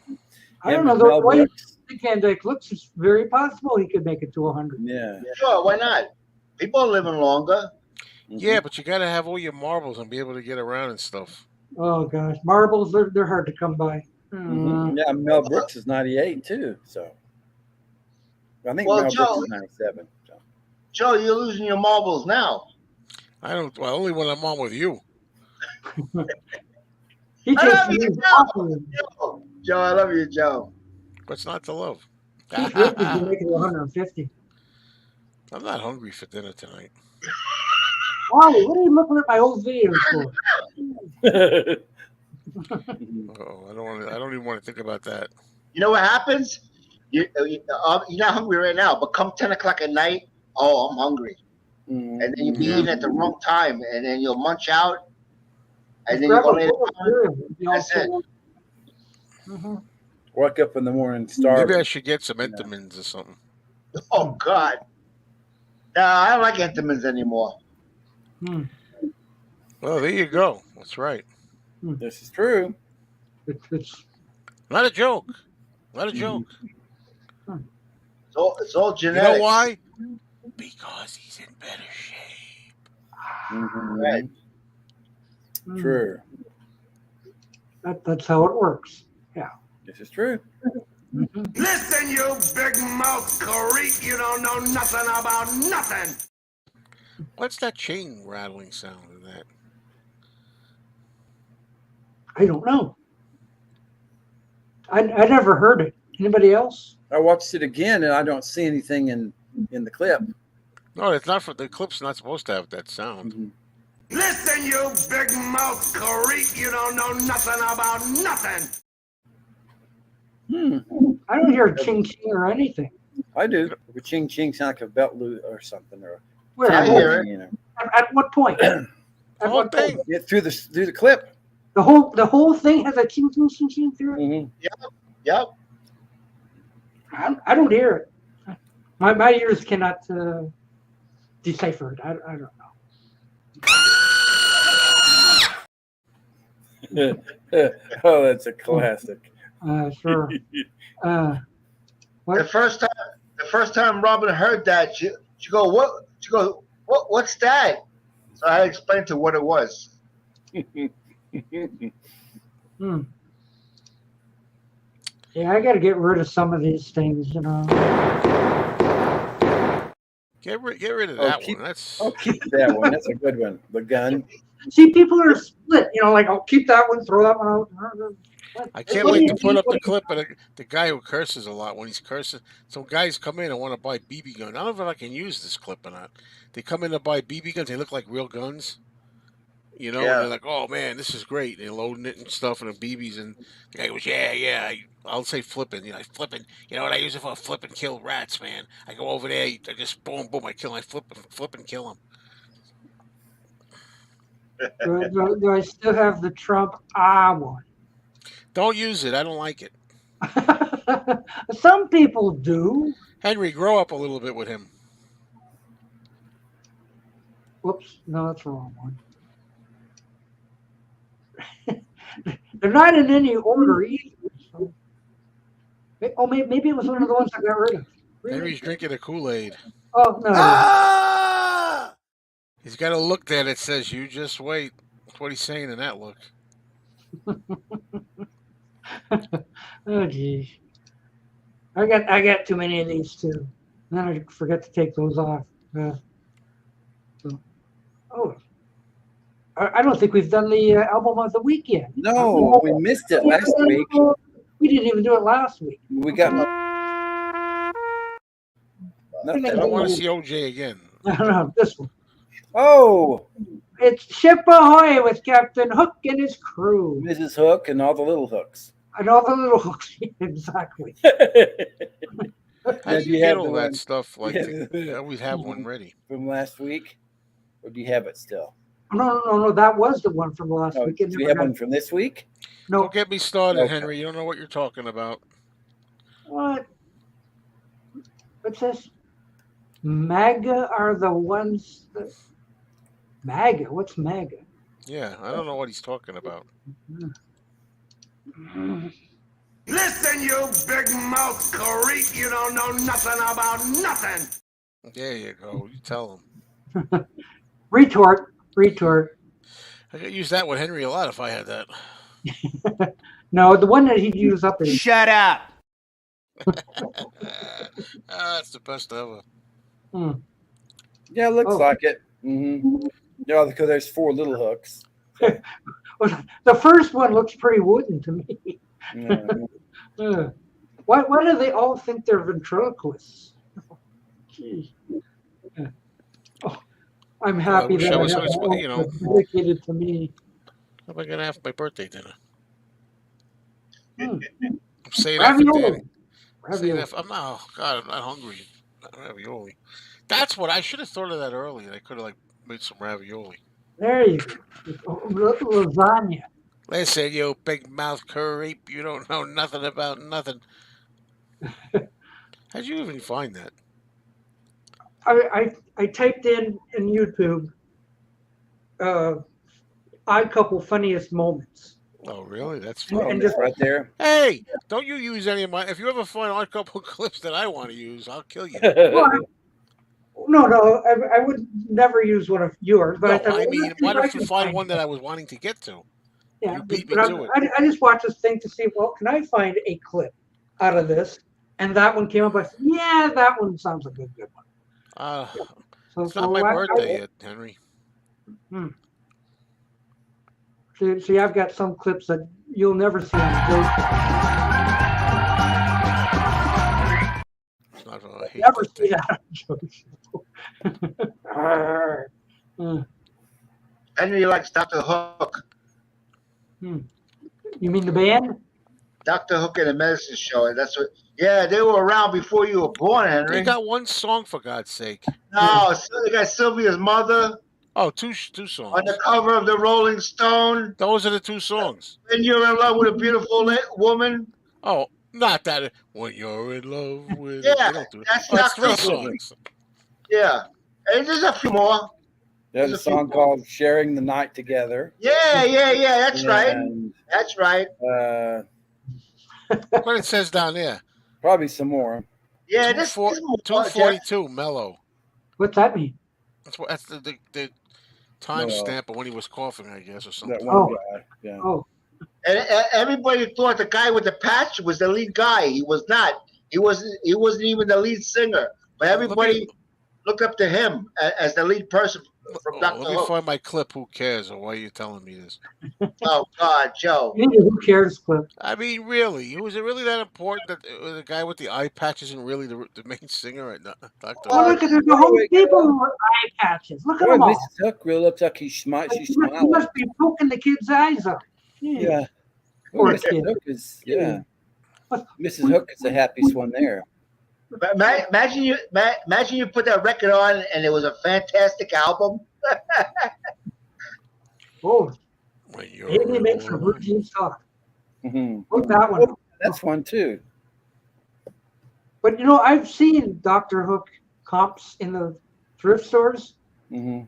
Speaker 1: I don't know. The way Dick Van Dyke looks, it's very possible he could make it to 100.
Speaker 14: Yeah.
Speaker 11: Sure, why not? People are living longer.
Speaker 5: Yeah, but you got to have all your marbles and be able to get around and stuff.
Speaker 1: Oh, gosh. Marbles, they're hard to come by.
Speaker 14: Yeah, Mel Brooks is 98, too. So I think Mel Brooks is 97. So.
Speaker 11: Joe, you're losing your marbles now.
Speaker 5: I don't. Well, only when I'm on with you.
Speaker 1: He
Speaker 11: I love
Speaker 1: takes
Speaker 11: you, Joe. Joe, I love you, Joe.
Speaker 5: What's not to love?
Speaker 1: He's looking to make it 150.
Speaker 5: I'm not hungry for dinner tonight.
Speaker 1: Wally, what are you looking at my old videos for?
Speaker 5: I don't even want to think about that.
Speaker 11: You know what happens? You're not hungry right now, but come 10 o'clock at night, I'm hungry. And then you'll be eating at the wrong time, and then you'll munch out, and then you'll go lay down. That's it.
Speaker 14: Wake up in the morning, starving.
Speaker 5: Maybe I should get some Entenmann's or something.
Speaker 11: Oh, God. No, I don't like Entenmann's anymore.
Speaker 5: Well, there you go. That's right.
Speaker 14: This is true.
Speaker 1: It's
Speaker 5: Not a joke. Not a joke.
Speaker 11: It's all genetics.
Speaker 5: You know why? Because he's in better shape.
Speaker 11: Right.
Speaker 14: True.
Speaker 1: That's how it works. Yeah.
Speaker 14: This is true.
Speaker 4: Listen, you big mouth creep. You don't know nothing about nothing.
Speaker 5: What's that chain rattling sound in that?
Speaker 1: I don't know. I never heard it. Anybody else?
Speaker 14: I watched it again, and I don't see anything in the clip.
Speaker 5: No, it's not. For the clip's not supposed to have that sound.
Speaker 4: Listen, you big mouth creep. You don't know nothing about nothing.
Speaker 1: I don't hear ching ching or anything.
Speaker 14: I do. The ching ching sound like a belt loop or something. Or
Speaker 1: Where?
Speaker 11: I hear it.
Speaker 14: you know.
Speaker 1: At what point? At
Speaker 5: whole
Speaker 1: what point?
Speaker 14: Yeah, through the clip.
Speaker 1: The whole thing has a ching ching ching ching through it.
Speaker 11: Yep.
Speaker 1: I don't hear it. My ears cannot decipher it. I don't know.
Speaker 14: Oh, that's a classic.
Speaker 1: Sure.
Speaker 11: The first time Robin heard that, she go, what? She goes, what's that? So I explained to her what it was.
Speaker 1: Yeah, I got to get rid of some of these things, you know.
Speaker 5: Get rid of that one.
Speaker 14: I'll keep that one. That's a good one. The gun.
Speaker 1: See, people are split. You know, like I'll keep that one, throw that one out.
Speaker 5: I can't wait to put up the clip of the guy who curses a lot when he's cursing. Some guys come in and want to buy BB guns. I don't know if I can use this clip or not. They come in to buy BB guns. They look like real guns. You know, and they're like, "Oh man, this is great." They're loading it and stuff and the BBs, and the guy goes, "Yeah." I'll say flipping. You know, flipping. You know what I use it for? Flip and kill rats, man. I go over there. I just boom, I kill. I flip and kill them.
Speaker 1: Do I still have the Trump one?
Speaker 5: Don't use it. I don't like it.
Speaker 1: Some people do.
Speaker 5: Henry, grow up a little bit with him.
Speaker 1: Whoops, no, that's the wrong one. They're not in any order either. So. Oh, maybe it was one of the ones I got rid of. Really?
Speaker 5: Henry's drinking a Kool-Aid.
Speaker 1: Oh, no.
Speaker 5: Ah! He's got a look there that says, "You just wait." That's what he's saying in that look.
Speaker 1: Oh, geez. I got too many of these, too. Then I forget to take those off. I don't think we've done the album of the week yet.
Speaker 14: No, we missed it last week.
Speaker 1: We didn't even do it last week.
Speaker 14: We got
Speaker 5: I don't want to see OJ again.
Speaker 1: No, this one.
Speaker 14: Oh,
Speaker 1: it's Ship Ahoy with Captain Hook and his crew.
Speaker 14: Mrs. Hook and all the little hooks.
Speaker 1: And all the little hooks, exactly.
Speaker 5: How do you get all that stuff? Like, I always have one ready.
Speaker 14: From last week? Or do you have it still?
Speaker 1: No. That was the one from last week.
Speaker 14: Do you have one from this week?
Speaker 1: No.
Speaker 5: Don't get me started, Henry. You don't know what you're talking about.
Speaker 1: What? What's this? MAGA are the ones that... MAGA? What's MAGA?
Speaker 5: Yeah, I don't know what he's talking about.
Speaker 4: Listen, you big mouth creep. You don't know nothing about nothing.
Speaker 5: There you go. You tell him.
Speaker 1: Retort.
Speaker 5: I could use that with Henry a lot if I had that.
Speaker 1: No, the one that he'd use up is...
Speaker 12: Shut up.
Speaker 5: That's the best ever.
Speaker 14: Yeah, it looks like it. Yeah, because there's 4 little hooks.
Speaker 1: Well, the first one looks pretty wooden to me. Why do they all think they're ventriloquists? Gee. Oh, I'm happy that I have dedicated to me.
Speaker 5: How am I going to have my birthday dinner? I'm saying that for Danny. Oh, God, I'm not hungry. Not ravioli. That's what I should have thought of that earlier. I could have made some ravioli.
Speaker 1: There you go. Lasagna.
Speaker 5: Listen, you big mouth creep. You don't know nothing about nothing. How'd you even find that?
Speaker 1: I typed in YouTube odd couple funniest moments.
Speaker 5: Oh, really? That's
Speaker 1: And
Speaker 5: fun.
Speaker 1: just
Speaker 14: right there.
Speaker 5: Hey, don't you use any of my? If you ever find a couple clips that I want to use, I'll kill you.
Speaker 1: No, I would never use one of yours. But I
Speaker 5: No,
Speaker 1: thought,
Speaker 5: I
Speaker 1: well,
Speaker 5: mean,
Speaker 1: let's see
Speaker 5: what
Speaker 1: I
Speaker 5: if you
Speaker 1: can
Speaker 5: find one that I was wanting to get to?
Speaker 1: Yeah,
Speaker 5: You beat me
Speaker 1: but
Speaker 5: to it.
Speaker 1: I just watched this thing to see, well, can I find a clip out of this? And that one came up. I said, yeah, that one sounds like a good one.
Speaker 5: It's not my birthday yet, Henry.
Speaker 1: See, I've got some clips that you'll never see on Joe.
Speaker 5: It's not, I hate
Speaker 1: Never
Speaker 5: that
Speaker 1: see
Speaker 5: thing.
Speaker 1: that on Joe.
Speaker 11: Henry likes Dr. Hook.
Speaker 1: You mean the band?
Speaker 11: Dr. Hook and the Medicine Show. And that's what. Yeah, they were around before you were born, Henry.
Speaker 5: They got one song, for God's sake.
Speaker 11: No, so they got Sylvia's Mother.
Speaker 5: Oh, two songs.
Speaker 11: On the cover of the Rolling Stone.
Speaker 5: Those are the two songs.
Speaker 11: When You're in Love with a Beautiful Woman.
Speaker 5: Oh, not that. When You're in Love with.
Speaker 11: Yeah,
Speaker 5: that's three songs.
Speaker 11: Yeah, and there's a few more.
Speaker 14: There's a song called "Sharing the Night Together."
Speaker 11: Yeah. That's right. That's right.
Speaker 5: What it says down there.
Speaker 14: Probably some more.
Speaker 11: Yeah,
Speaker 5: 242 Mellow.
Speaker 1: What's that mean?
Speaker 5: That's the time stamp of when he was coughing, I guess, or something.
Speaker 14: That one guy. Yeah.
Speaker 1: Oh.
Speaker 11: And everybody thought the guy with the patch was the lead guy. He was not. He wasn't even the lead singer. But everybody looked up to him as the lead person from Dr.
Speaker 5: Let me
Speaker 11: Hook.
Speaker 5: find my clip. Who cares? Or why are you telling me this?
Speaker 11: Oh God, Joe.
Speaker 1: Who cares clip?
Speaker 5: I mean, really, was it really that important that the guy with the eye patch isn't really the main singer at Dr.
Speaker 1: Well, look at the whole people with eye patches. Look at them all.
Speaker 14: Mrs. Hook really looks like she's
Speaker 1: He
Speaker 14: smiling.
Speaker 1: must be poking the kid's eyes out.
Speaker 14: Yeah.
Speaker 1: Poor
Speaker 14: Mrs.
Speaker 1: kid.
Speaker 14: Hook is Mrs. Hook is the happiest one there.
Speaker 11: But imagine you put that record on and it was a fantastic album.
Speaker 1: Oh, maybe make some routines talk. Look that one.
Speaker 14: That's one too.
Speaker 1: But I've seen Dr. Hook comps in the thrift stores.
Speaker 11: No,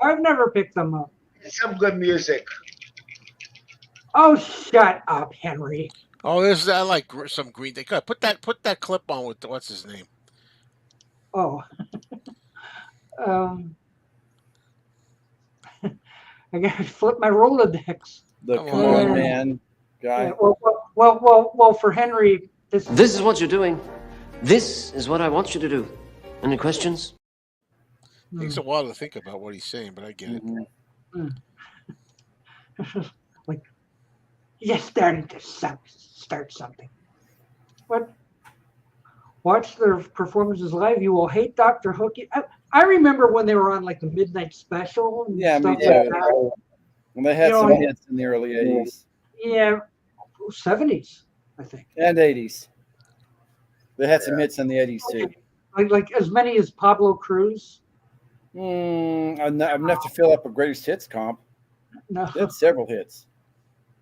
Speaker 1: I've never picked them up.
Speaker 11: It's some good music.
Speaker 1: Oh, shut up, Henry.
Speaker 5: Oh, there's I like some Green Day. Go ahead, put that clip on with what's his name.
Speaker 1: Oh. I gotta flip my Rolodex.
Speaker 14: The Come on, man guy.
Speaker 1: Yeah, well, for Henry,
Speaker 13: This is what you're doing. This is what I want you to do. Any questions?
Speaker 5: It takes a while to think about what he's saying, but I get it.
Speaker 1: Like, you're starting to start something. What? Watch their performances live. You will hate Dr. Hook. I remember when they were on like the midnight special. And
Speaker 14: yeah,
Speaker 1: stuff
Speaker 14: me too.
Speaker 1: like that.
Speaker 14: When they had some hits in the early 80s.
Speaker 1: Yeah, 70s, I think.
Speaker 14: And 80s. They had some hits in the 80s too.
Speaker 1: Like as many as Pablo Cruz.
Speaker 14: Enough to fill up a greatest hits comp.
Speaker 1: No.
Speaker 14: They had several hits.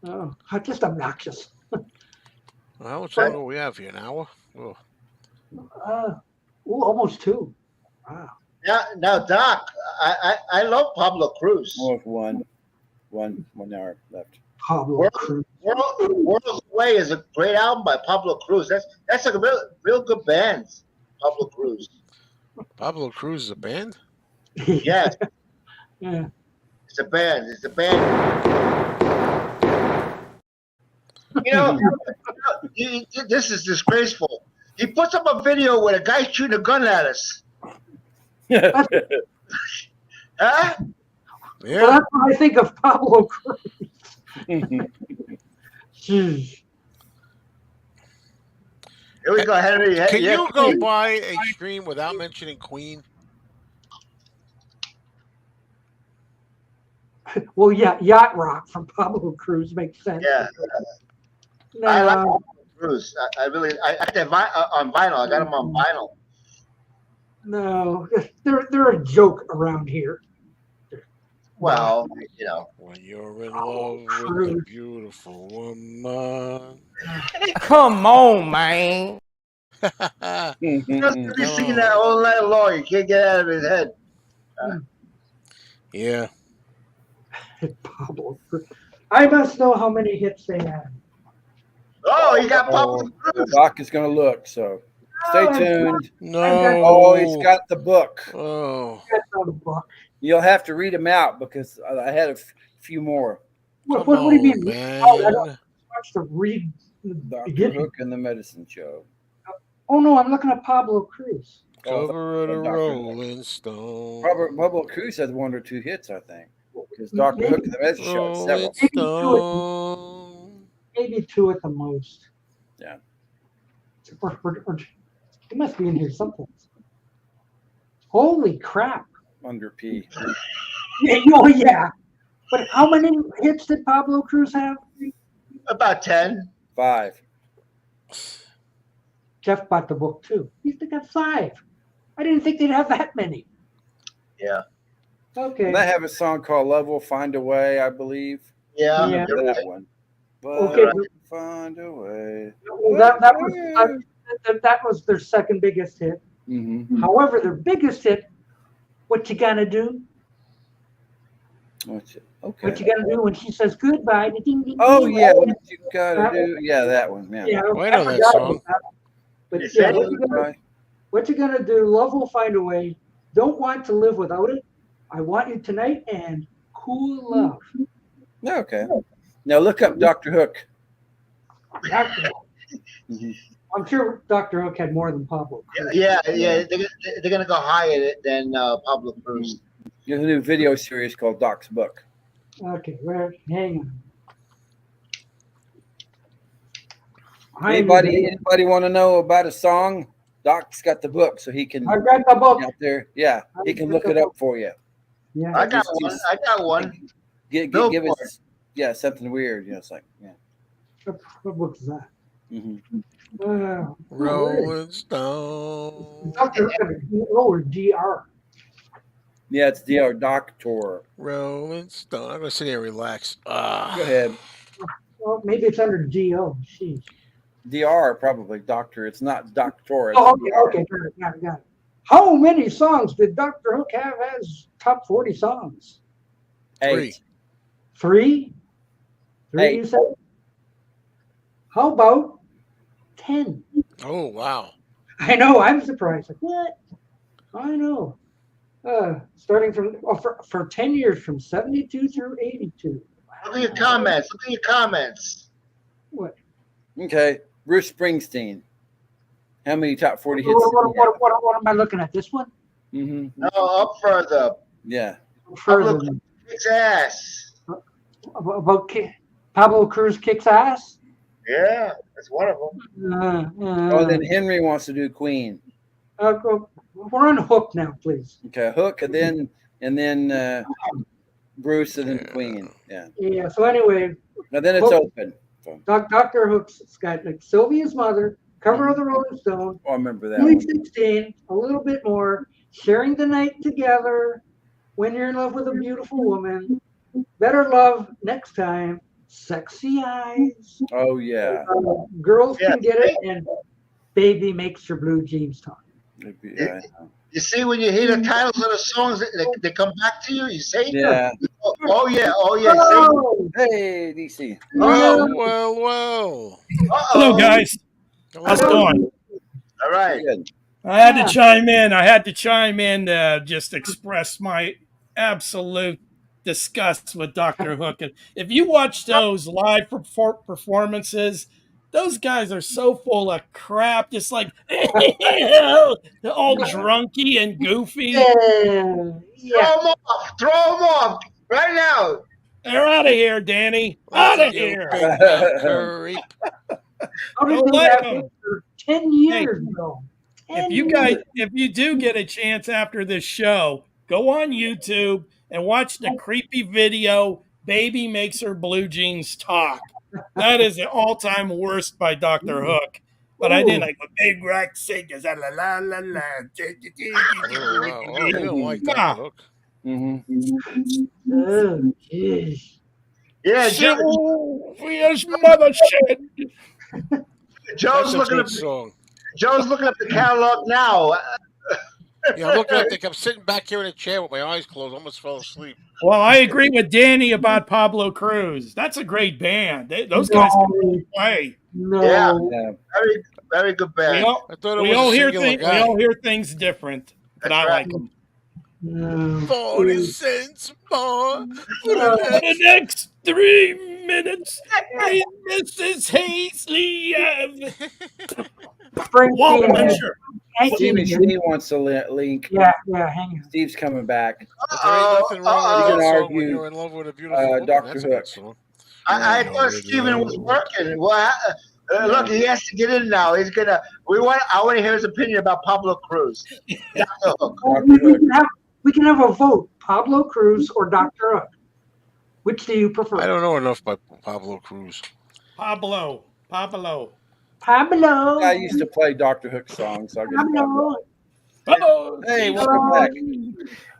Speaker 1: Oh, just obnoxious.
Speaker 5: Well, how much longer we have here? An hour? Oh.
Speaker 1: Almost 2. Wow.
Speaker 11: Now, Doc, I love Pablo Cruz.
Speaker 14: Oh, one hour left.
Speaker 1: Pablo Cruz.
Speaker 11: World's Away is a great album by Pablo Cruz. That's a real good band. Pablo Cruz.
Speaker 5: Pablo Cruz is a band?
Speaker 11: Yes.
Speaker 1: Yeah.
Speaker 11: It's a band. This is disgraceful. He puts up a video with a guy shooting a gun at us. Huh?
Speaker 5: Yeah.
Speaker 1: Well, that's what I think of Pablo Cruz.
Speaker 11: Here we go, Henry.
Speaker 5: Can you go by a stream without mentioning Queen?
Speaker 1: Well, yeah, Yacht Rock from Pablo Cruz makes sense.
Speaker 11: Yeah.
Speaker 1: No,
Speaker 11: I like Pablo Cruz. I got that on vinyl. I got them on vinyl.
Speaker 1: No, they're a joke around here.
Speaker 11: Well,
Speaker 5: When you're in love with a beautiful woman.
Speaker 12: Come on, man.
Speaker 11: He's singing that all night long. You can't get out of his head.
Speaker 5: Yeah.
Speaker 1: Pablo Cruz. I must know how many hits they had.
Speaker 11: Oh, you got Pablo Cruz.
Speaker 14: Doc is going to look, so stay tuned.
Speaker 5: No.
Speaker 14: Oh, he's got the book.
Speaker 5: Oh.
Speaker 14: You'll have to read them out because I had a few more.
Speaker 1: What do you mean?
Speaker 5: Man.
Speaker 1: Oh, I don't watch the read.
Speaker 14: Dr. Hook and the Medicine Show.
Speaker 1: Oh no, I'm looking at Pablo Cruz.
Speaker 5: Cover of the Rolling Stone.
Speaker 14: Pablo Cruz had 1 or 2 hits, I think. Because Dr. Hook and the Medicine Show had several.
Speaker 1: Maybe 2 at the most.
Speaker 14: Yeah.
Speaker 1: It must be in here someplace. Holy crap.
Speaker 14: Under P.
Speaker 1: Yeah, oh yeah. But how many hits did Pablo Cruz have?
Speaker 11: About 10.
Speaker 14: 5.
Speaker 1: Jeff bought the book too. He's got 5. I didn't think they'd have that many.
Speaker 11: Yeah.
Speaker 1: Okay.
Speaker 14: And they have a song called Love Will Find a Way, I believe.
Speaker 11: Yeah.
Speaker 1: Yeah.
Speaker 14: That one. But
Speaker 1: Okay.
Speaker 14: find a way.
Speaker 1: Well, that was their second biggest hit.
Speaker 14: Mm-hmm.
Speaker 1: However, their biggest hit, What You Gonna Do?
Speaker 14: Okay.
Speaker 1: What you gonna do when she says goodbye? Ding, ding,
Speaker 14: Oh
Speaker 1: ding,
Speaker 14: yeah,
Speaker 1: ding.
Speaker 14: what you gotta do? Yeah, that one. Yeah.
Speaker 1: Yeah,
Speaker 5: I know that
Speaker 1: forgot
Speaker 5: song.
Speaker 1: about that. But
Speaker 11: You
Speaker 1: yeah,
Speaker 11: said
Speaker 1: what you gonna do? Love will find a way. Don't want to live without it. I want you tonight and cool love.
Speaker 14: Okay. Now look up Dr. Hook.
Speaker 1: Dr. I'm sure Dr. Hook had more than Pablo Cruz.
Speaker 11: Yeah. They're going to go higher than Pablo Cruz.
Speaker 14: There's a new video series called Doc's Book.
Speaker 1: Okay, hang on.
Speaker 14: Anybody want to know about a song? Doc's got the book, so he can.
Speaker 1: I got the book
Speaker 14: out there. Yeah, he can look it up for you.
Speaker 1: Yeah,
Speaker 11: I got one.
Speaker 14: Give us something weird. It's like
Speaker 1: What book is that?
Speaker 14: Mm-hmm.
Speaker 5: Rolling Stone.
Speaker 1: Dr. or DR.
Speaker 14: Yeah, it's DR Doctor.
Speaker 5: Rolling Stone. I'm gonna sit here and relax.
Speaker 14: Go ahead.
Speaker 1: Well, maybe it's under DO. Jeez.
Speaker 14: DR probably Doctor. It's not Doctor. It's
Speaker 1: Oh,
Speaker 14: DR.
Speaker 1: okay. Got it. How many songs did Dr. Hook have as top 40 songs?
Speaker 14: 8.
Speaker 1: 3? 3,
Speaker 14: 8.
Speaker 1: you said? How about 10?
Speaker 5: Oh, wow.
Speaker 1: I know. I'm surprised. Like, what? I know. Starting from for 10 years, from 72 through 82.
Speaker 11: Look at your comments.
Speaker 1: What?
Speaker 14: Okay, Bruce Springsteen. How many top 40 hits?
Speaker 1: What am I looking at? This one?
Speaker 14: Mm-hmm.
Speaker 11: No, up further.
Speaker 14: Yeah.
Speaker 1: Further.
Speaker 11: Kicks ass.
Speaker 1: About Pablo Cruz kicks ass?
Speaker 11: Yeah, that's one of them.
Speaker 14: Then Henry wants to do Queen.
Speaker 1: We're on Hook now, please.
Speaker 14: Okay, Hook, and then Bruce, and then Queen. Yeah.
Speaker 1: Yeah. So anyway.
Speaker 14: Now then it's open. So.
Speaker 1: Dr. Hook's got like Sylvia's Mother, Cover of the Rolling Stone.
Speaker 14: Oh, I remember that.
Speaker 1: 2016, a little bit more. Sharing the Night Together. When You're in Love with a Beautiful Woman. Better Love Next Time. Sexy Eyes.
Speaker 14: Oh yeah.
Speaker 1: Girls Can Get It, and Baby Makes Your Blue Jeans Talk.
Speaker 14: Yeah.
Speaker 11: You see, when you hear the titles of the songs, they come back to you. You say,
Speaker 14: yeah.
Speaker 11: Oh yeah.
Speaker 1: Oh.
Speaker 14: Hey, DC.
Speaker 5: Well.
Speaker 15: Hello, guys. How's it going?
Speaker 11: All right.
Speaker 15: I had to chime in to just express my absolute disgust with Dr. Hook. And if you watch those live performances, those guys are so full of crap, just like all drunky and goofy.
Speaker 1: Yeah.
Speaker 11: Throw them off right now.
Speaker 15: They're out of here, Danny. Out of here.
Speaker 1: Don't let them. 10 years ago.
Speaker 15: If you do get a chance after this show, go on YouTube and watch the creepy video, Baby Makes Her Blue Jeans Talk. That is the all-time worst by Dr. Hook. But I did like a big rock singers. La la la la.
Speaker 5: You don't like Dr. Hook.
Speaker 1: Oh, geez.
Speaker 11: Yeah,
Speaker 15: Sylvia's mother said.
Speaker 11: Joe's looking up the catalog now.
Speaker 5: Yeah, I'm looking at it. I'm sitting back here in a chair with my eyes closed. I almost fell asleep.
Speaker 15: Well, I agree with Danny about Pablo Cruz. That's a great band. Those guys can really play.
Speaker 11: Yeah, very, very good band.
Speaker 15: We all hear things different, but I like them.
Speaker 5: 40 cents more
Speaker 15: for the next 3 minutes. Hey, Mrs. Hazley.
Speaker 14: Steve Schnee wants to link.
Speaker 1: Yeah, hang on.
Speaker 14: Steve's coming back.
Speaker 5: There ain't nothing wrong with
Speaker 14: You can
Speaker 5: that song
Speaker 14: argue,
Speaker 5: when you're in love with a beautiful woman.
Speaker 14: Dr.
Speaker 5: That's a good
Speaker 14: Hook.
Speaker 5: song.
Speaker 11: I thought Steven was working. Well, look, he has to get in now. He's gonna. I want to hear his opinion about Pablo Cruz.
Speaker 1: We can have a vote: Pablo Cruz or Dr. Hook. Which do you prefer?
Speaker 5: I don't know enough about Pablo Cruz.
Speaker 15: Pablo.
Speaker 14: I used to play Dr. Hook songs. So
Speaker 15: Pablo.
Speaker 14: Hey, welcome back.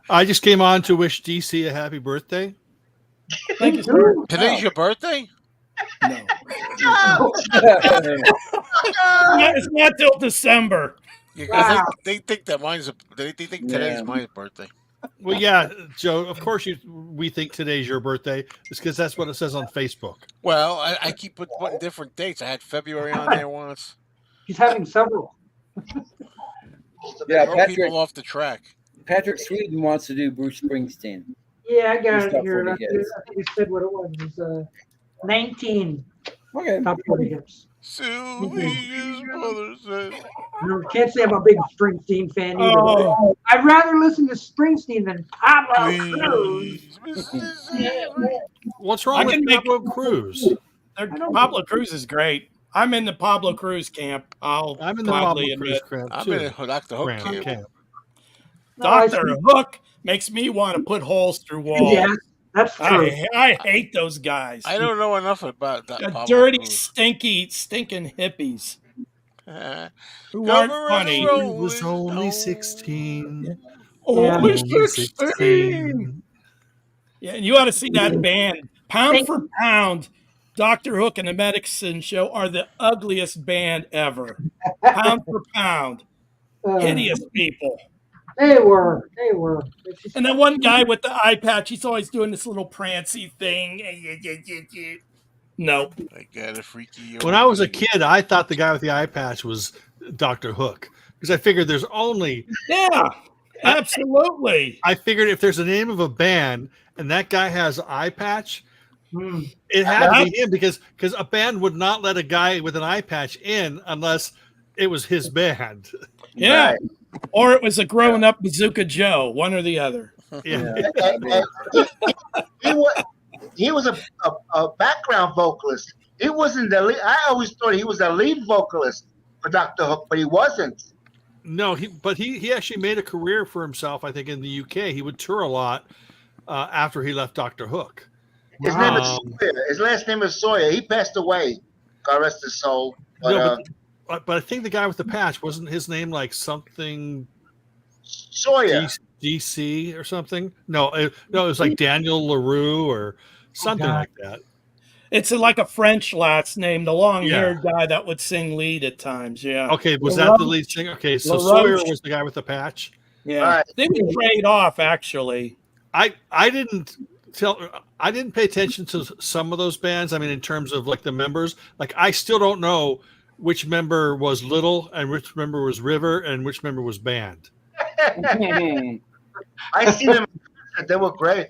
Speaker 6: I just came on to wish DC a happy birthday.
Speaker 15: Thank you, sir.
Speaker 5: Today's your birthday?
Speaker 15: No. It's not till December.
Speaker 5: Yeah, they think that they think today's my birthday.
Speaker 6: Well, yeah, Joe. Of course, we think today's your birthday. It's because that's what it says on Facebook.
Speaker 5: Well, I keep putting different dates. I had February on there once.
Speaker 1: He's having several.
Speaker 14: Yeah,
Speaker 5: Throw people off the track.
Speaker 14: Patrick Sweden wants to do Bruce Springsteen.
Speaker 1: Yeah, I got it
Speaker 14: Top
Speaker 1: here.
Speaker 14: 40
Speaker 1: I
Speaker 14: hits.
Speaker 1: think he said what it was. It was 19
Speaker 14: Okay.
Speaker 1: top 40 hits.
Speaker 5: Sylvia's mother said.
Speaker 1: Can't say I'm a big Springsteen fan either.
Speaker 15: Oh.
Speaker 1: I'd rather listen to Springsteen than Pablo Cruz.
Speaker 6: What's wrong with Pablo Cruz?
Speaker 15: Pablo Cruz is great. I'm in the Pablo Cruz camp.
Speaker 6: I'm in the Pablo Cruz camp
Speaker 5: I'm
Speaker 6: too.
Speaker 5: in a Dr. Hook camp.
Speaker 15: Dr. Hook makes me want to put holes through walls.
Speaker 1: Yeah, that's true.
Speaker 15: I hate those guys.
Speaker 5: I don't know enough about that.
Speaker 15: The dirty, stinking hippies. Who aren't funny.
Speaker 6: He was only 16.
Speaker 15: Only 16. Yeah, and you ought to see that band. Pound for pound, Dr. Hook and the Medicine Show are the ugliest band ever. Pound for pound. Hideous people.
Speaker 1: They were.
Speaker 15: And then one guy with the eye patch, he's always doing this little prancy thing. Nope.
Speaker 5: I got a freaky.
Speaker 6: When I was a kid, I thought the guy with the eye patch was Dr. Hook because I figured there's only.
Speaker 15: Yeah, absolutely.
Speaker 6: I figured if there's a name of a band and that guy has an eye patch, it had to be him because a band would not let a guy with an eye patch in unless it was his band.
Speaker 15: Yeah. Right. Or it was a grown-up Bazooka Joe, one or the other.
Speaker 6: Yeah.
Speaker 11: He was a background vocalist. He wasn't the lead. I always thought he was a lead vocalist for Dr. Hook, but he wasn't.
Speaker 6: No, he actually made a career for himself, I think, in the UK. He would tour a lot after he left Dr. Hook.
Speaker 11: His name is Sawyer. His last name is Sawyer. He passed away. God rest his soul.
Speaker 6: But I think the guy with the patch, wasn't his name like something
Speaker 11: Sawyer
Speaker 6: DC or something? No, it was like Daniel LaRue or something like that.
Speaker 15: It's like a French last name, the long-haired guy that would sing lead at times. Yeah.
Speaker 6: Okay, was that the lead singer? Okay, so Sawyer was the guy with the patch.
Speaker 15: Yeah, right. They would trade off actually.
Speaker 6: I didn't pay attention to some of those bands. I mean, in terms of like the members, like I still don't know which member was Little and which member was River and which member was Band.
Speaker 11: I see them. They were great.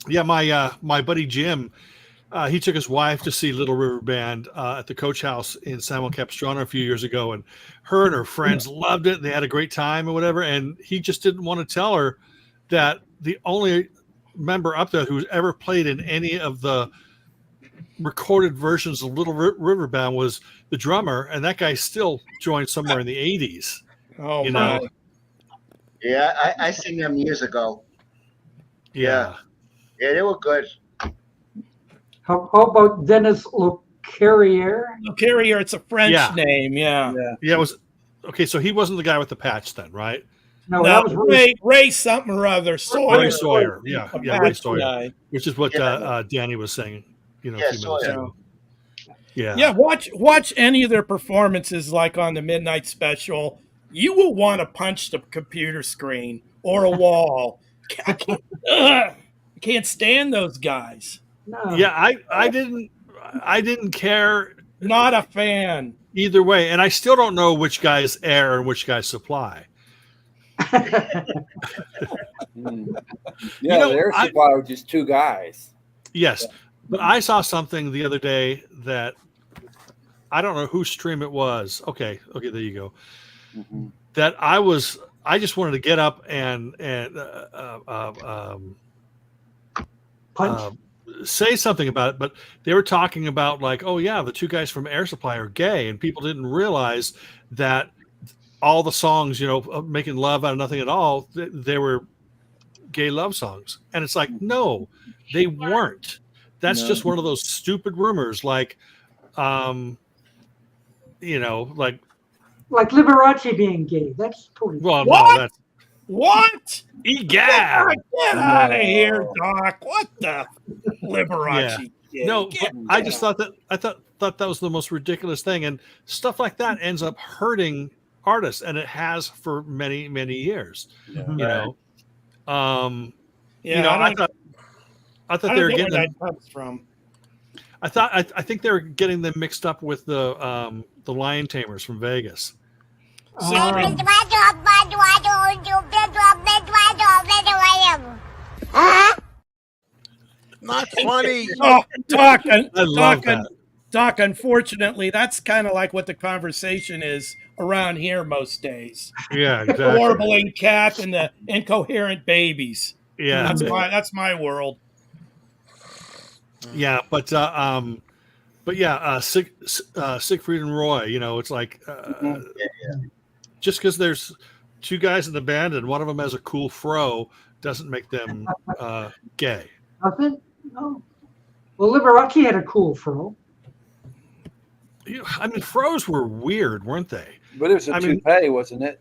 Speaker 6: Yeah, my buddy Jim, he took his wife to see Little River Band at the Coach House in San Juan Capistrano a few years ago, and her and her friends loved it. They had a great time or whatever, and he just didn't want to tell her that the only member up there who's ever played in any of the recorded versions of Little River Band was the drummer, and that guy still joined somewhere in the 80s.
Speaker 15: Oh,
Speaker 6: you know?
Speaker 11: Yeah, I seen them years ago.
Speaker 6: Yeah,
Speaker 11: they were good.
Speaker 1: How about Dennis LeCarrier?
Speaker 15: LeCarrier, it's a French name. Yeah,
Speaker 6: it was okay. So he wasn't the guy with the patch then, right?
Speaker 1: No, that was
Speaker 15: Ray something or other.
Speaker 6: Ray Sawyer. Yeah, Ray Sawyer.
Speaker 15: Guy.
Speaker 6: Which is what Danny was saying. You know, a few minutes ago. Yeah.
Speaker 15: Watch any of their performances, like on the Midnight Special. you will want to punch the computer screen or a wall. I can't stand those guys.
Speaker 1: No.
Speaker 6: Yeah, I didn't care.
Speaker 15: Not a fan.
Speaker 6: Either way, and I still don't know which guy's air and which guy's supply.
Speaker 14: Yeah, the air supply was just two guys.
Speaker 6: Yes, but I saw something the other day that I don't know whose stream it was. Okay, there you go.
Speaker 14: Mm-hmm.
Speaker 6: That I just wanted to get up and say something about it, but they were talking about like, oh yeah, the two guys from Air Supply are gay, and people didn't realize that all the songs, making love out of nothing at all, they were gay love songs. And it's like, no, they weren't. That's just one of those stupid rumors, like like
Speaker 1: Liberace being gay. That's totally
Speaker 6: well,
Speaker 15: what?
Speaker 6: no, that's
Speaker 15: What?
Speaker 6: egad.
Speaker 15: Get out of here, Doc. What the Liberace?
Speaker 6: Yeah. No, but I just thought that was the most ridiculous thing, and stuff like that ends up hurting artists, and it has for many, many years.
Speaker 15: Yeah.
Speaker 6: I thought they were getting
Speaker 15: where that comes from.
Speaker 6: I think they were getting them mixed up with the Lion Tamers from Vegas.
Speaker 5: Not funny.
Speaker 15: Oh, Doc,
Speaker 6: I love that.
Speaker 15: Doc, unfortunately, that's kind of like what the conversation is around here most days.
Speaker 6: Yeah,
Speaker 15: The
Speaker 6: exactly.
Speaker 15: warbling cat and the incoherent babies.
Speaker 6: Yeah.
Speaker 15: That's my world.
Speaker 6: Yeah, but Siegfried and Roy, it's like just because there's two guys in the band and one of them has a cool fro doesn't make them gay.
Speaker 1: Nothing? No. Well, Liberace had a cool fro.
Speaker 6: I mean, fros were weird, weren't they?
Speaker 14: But it was a toupee, wasn't it?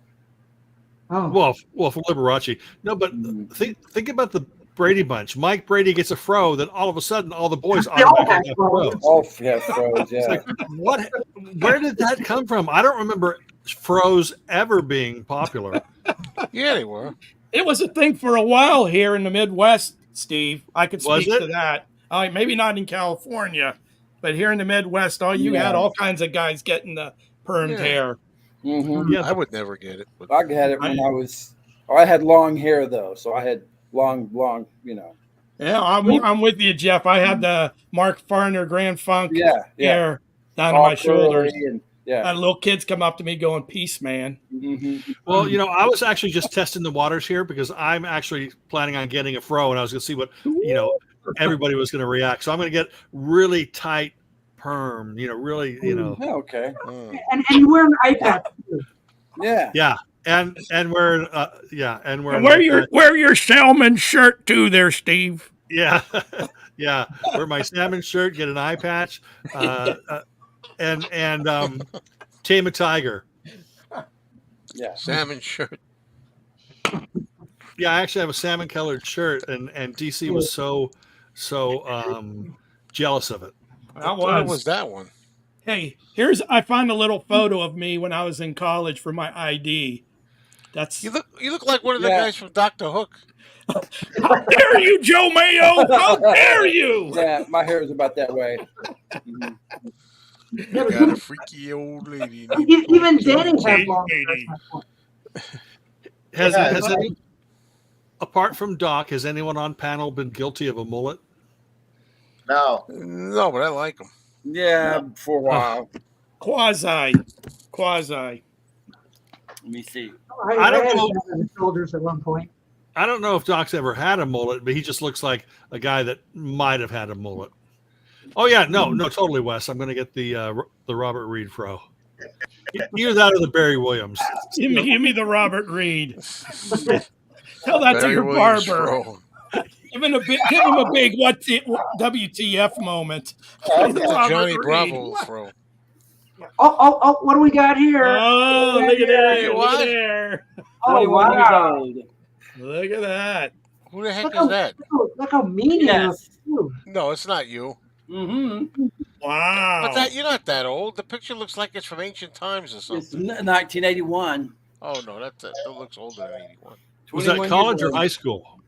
Speaker 1: Oh.
Speaker 6: Well, for Liberace. No, but think about the Brady Bunch. Mike Brady gets a fro, then all of a sudden, all the boys automatically have fros.
Speaker 14: All have fros, yeah.
Speaker 6: It's like, what? Where did that come from? I don't remember fros ever being popular.
Speaker 5: Yeah, they were.
Speaker 15: It was a thing for a while here in the Midwest, Steve. I could speak to that. Maybe not in California, but here in the Midwest, you had all kinds of guys getting the permed hair.
Speaker 14: Mm-hmm.
Speaker 5: Yeah, I would never get it. But
Speaker 14: I had it when I had long hair though, so I had long,
Speaker 15: Yeah, I'm with you, Jeff. I had the Mark Farner Grand Funk hair down to my shoulders. And little kids come up to me going, "Peace, man."
Speaker 14: Mm-hmm.
Speaker 6: Well, I was actually just testing the waters here because I'm actually planning on getting a fro, and I was going to see what everybody was going to react. So I'm going to get really tight perm. Really,
Speaker 14: Okay.
Speaker 1: And you wear an eye patch too.
Speaker 14: Yeah.
Speaker 6: Yeah. And wear
Speaker 15: wear your salmon shirt too, there, Steve.
Speaker 6: Yeah, yeah. Wear my salmon shirt, get an eye patch, and tame a tiger.
Speaker 14: Yeah,
Speaker 5: salmon shirt.
Speaker 6: Yeah, I actually have a salmon colored shirt, and DC was so jealous of it.
Speaker 5: What was that one?
Speaker 15: Hey, I found a little photo of me when I was in college for my ID.
Speaker 5: You look like one of the guys from Dr. Hook.
Speaker 15: How dare you, Joe Mayo? How dare you?
Speaker 14: Yeah, my hair is about that way.
Speaker 5: You got a freaky old lady.
Speaker 1: Even Danny had long hair.
Speaker 6: Has any, apart from Doc, has anyone on panel been guilty of a mullet?
Speaker 11: No,
Speaker 5: but I like them.
Speaker 14: Yeah, for a while.
Speaker 15: Quasi. Let
Speaker 14: me see.
Speaker 1: I don't know. Shoulders at one point.
Speaker 6: I don't know if Doc's ever had a mullet, but he just looks like a guy that might have had a mullet. Oh yeah, no, totally, Wes. I'm going to get the Robert Reed fro. Either that or the Barry Williams.
Speaker 15: Give me the Robert Reed. Tell that to your barber. Give him a big WTF moment.
Speaker 5: The Johnny Bravo fro.
Speaker 1: Oh! What do we got here?
Speaker 15: Oh, look at that! Look there!
Speaker 1: Oh wow!
Speaker 15: Look at that!
Speaker 5: Who the heck is that?
Speaker 1: Look how mean it is.
Speaker 5: No, it's not you.
Speaker 14: Mm-hmm.
Speaker 15: Wow!
Speaker 5: But you're not that old. The picture looks like it's from ancient times or something.
Speaker 14: It's 1981.
Speaker 5: Oh no, that looks older than 81.
Speaker 6: Was that
Speaker 14: 21
Speaker 6: college
Speaker 14: years
Speaker 6: or high school?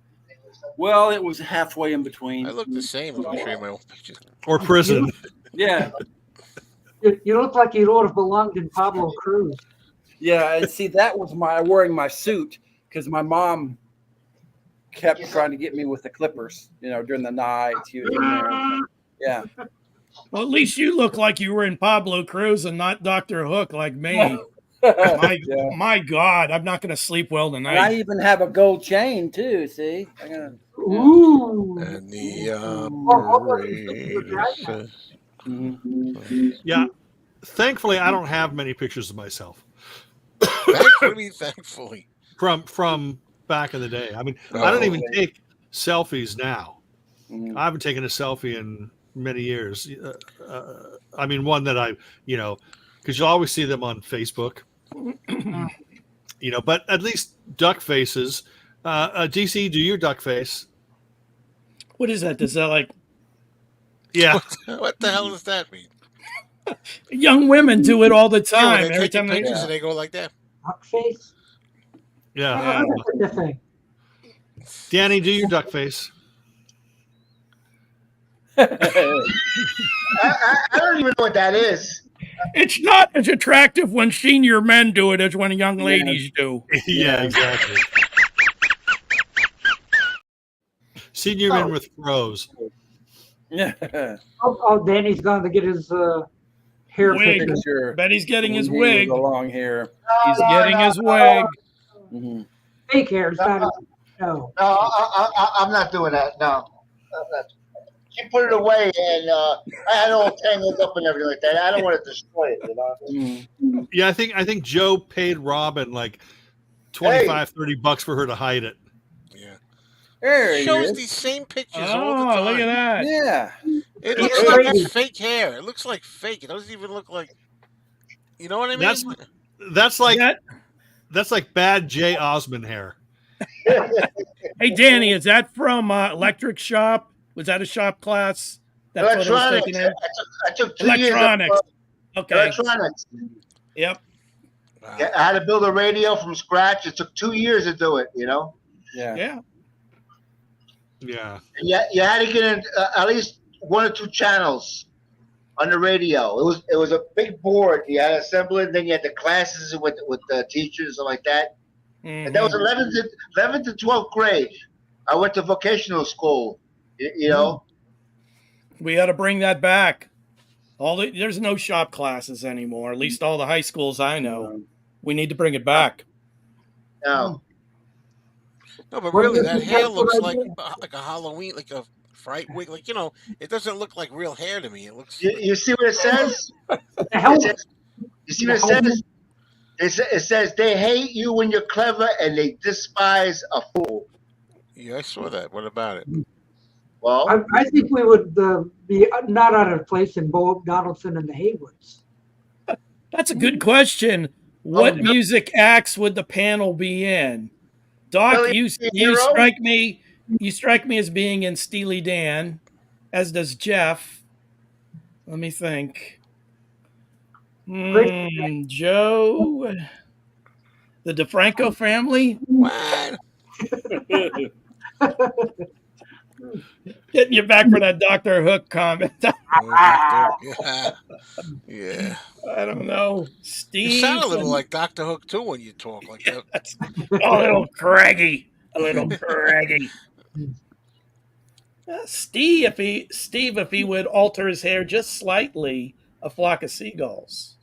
Speaker 14: Well, it was halfway in between.
Speaker 5: I look the same if I show you my old pictures.
Speaker 6: Or prison.
Speaker 14: Yeah.
Speaker 1: You look like you would have belonged in Pablo Cruz.
Speaker 14: Yeah, and see, that was wearing my suit because my mom kept trying to get me with the clippers, during the night. She was in there. Yeah.
Speaker 15: Well, at least you look like you were in Pablo Cruz and not Dr. Hook like me. My God, I'm not going to sleep well tonight.
Speaker 14: And I even have a gold chain too. See?
Speaker 1: Ooh.
Speaker 5: And the
Speaker 6: Yeah. Thankfully, I don't have many pictures of myself.
Speaker 5: Thankfully.
Speaker 6: From back in the day. I mean, I don't even take selfies now. I haven't taken a selfie in many years. I mean, one that because you'll always see them on Facebook. But at least duck faces. DC, do your duck face.
Speaker 15: What is that? Does that like?
Speaker 6: Yeah.
Speaker 5: What the hell does that mean?
Speaker 15: Young women do it all the time.
Speaker 5: They
Speaker 15: Every
Speaker 5: take
Speaker 15: time
Speaker 5: pictures and they go like that.
Speaker 1: Duck face.
Speaker 6: Yeah. Danny, do your duck face.
Speaker 11: I don't even know what that is.
Speaker 15: It's not as attractive when senior men do it as when young ladies do.
Speaker 6: Yeah, exactly. Senior men with froze.
Speaker 14: Yeah.
Speaker 1: Oh, Danny's going to get his hair
Speaker 15: Wig.
Speaker 1: fixed.
Speaker 15: Bet he's getting his wig.
Speaker 14: The long hair.
Speaker 15: He's getting his wig.
Speaker 1: Fake hair. It's not. No.
Speaker 11: No, I'm not doing that. No. She put it away, and I had it all tangled up and everything like that. I don't want to destroy it,
Speaker 6: Yeah, I think Joe paid Robin like $25-$30 for her to hide it.
Speaker 5: Yeah.
Speaker 14: There
Speaker 5: It shows these same pictures all the time.
Speaker 15: Look at that.
Speaker 14: Yeah.
Speaker 5: It looks like it's fake hair. It looks like fake. It doesn't even look like. You know what I mean?
Speaker 6: That's like bad Jay Osmond hair.
Speaker 15: Hey, Danny, is that from Electric Shop? Was that a shop class? That photo was taken in?
Speaker 11: I took 2
Speaker 15: Electronics.
Speaker 11: years of,
Speaker 15: Okay.
Speaker 11: Electronics.
Speaker 15: Yep.
Speaker 11: Yeah, I had to build a radio from scratch. It took 2 years to do it,
Speaker 14: Yeah.
Speaker 15: Yeah.
Speaker 6: Yeah.
Speaker 11: And you had to get in at least 1 or 2 channels on the radio. It was a big board. You had to assemble it, and then you had the classes with the teachers and like that.
Speaker 15: Mm-hmm.
Speaker 11: And that was 11th to 12th grade. I went to vocational school. You know,
Speaker 15: we got to bring that back. There's no shop classes anymore. At least all the high schools I know. We need to bring it back.
Speaker 11: No,
Speaker 5: but really, that hair looks like a Halloween, like a fright wig. Like it doesn't look like real hair to me. It looks.
Speaker 11: You see what it says? You see what it says? It says they hate you when you're clever and they despise a fool.
Speaker 5: Yeah, I saw that. What about it?
Speaker 11: Well,
Speaker 1: I think we would be not out of place in Bo Donaldson and the Haywoods.
Speaker 15: That's a good question. What music acts would the panel be in? Doc,
Speaker 11: Really?
Speaker 15: you strike me. You strike me as being in Steely Dan, as does Jeff. Let me think. Joe, the DeFranco family.
Speaker 5: What?
Speaker 15: Getting you back for that Dr. Hook comment.
Speaker 5: Yeah.
Speaker 15: I don't know. Steve.
Speaker 5: You sound a little like Dr. Hook too when you talk like that.
Speaker 15: A little craggy. Steve, if he would alter his hair just slightly, a flock of seagulls.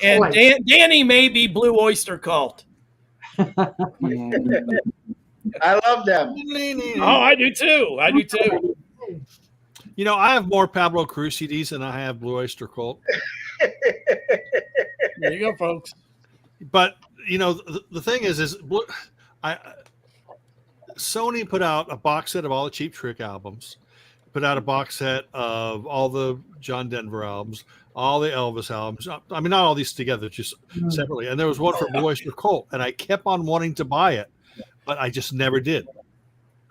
Speaker 15: And Danny may be Blue Oyster Cult.
Speaker 11: I love them.
Speaker 15: Oh, I do too. I
Speaker 6: have more Pablo Cruz CDs than I have Blue Oyster Cult.
Speaker 15: There you go, folks.
Speaker 6: But the thing is Sony put out a box set of all the Cheap Trick albums, put out a box set of all the John Denver albums, all the Elvis albums. I mean, not all these together, just separately. And there was one for Blue Oyster Cult, and I kept on wanting to buy it, but I just never did.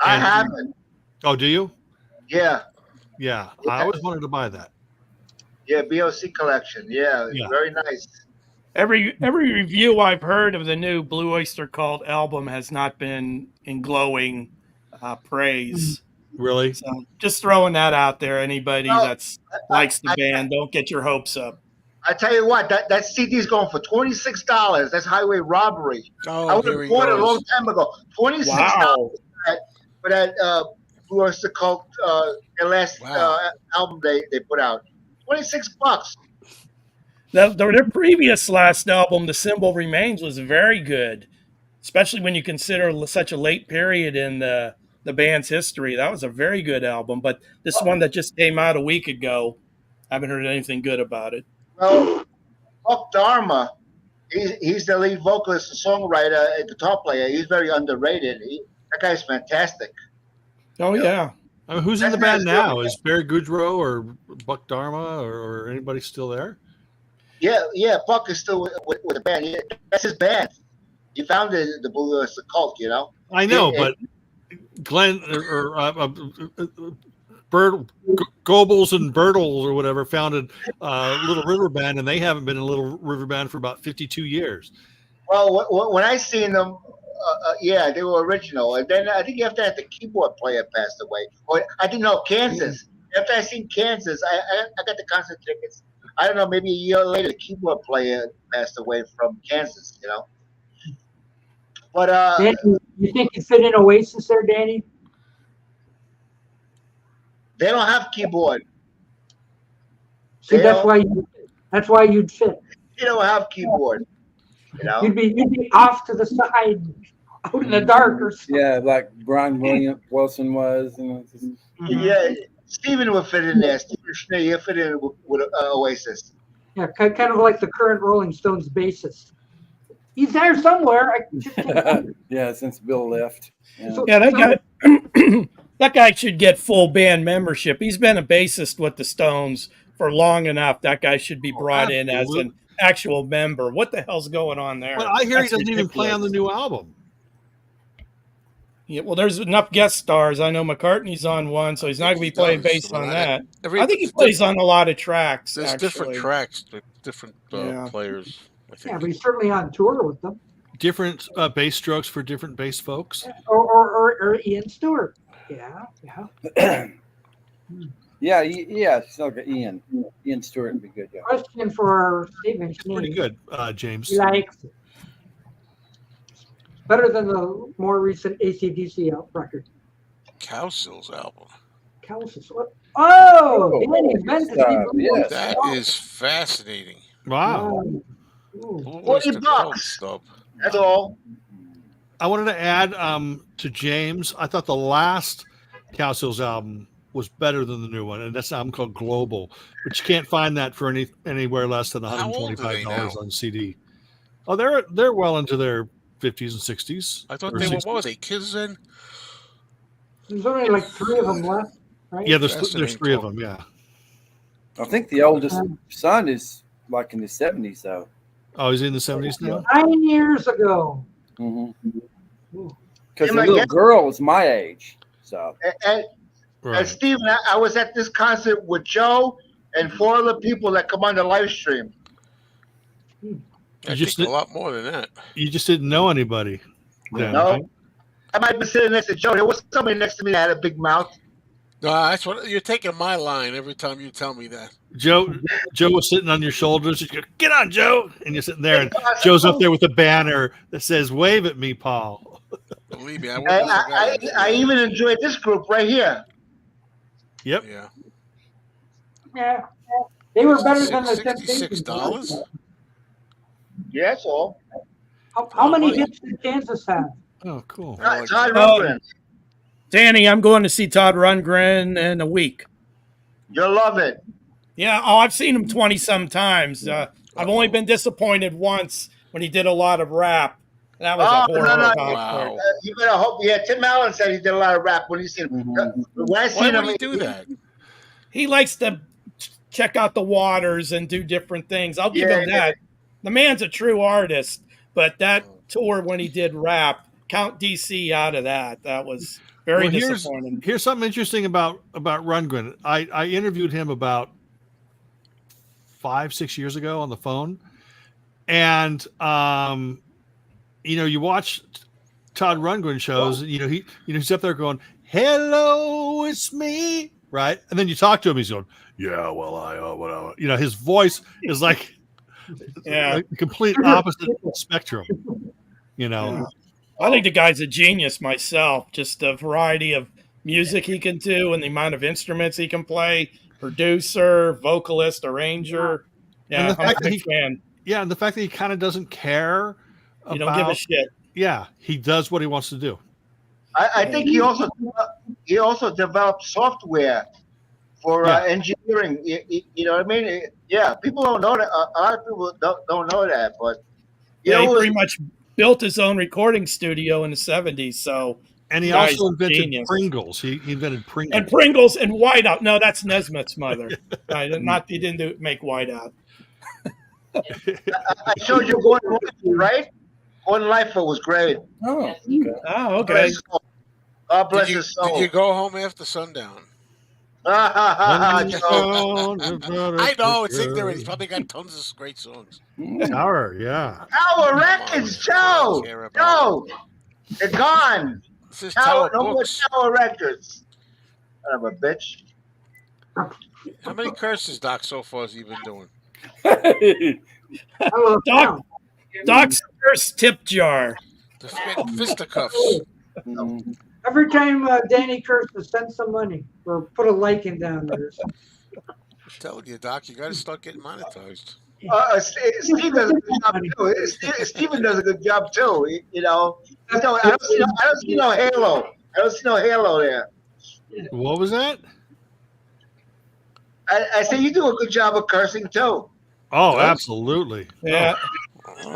Speaker 11: I haven't.
Speaker 6: Oh, do you?
Speaker 11: Yeah.
Speaker 6: Yeah, I always wanted to buy that.
Speaker 11: Yeah, BOC collection. Yeah, very nice.
Speaker 15: Every review I've heard of the new Blue Oyster Cult album has not been in glowing praise.
Speaker 6: Really?
Speaker 15: So just throwing that out there. Anybody
Speaker 11: Well,
Speaker 15: that's likes the band, don't get your hopes up.
Speaker 11: I tell you what, that CD is going for $26. That's highway robbery. I would have bought it a long time ago. $26 for that Blue Oyster Cult, their last album they put out. $26.
Speaker 15: Their previous last album, The Symbol Remains, was very good, especially when you consider such a late period in the band's history. That was a very good album. But this one that just came out a week ago, I haven't heard anything good about it.
Speaker 11: Well, Buck Dharma, he's the lead vocalist, the songwriter, and guitar player. He's very underrated. That guy's fantastic.
Speaker 15: Oh, yeah.
Speaker 6: Who's in the band now? Is Barry Goudreau or Buck Dharma or anybody still there?
Speaker 11: Yeah, Buck is still with the band. That's his band. He founded the Blue Oyster Cult, you know?
Speaker 6: I know, but Glenn or Goebbels and Bertels or whatever founded Little River Band, and they haven't been in Little River Band for about 52 years.
Speaker 11: Well, when I seen them, yeah, they were original. And then I think after that, the keyboard player passed away. Or I didn't know Kansas. After I seen Kansas, I got the concert tickets. I don't know, maybe a year later, the keyboard player passed away from Kansas, you know. But
Speaker 1: Danny, you think you fit in Oasis there, Danny?
Speaker 11: they don't have keyboard.
Speaker 1: See, that's why you'd fit.
Speaker 11: You don't have keyboard. You know,
Speaker 1: you'd be off to the side, out in the dark or something.
Speaker 14: Yeah, like Brian Wilson was.
Speaker 11: Yeah, Steven would fit in there. Steven Schnee, he'll fit in with Oasis.
Speaker 1: Yeah, kind of like the current Rolling Stones bassist. He's there somewhere.
Speaker 14: Yeah, since Bill left.
Speaker 15: Yeah, that guy. That guy should get full band membership. He's been a bassist with the Stones for long enough. That guy should be brought in as an actual member. What the hell's going on there?
Speaker 6: Well, I hear he doesn't even play on the new album.
Speaker 15: Yeah, well, there's enough guest stars. I know McCartney's on one, so he's not going to be playing bass on that. I think he plays on a lot of tracks.
Speaker 5: There's different tracks, different players. I think.
Speaker 1: Yeah, but he's certainly on tour with them.
Speaker 6: Different bass strokes for different bass folks.
Speaker 1: Or Ian Stewart. Yeah.
Speaker 14: Yeah. So Ian Stewart would be good. Yeah.
Speaker 1: Question for Stephen.
Speaker 6: Pretty good, James.
Speaker 1: He likes it. Better than the more recent AC/DC record.
Speaker 5: Cowsills album.
Speaker 1: Cowsills. Oh, Danny's been to see
Speaker 5: yes. That is fascinating.
Speaker 6: Wow.
Speaker 11: $40. That's all.
Speaker 6: I wanted to add to James. I thought the last Cowsills album was better than the new one, and that's an album called Global, but you can't find that for anywhere less than $125 on CD. Oh, they're well into their 50s and 60s.
Speaker 5: I thought they were, what were they, kids then?
Speaker 1: There's only like 3 of them left, right?
Speaker 6: Yeah, there's 3 of them, yeah.
Speaker 14: I think the oldest son is like in the 70s, though.
Speaker 6: Oh, he's in the 70s now?
Speaker 1: 9 years ago.
Speaker 14: Because the little girl is my age. So.
Speaker 11: And Steven, I was at this concert with Joe and 4 other people that come on the live stream.
Speaker 5: I think a lot more than that.
Speaker 6: You just didn't know anybody. Then,
Speaker 11: no.
Speaker 6: right?
Speaker 11: I might be sitting next to Joe. There was somebody next to me that had a big mouth.
Speaker 5: No, that's what you're taking my line every time you tell me that.
Speaker 6: Joe was sitting on your shoulders. You go, get on, Joe, and you're sitting there, and Joe's up there with a banner that says "Wave at me, Paul."
Speaker 5: Believe me,
Speaker 11: I even enjoyed this group right here.
Speaker 6: Yep.
Speaker 1: Yeah. They were better than the
Speaker 5: $66.
Speaker 11: Yeah, that's all.
Speaker 1: How many hits did Kansas have?
Speaker 6: Oh, cool.
Speaker 11: Todd Rundgren.
Speaker 15: Danny, I'm going to see Todd Rundgren in a week.
Speaker 11: You'll love it.
Speaker 15: Yeah. Oh, I've seen him 20-some times. I've only been disappointed once when he did a lot of rap. That was a horrible concert.
Speaker 11: Wow. You better hope. Yeah, Tim Allen said he did a lot of rap when he seen him. When I seen him,
Speaker 5: he do that?
Speaker 15: He likes to check out the waters and do different things. I'll give him that. The man's a true artist, but that tour when he did rap, count DC out of that. That was very disappointing.
Speaker 6: Here's something interesting about Rundgren. I interviewed him about 5-6 years ago on the phone, And you watch Todd Rundgren shows, and he's up there going, "Hello, it's me," right? And then you talk to him, he's going, "Yeah, well, his voice is like a complete opposite spectrum.
Speaker 15: I think the guy's a genius myself. Just the variety of music he can do and the amount of instruments he can play. Producer, vocalist, arranger. Yeah,
Speaker 6: and
Speaker 15: I'm a big fan.
Speaker 6: Yeah, and the fact that he kind of doesn't care.
Speaker 15: He don't give a shit.
Speaker 6: Yeah, he does what he wants to do.
Speaker 11: I think he also developed software for engineering. You know what I mean? Yeah, people don't know that. A lot of people don't know that, but
Speaker 15: he pretty much built his own recording studio in the 70s. So,
Speaker 6: and he also invented Pringles. He invented Pringles.
Speaker 15: And Pringles and Whiteout. No, that's Nesmith's mother. He didn't make Whiteout.
Speaker 11: I showed you Gordon Lightfoot, right? Gordon Lightfoot was great.
Speaker 15: Oh, okay.
Speaker 11: God bless his soul.
Speaker 5: Did you go home after sundown?
Speaker 11: I
Speaker 5: know, it's ignorant. He's probably got tons of great songs.
Speaker 6: Tower, yeah.
Speaker 11: Tower Records, Joe. No, they're gone.
Speaker 5: This is
Speaker 11: Tower,
Speaker 5: Tower
Speaker 11: no more
Speaker 5: Books.
Speaker 11: Tower Records. Son of a bitch.
Speaker 5: How many curses, Doc, so far has he been doing?
Speaker 15: Doc's first tip jar.
Speaker 5: The fisticuffs.
Speaker 1: Every time Danny curses, send some money or put a like in down there.
Speaker 5: I'm telling you, Doc, you got to start getting monetized.
Speaker 11: Steve does a good job too. Steven does a good job too. I don't see no halo. I don't see no halo there.
Speaker 6: What was that?
Speaker 11: I say you do a good job of cursing too.
Speaker 6: Oh, absolutely.
Speaker 15: Yeah.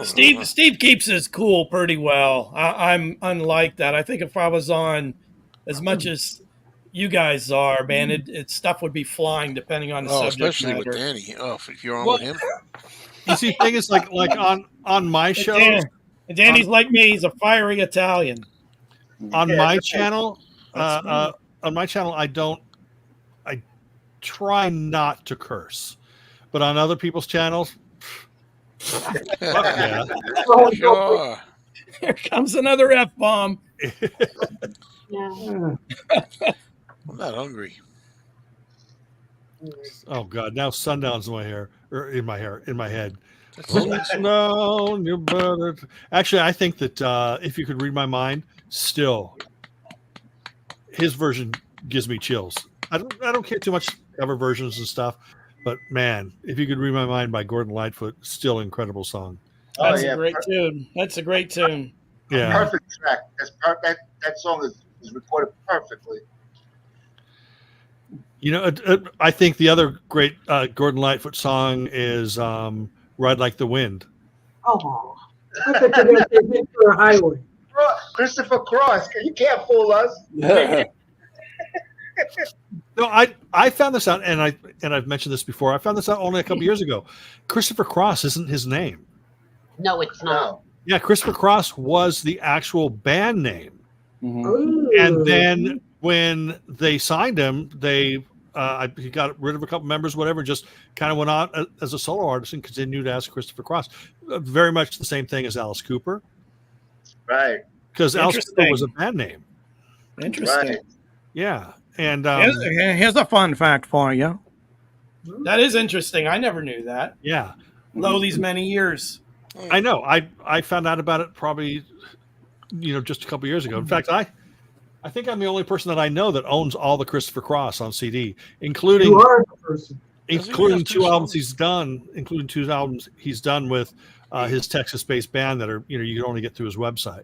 Speaker 15: Steve keeps his cool pretty well. I'm unlike that. I think if I was on as much as you guys are, man, it stuff would be flying depending on the subject
Speaker 5: especially
Speaker 15: matter.
Speaker 5: with Danny. Oh, if you're on with him.
Speaker 6: You see, the thing is, like on my show,
Speaker 15: Danny's like me. He's a fiery Italian.
Speaker 6: On my channel, I try not to curse, but on other people's channels, yeah.
Speaker 5: Sure.
Speaker 15: Here comes another F-bomb.
Speaker 5: I'm not hungry.
Speaker 6: Oh God! Now sundown's in my hair, or in my head. Sundown, you better. Actually, I think that if you could read my mind, still, his version gives me chills. I don't care too much cover versions and stuff, but man, if you could read my mind by Gordon Lightfoot, still incredible song.
Speaker 15: That's a great tune. That's a great tune.
Speaker 6: Yeah,
Speaker 11: perfect track. That song is recorded perfectly.
Speaker 6: I think the other great Gordon Lightfoot song is "Ride Like the Wind."
Speaker 1: Oh, I thought you were going to say Ventura Highway.
Speaker 11: Christopher Cross, you can't fool us.
Speaker 6: No, I found this out, and I've mentioned this before. I found this out only a couple years ago. Christopher Cross isn't his name.
Speaker 10: No, it's not.
Speaker 6: Yeah, Christopher Cross was the actual band name,
Speaker 1: Mm-hmm.
Speaker 6: and then when they signed him, he got rid of a couple members, whatever, just kind of went on as a solo artist and continued as Christopher Cross. Very much the same thing as Alice Cooper,
Speaker 11: right?
Speaker 6: Because Alice Cooper was a band name.
Speaker 15: Interesting.
Speaker 11: Right.
Speaker 6: Yeah, and
Speaker 12: here's a fun fact for you.
Speaker 15: That is interesting. I never knew that.
Speaker 6: Yeah,
Speaker 15: Though these many years.
Speaker 6: I know. I found out about it probably, just a couple years ago. In fact, I think I'm the only person that I know that owns all the Christopher Cross on CD, including two albums he's done, with his Texas-based band that are you can only get through his website.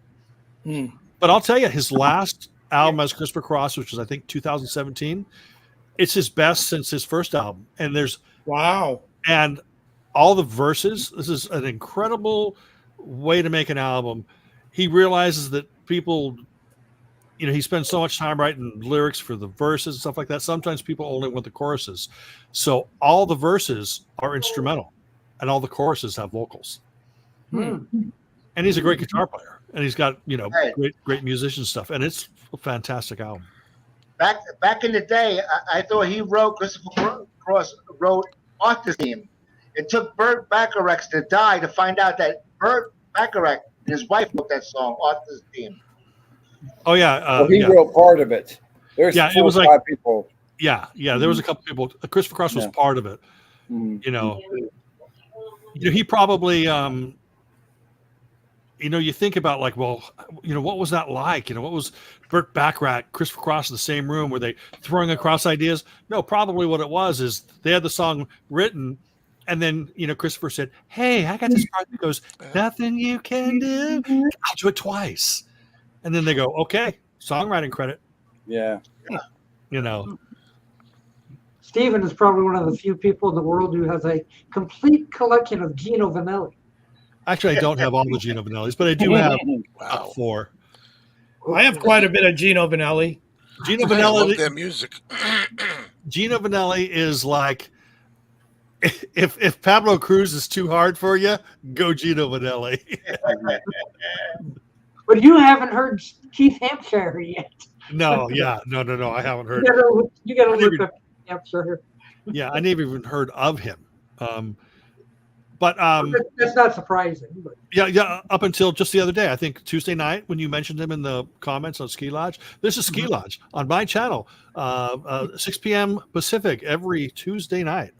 Speaker 6: But I'll tell you, his last album as Christopher Cross, which was I think 2017, it's his best since his first album. And and all the verses. This is an incredible way to make an album. He realizes that people, he spends so much time writing lyrics for the verses and stuff like that. Sometimes people only want the choruses. So all the verses are instrumental and all the choruses have vocals. And he's a great guitar player, and he's got, great musician stuff. And it's a fantastic album.
Speaker 11: Back in the day, I thought Christopher Cross wrote Arthur's theme. It took Burt Bacharach to die to find out that Burt Bacharach and his wife wrote that song, Arthur's Theme.
Speaker 6: Oh yeah,
Speaker 14: well, he wrote part of it. There's
Speaker 6: yeah,
Speaker 14: 4
Speaker 6: it was
Speaker 14: or
Speaker 6: like
Speaker 14: 5 people.
Speaker 6: Yeah, there was a couple people. Christopher Cross was part of it. You know, he probably, you think about like, well, what was that like? What was Burt Bacharach, Christopher Cross in the same room? Were they throwing across ideas? No, probably what it was is they had the song written, and then Christopher said, "Hey, I got this part that goes, nothing you can do. I'll do it twice," and then they go, "Okay, songwriting credit."
Speaker 14: Yeah.
Speaker 1: Steven is probably one of the few people in the world who has a complete collection of Gino Vanelli.
Speaker 6: Actually, I don't have all the Gino Vanellis, but I do have 4.
Speaker 15: I have quite a bit of Gino Vanelli.
Speaker 6: Gino
Speaker 5: I
Speaker 6: Vanelli.
Speaker 5: love their music.
Speaker 6: Gino Vanelli is like, if Pablo Cruz is too hard for you, go Gino Vanelli.
Speaker 1: But you haven't heard Keith Hampshire yet.
Speaker 6: No, I haven't heard.
Speaker 1: You got to look up Hampshire.
Speaker 6: Yeah, I never even heard of him. But
Speaker 1: that's not surprising. But.
Speaker 6: Yeah. Up until just the other day, I think Tuesday night when you mentioned him in the comments on Ski Lodge. This is Ski Lodge on my channel, 6 p.m. Pacific every Tuesday night.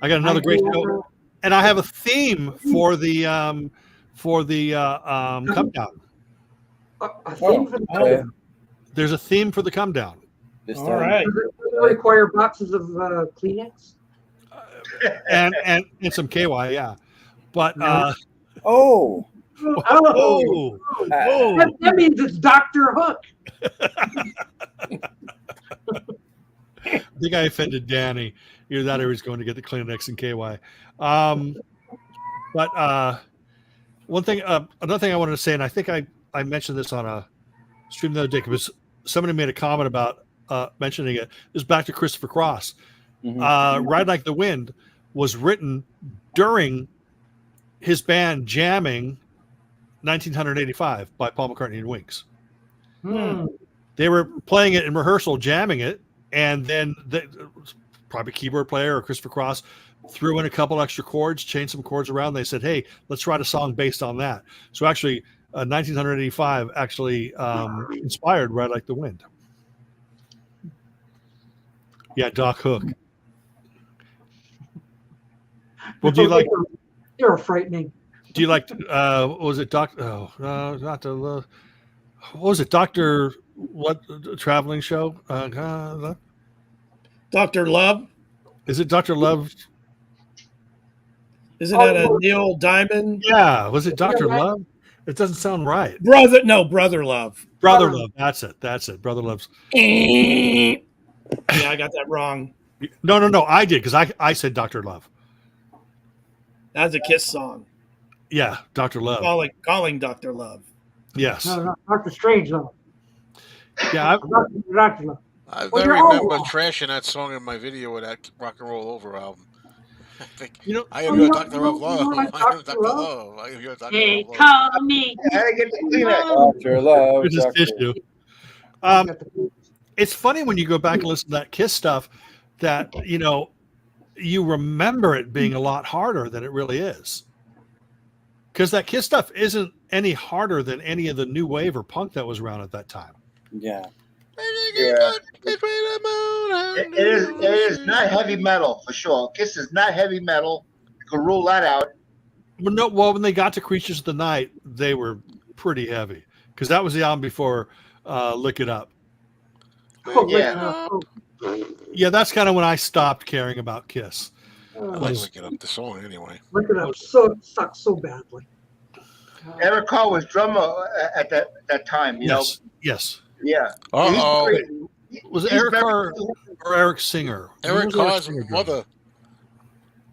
Speaker 6: I got another great show, and I have a theme for the come down.
Speaker 1: A theme for the come down.
Speaker 6: There's a theme for the come down.
Speaker 15: All right.
Speaker 1: Does it require boxes of Kleenex?
Speaker 6: and some KY, yeah. But
Speaker 1: that means it's Dr. Hook.
Speaker 6: I think I offended Danny. Either that or he's going to get the Kleenex and KY. But another thing I wanted to say, and I think I mentioned this on a stream the other day because somebody made a comment about mentioning it. This is back to Christopher Cross. Ride Like the Wind was written during his band jamming 1985 by Paul McCartney and Wings. They were playing it in rehearsal, jamming it, and then probably keyboard player or Christopher Cross threw in a couple extra chords, changed some chords around. They said, "Hey, let's write a song based on that." So actually, 1985 actually inspired Ride Like the Wind. Yeah, Doc Hook. Well, do you like?
Speaker 1: You're frightening.
Speaker 6: Do you like? What was it, Doc? Oh, not the. What was it, Doctor? What traveling show?
Speaker 15: Dr. Love.
Speaker 6: Is it Dr. Love?
Speaker 15: Isn't that a Neil Diamond?
Speaker 6: Yeah. Was it Dr. Love? It doesn't sound right.
Speaker 15: Brother Love.
Speaker 6: Brother Love. That's it. Brother Love's.
Speaker 15: Yeah, I got that wrong.
Speaker 6: No. I did because I said Dr. Love.
Speaker 15: That's a Kiss song.
Speaker 6: Yeah, Dr. Love.
Speaker 15: Calling Dr. Love.
Speaker 6: Yes.
Speaker 1: No, Dr. Strange Love.
Speaker 6: Yeah,
Speaker 1: Dr. Love.
Speaker 5: I remember trashing that song in my video with that Rock and Roll Over album. I think I am your Doctor of Love. I am Dr. Love. I am your Doctor of Love.
Speaker 1: Call me.
Speaker 14: Dr. Love.
Speaker 6: It's funny when you go back and listen to that Kiss stuff that you remember it being a lot harder than it really is. Because that Kiss stuff isn't any harder than any of the new wave or punk that was around at that time.
Speaker 14: Yeah.
Speaker 11: It is not heavy metal for sure. Kiss is not heavy metal. You can rule that out.
Speaker 6: Well, when they got to Creatures of the Night, they were pretty heavy because that was the album before Lick It Up. Yeah, that's kind of when I stopped caring about Kiss.
Speaker 5: I like Lick It Up, the song anyway.
Speaker 1: Lick It Up sucks so badly.
Speaker 11: Eric Carr was drummer at that time.
Speaker 6: Yes.
Speaker 11: Yeah.
Speaker 6: Was it Eric Carr or Eric Singer?
Speaker 5: Eric Carr's mother.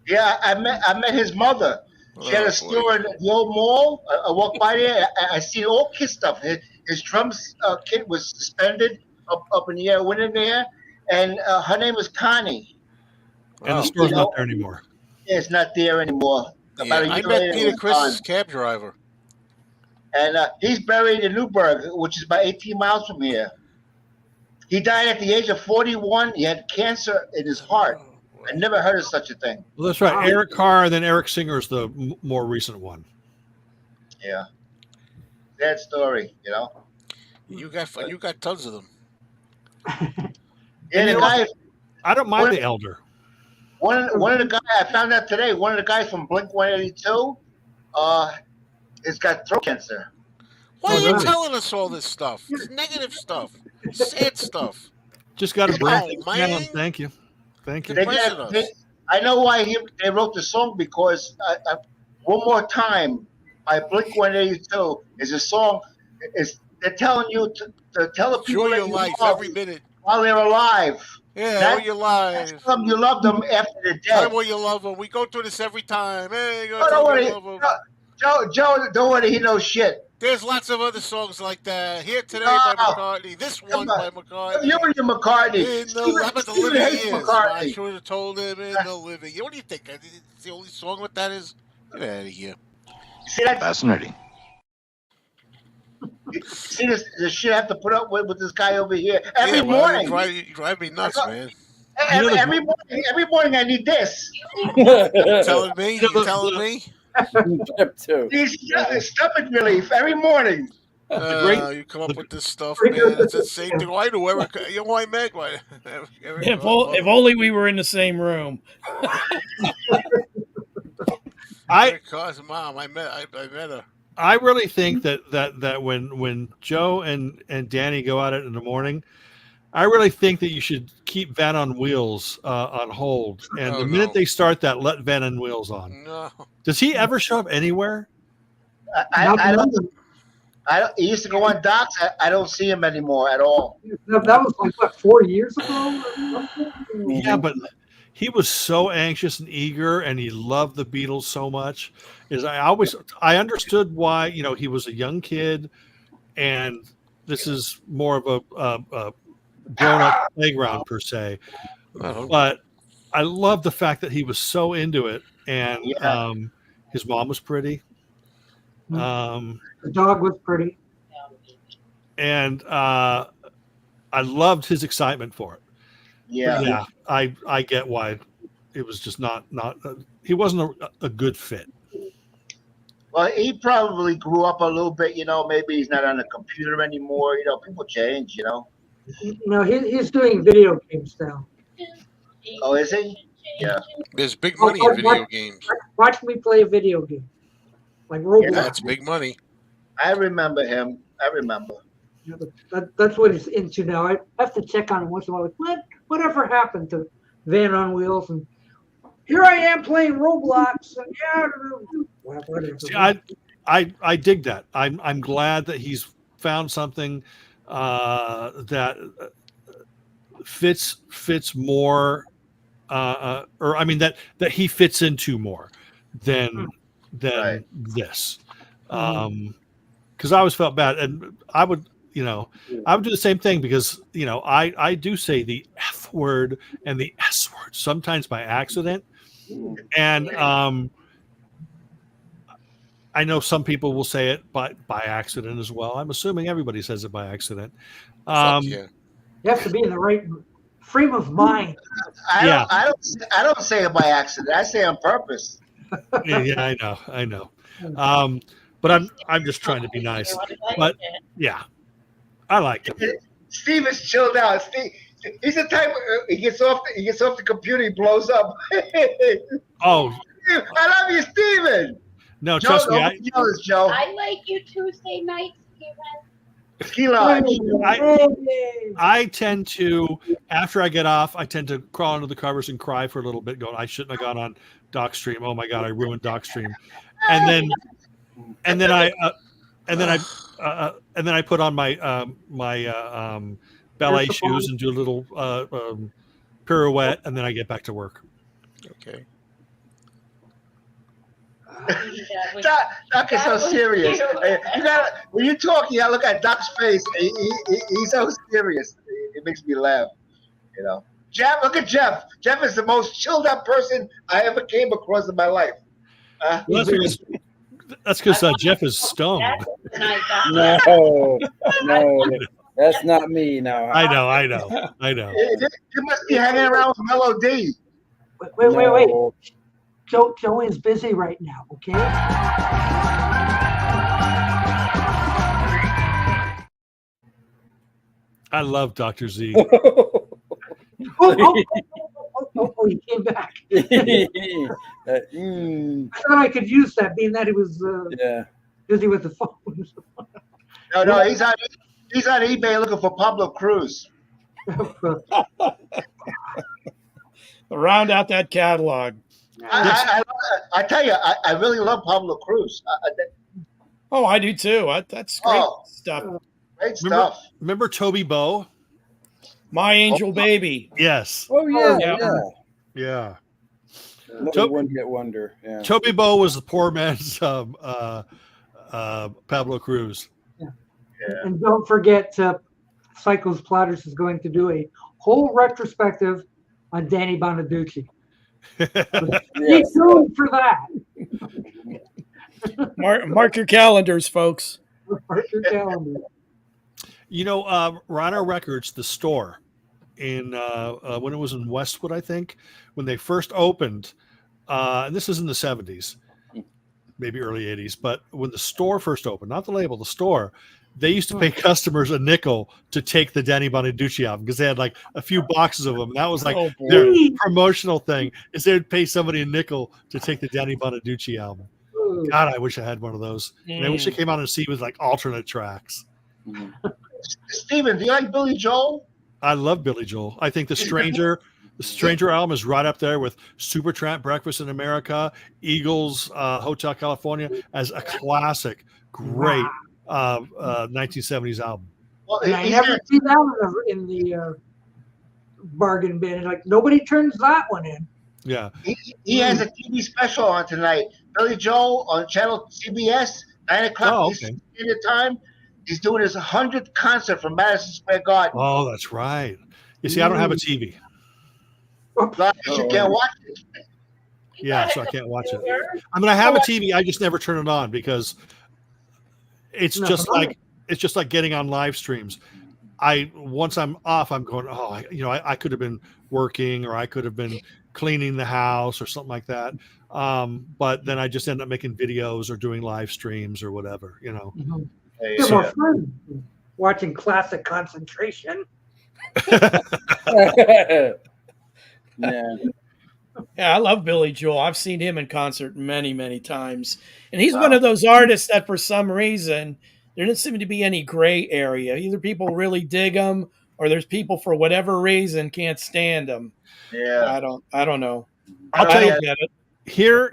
Speaker 11: Yeah, I met his mother. She had a store in the old mall. I walked by there. I seen all Kiss stuff. His drums kit was suspended up in the air. Went in there, and her name was Connie.
Speaker 6: And the store's not there anymore.
Speaker 11: Yeah, it's not there anymore. About a year
Speaker 5: I met
Speaker 11: later,
Speaker 5: Peter
Speaker 11: it was
Speaker 5: Chris'
Speaker 11: gone.
Speaker 5: cab driver.
Speaker 11: And he's buried in Newburgh, which is about 18 miles from here. He died at the age of 41. He had cancer in his heart. I never heard of such a thing.
Speaker 6: Well, that's right. Eric Carr, and then Eric Singer is the more recent one.
Speaker 11: Yeah. Sad story, you know.
Speaker 5: You got tons of them.
Speaker 11: Yeah, the guy.
Speaker 6: I don't mind the elder.
Speaker 11: One of the guys I found out today. One of the guys from Blink 182, has got throat cancer.
Speaker 5: Why are you telling us all this stuff? It's negative stuff, sad stuff.
Speaker 6: Just got a break.
Speaker 5: Man.
Speaker 6: Thank you.
Speaker 11: I know why they wrote the song, because One More Time by Blink 182 is a song. They're telling you to tell the people
Speaker 5: enjoy
Speaker 11: that
Speaker 5: your
Speaker 11: you
Speaker 5: life
Speaker 11: love
Speaker 5: every minute
Speaker 11: while they're alive.
Speaker 5: Yeah, all your life.
Speaker 11: Tell them you love them after they're dead.
Speaker 5: Tell them what you love them. We go through this every time. Hey,
Speaker 11: don't worry. Joe, don't worry. He knows shit.
Speaker 5: There's lots of other songs like that. Here Today by McCartney. This one by McCartney.
Speaker 11: You and your McCartney.
Speaker 5: How about the living years? I should have told him in the living. What do you think? It's the only song what that is? Get out of here.
Speaker 11: See that?
Speaker 16: Fascinating.
Speaker 11: See this shit I have to put up with this guy over here every morning.
Speaker 5: You drive me nuts, man.
Speaker 11: Every morning I need this.
Speaker 5: You telling me? You telling me?
Speaker 11: Stomach relief every morning.
Speaker 5: You come up with this stuff, man. It's the same thing. I know you know what I meant.
Speaker 15: If only we were in the same room.
Speaker 5: Because mom, I met her.
Speaker 6: I really think that when Joe and Danny go at it in the morning, I really think that you should keep Van on Wheels on hold. And the minute they start that, let Van on Wheels on.
Speaker 5: No.
Speaker 6: Does he ever show up anywhere?
Speaker 11: I don't. He used to go on docks. I don't see him anymore at all.
Speaker 1: That was like, what, 4 years ago?
Speaker 6: Yeah, but he was so anxious and eager, and he loved the Beatles so much. I understood why, he was a young kid, and this is more of a grown-up playground per se. But I love the fact that he was so into it, and his mom was pretty.
Speaker 1: The dog was pretty.
Speaker 6: And I loved his excitement for it.
Speaker 11: Yeah.
Speaker 6: I get why it was just not he wasn't a good fit.
Speaker 11: Well, he probably grew up a little bit, maybe he's not on the computer anymore. People change,
Speaker 1: No, he's doing video games now.
Speaker 11: Oh, is he? Yeah.
Speaker 5: There's big money in video games.
Speaker 1: Watch me play a video game. Like Roblox.
Speaker 5: Yeah, that's big money.
Speaker 11: I remember him.
Speaker 1: Yeah, that's what he's into now. I have to check on him once in a while. Like, whatever happened to Van on Wheels? And here I am playing Roblox. And whatever.
Speaker 6: See, I dig that. I'm glad that he's found something that fits more, or I mean that he fits into more than this. Because I always felt bad, and I would do the same thing, because I do say the F word and the S word sometimes by accident, and I know some people will say it by accident as well. I'm assuming everybody says it by accident.
Speaker 1: You have to be in the right frame of mind.
Speaker 11: I don't say it by accident. I say it on purpose.
Speaker 6: Yeah, I know. But I'm just trying to be nice. But yeah, I like him.
Speaker 11: Steve is chilled out. Steve, he's the type he gets off the computer, he blows up.
Speaker 6: Oh,
Speaker 11: I love you, Steven.
Speaker 6: No, trust me.
Speaker 11: Joe.
Speaker 17: I like you Tuesday night, Steven.
Speaker 11: Ski lodge.
Speaker 6: I tend to, after I get off, I tend to crawl under the covers and cry for a little bit, going, I shouldn't have gone on DocStream. Oh my God, I ruined DocStream. And then I put on my ballet shoes and do a little pirouette, and then I get back to work.
Speaker 5: Okay.
Speaker 11: Doc is so serious. When you talk, you gotta look at Doc's face. He's so serious. It makes me laugh. Jeff, look at Jeff. Jeff is the most chilled out person I ever came across in my life.
Speaker 6: That's because Jeff is stoned.
Speaker 3: No, that's not me. No,
Speaker 6: I know.
Speaker 11: You must be hanging around with Melody.
Speaker 1: Wait. Joe is busy right now, okay?
Speaker 6: I love Dr. Z.
Speaker 1: Oh, he came back. I thought I could use that, being that he was busy with the phone.
Speaker 11: No, he's on eBay looking for Pablo Cruz.
Speaker 15: Round out that catalog.
Speaker 11: I tell you, I really love Pablo Cruz.
Speaker 15: Oh, I do too. That's great stuff.
Speaker 11: Great stuff.
Speaker 6: Remember Toby Bo?
Speaker 15: My Angel Baby.
Speaker 6: Yes.
Speaker 14: Oh
Speaker 6: Yeah.
Speaker 14: Another one-hit wonder. Yeah.
Speaker 6: Toby Bo was the poor man's Pablo Cruz.
Speaker 1: Yeah. And don't forget, Psycho's Platters is going to do a whole retrospective on Danny Bonaducci. Stay tuned for that.
Speaker 15: Mark your calendars, folks.
Speaker 1: Mark your calendars.
Speaker 6: You know, Rhino Records, the store in when it was in Westwood, I think, when they first opened, and this is in the 70s, maybe early 80s, but when the store first opened, not the label, the store, they used to pay customers a nickel to take the Danny Bonaducci album because they had like a few boxes of them. And that was like their promotional thing, is they would pay somebody a nickel to take the Danny Bonaducci album. God, I wish I had one of those. And I wish it came out on CD with like alternate tracks.
Speaker 11: Steven, do you like Billy Joel?
Speaker 6: I love Billy Joel. I think the Stranger album is right up there with Supertramp, Breakfast in America, Eagles, Hotel California as a classic, great 1970s album.
Speaker 11: Well,
Speaker 1: and I never see that one in the bargain bin. Like nobody turns that one in.
Speaker 6: Yeah.
Speaker 11: He has a TV special on tonight. Billy Joel on channel CBS, 9 o'clock Eastern time. He's doing his 100th concert from Madison Square Garden.
Speaker 6: Oh, that's right. You see, I don't have a TV.
Speaker 11: You can't watch it.
Speaker 6: Yeah, so I can't watch it. I mean, I have a TV. I just never turn it on because it's just like getting on live streams. Once I'm off, I'm going, I could have been working, or I could have been cleaning the house or something like that. But then I just end up making videos or doing live streams or whatever,
Speaker 1: Mm-hmm. It's more fun watching classic concentration.
Speaker 15: Yeah, I love Billy Joel. I've seen him in concert many, many times. And he's one of those artists that for some reason, there doesn't seem to be any gray area. Either people really dig him, or there's people for whatever reason can't stand him.
Speaker 11: Yeah.
Speaker 15: I don't know.
Speaker 6: I'll tell you,
Speaker 15: get it.
Speaker 6: Here,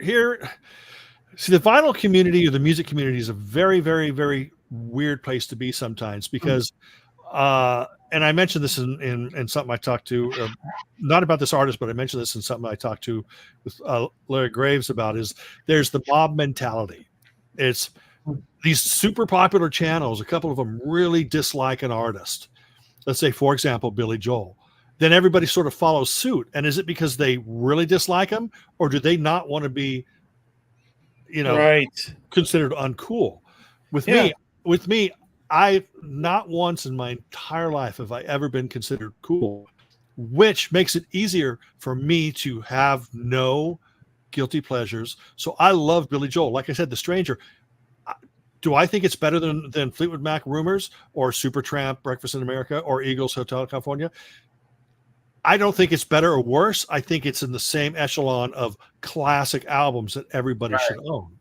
Speaker 6: see, the vinyl community or the music community is a very, very, very weird place to be sometimes because, and I mentioned this in something I talked to, not about this artist, but I mentioned this in something I talked to with Larry Graves about, is there's the mob mentality. It's these super popular channels, a couple of them really dislike an artist. Let's say, for example, Billy Joel. Then everybody sort of follows suit. And is it because they really dislike him, or do they not want to be, considered uncool? With me, I not once in my entire life have I ever been considered cool, which makes it easier for me to have no guilty pleasures. So I love Billy Joel. Like I said, The Stranger. Do I think it's better than Fleetwood Mac Rumors or Supertramp, Breakfast in America, or Eagles, Hotel California? I don't think it's better or worse. I think it's in the same echelon of classic albums that everybody should own.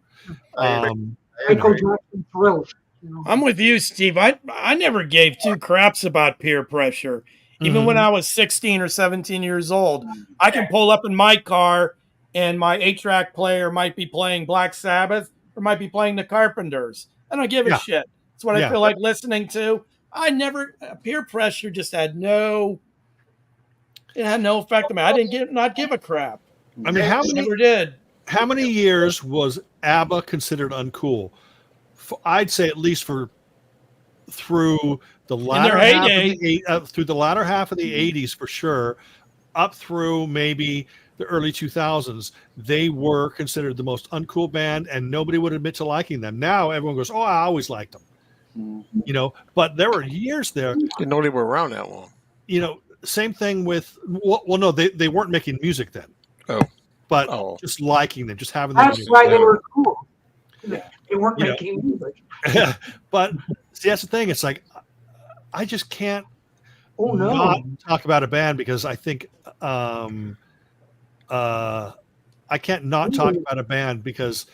Speaker 15: I'm with you, Steve. I never gave two craps about peer pressure. Even when I was 16 or 17 years old, I can pull up in my car and my 8-track player might be playing Black Sabbath or might be playing the Carpenters. I don't give a shit. It's what I feel like listening to. Peer pressure just had no effect on me. I didn't not give a crap.
Speaker 6: I mean, how many years was ABBA considered uncool? I'd say at least through the latter half of the 80s for sure, up through maybe the early 2000s, they were considered the most uncool band, and nobody would admit to liking them. Now everyone goes, "Oh, I always liked them," But there were years there.
Speaker 5: Didn't know they were around that long.
Speaker 6: Same thing with no, they weren't making music then. but just liking them, just having them.
Speaker 1: That's why they were cool. They weren't making music.
Speaker 6: But see, that's the thing. It's like I just can't
Speaker 1: not
Speaker 6: talk about a band because I think I can't not talk about a band because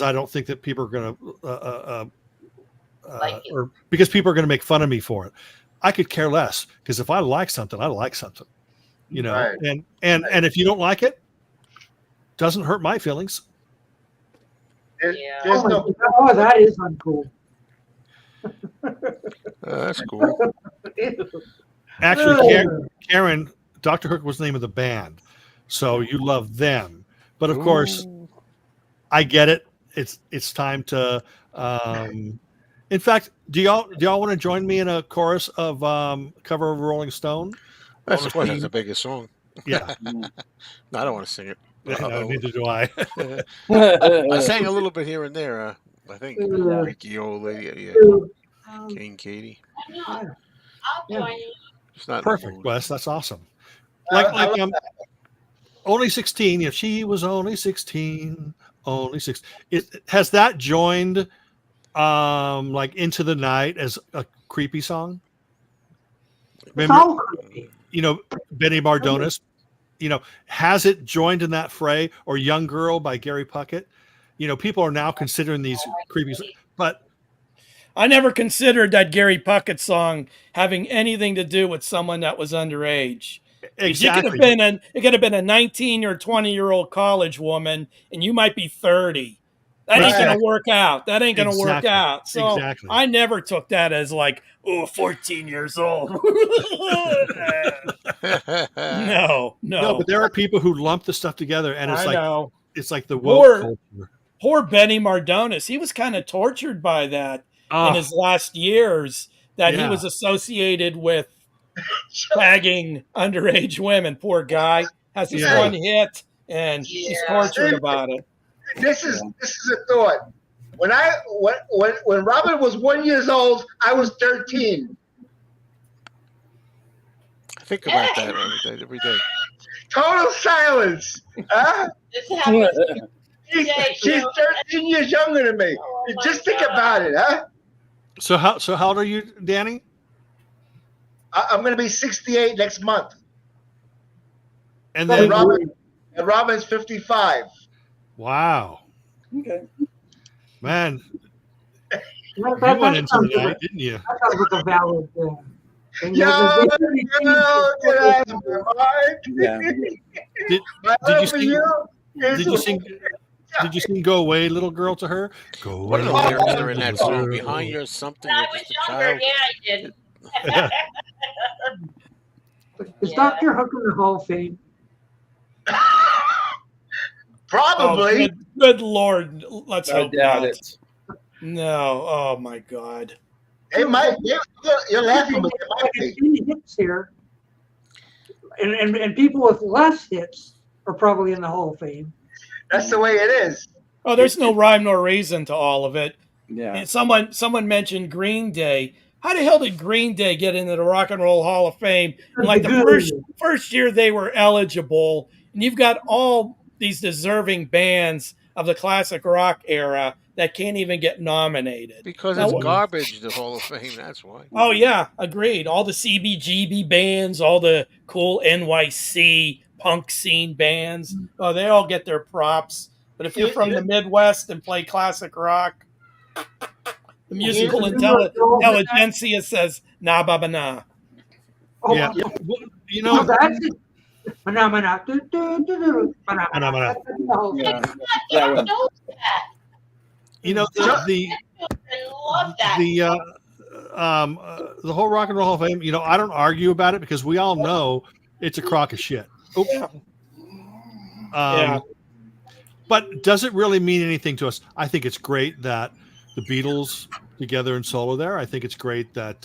Speaker 6: I don't think that people are going to or because people are going to make fun of me for it. I could care less because if I like something, I like something,
Speaker 11: Right.
Speaker 6: and if you don't like it, doesn't hurt my feelings.
Speaker 11: There's
Speaker 1: Oh,
Speaker 11: no.
Speaker 1: that is uncool.
Speaker 5: That's cool.
Speaker 6: Actually, Karen, Dr. Hook was the name of the band, so you love them. But of course, I get it. It's time to. In fact, do y'all want to join me in a chorus of cover of Rolling Stone?
Speaker 5: That's of course that's the biggest song.
Speaker 6: Yeah.
Speaker 5: No, I don't want to sing it.
Speaker 6: No, neither do I.
Speaker 5: I sang a little bit here and there. I think Freaky Old Lady, King Katie.
Speaker 17: I'll join you.
Speaker 5: It's not
Speaker 6: Perfect, Wes. That's awesome. Like only 16. If she was only 16, only 6. Has that joined like Into the Night as a creepy song? Remember, Benny Mardones. Has it joined in that fray, or Young Girl by Gary Puckett? People are now considering these creepy, but
Speaker 15: I never considered that Gary Puckett song having anything to do with someone that was underage.
Speaker 6: Exactly.
Speaker 15: It could have been a 19 or 20-year-old college woman, and you might be 30. That ain't going to work out. That ain't going to work out. So I never took that as like, 14 years old. No.
Speaker 6: But there are people who lump the stuff together, and it's like the woke culture.
Speaker 15: Poor Benny Mardones. He was kind of tortured by that in his last years, that he was associated with tagging underage women. Poor guy has his one hit, and he's tortured about it.
Speaker 11: This is a thought. When Robin was 1 year old, I was 13.
Speaker 5: Think about that every day.
Speaker 11: Total silence. Huh? She's 13 years younger than me. Just think about it, huh?
Speaker 6: So how old are you, Danny?
Speaker 11: I'm going to be 68 next month.
Speaker 6: And then
Speaker 11: Robin's 55.
Speaker 6: Wow.
Speaker 15: Okay.
Speaker 6: Man, you
Speaker 1: That
Speaker 6: went into
Speaker 1: sounds
Speaker 6: the
Speaker 1: like
Speaker 6: night, didn't you?
Speaker 1: That sounds like a valid thing.
Speaker 11: Yeah.
Speaker 6: Did you sing "Go Away, Little Girl" to her? Go away.
Speaker 5: What are the lyrics are in that song? Behind you something.
Speaker 17: When I was younger, yeah, I did.
Speaker 1: Is Dr. Hook in the Hall of Fame?
Speaker 11: Probably.
Speaker 15: Good Lord. Let's
Speaker 14: I
Speaker 15: hope
Speaker 14: doubt
Speaker 15: not.
Speaker 14: it.
Speaker 15: No. Oh my God.
Speaker 11: They might. You're laughing, but they might be.
Speaker 1: 15 hits here, and people with less hits are probably in the Hall of Fame.
Speaker 11: That's the way it is.
Speaker 15: Oh, there's no rhyme nor reason to all of it.
Speaker 14: Yeah.
Speaker 15: And someone mentioned Green Day. How the hell did Green Day get into the Rock and Roll Hall of Fame? And like the first year they were eligible, and you've got all these deserving bands of the classic rock era that can't even get nominated.
Speaker 5: Because it's garbage, the Hall of Fame, that's why.
Speaker 15: Oh, yeah, agreed. All the CBGB bands, all the cool NYC punk scene bands, they all get their props. But if you're from the Midwest and play classic rock, the musical intelligentsia says, nah, baba, nah.
Speaker 1: Oh,
Speaker 6: yeah. You know,
Speaker 1: that's it.
Speaker 6: You know, the whole Rock and Roll Hall of Fame, you know, I don't argue about it because we all know it's a crock of shit. But does it really mean anything to us? I think it's great that the Beatles together in solo there. I think it's great that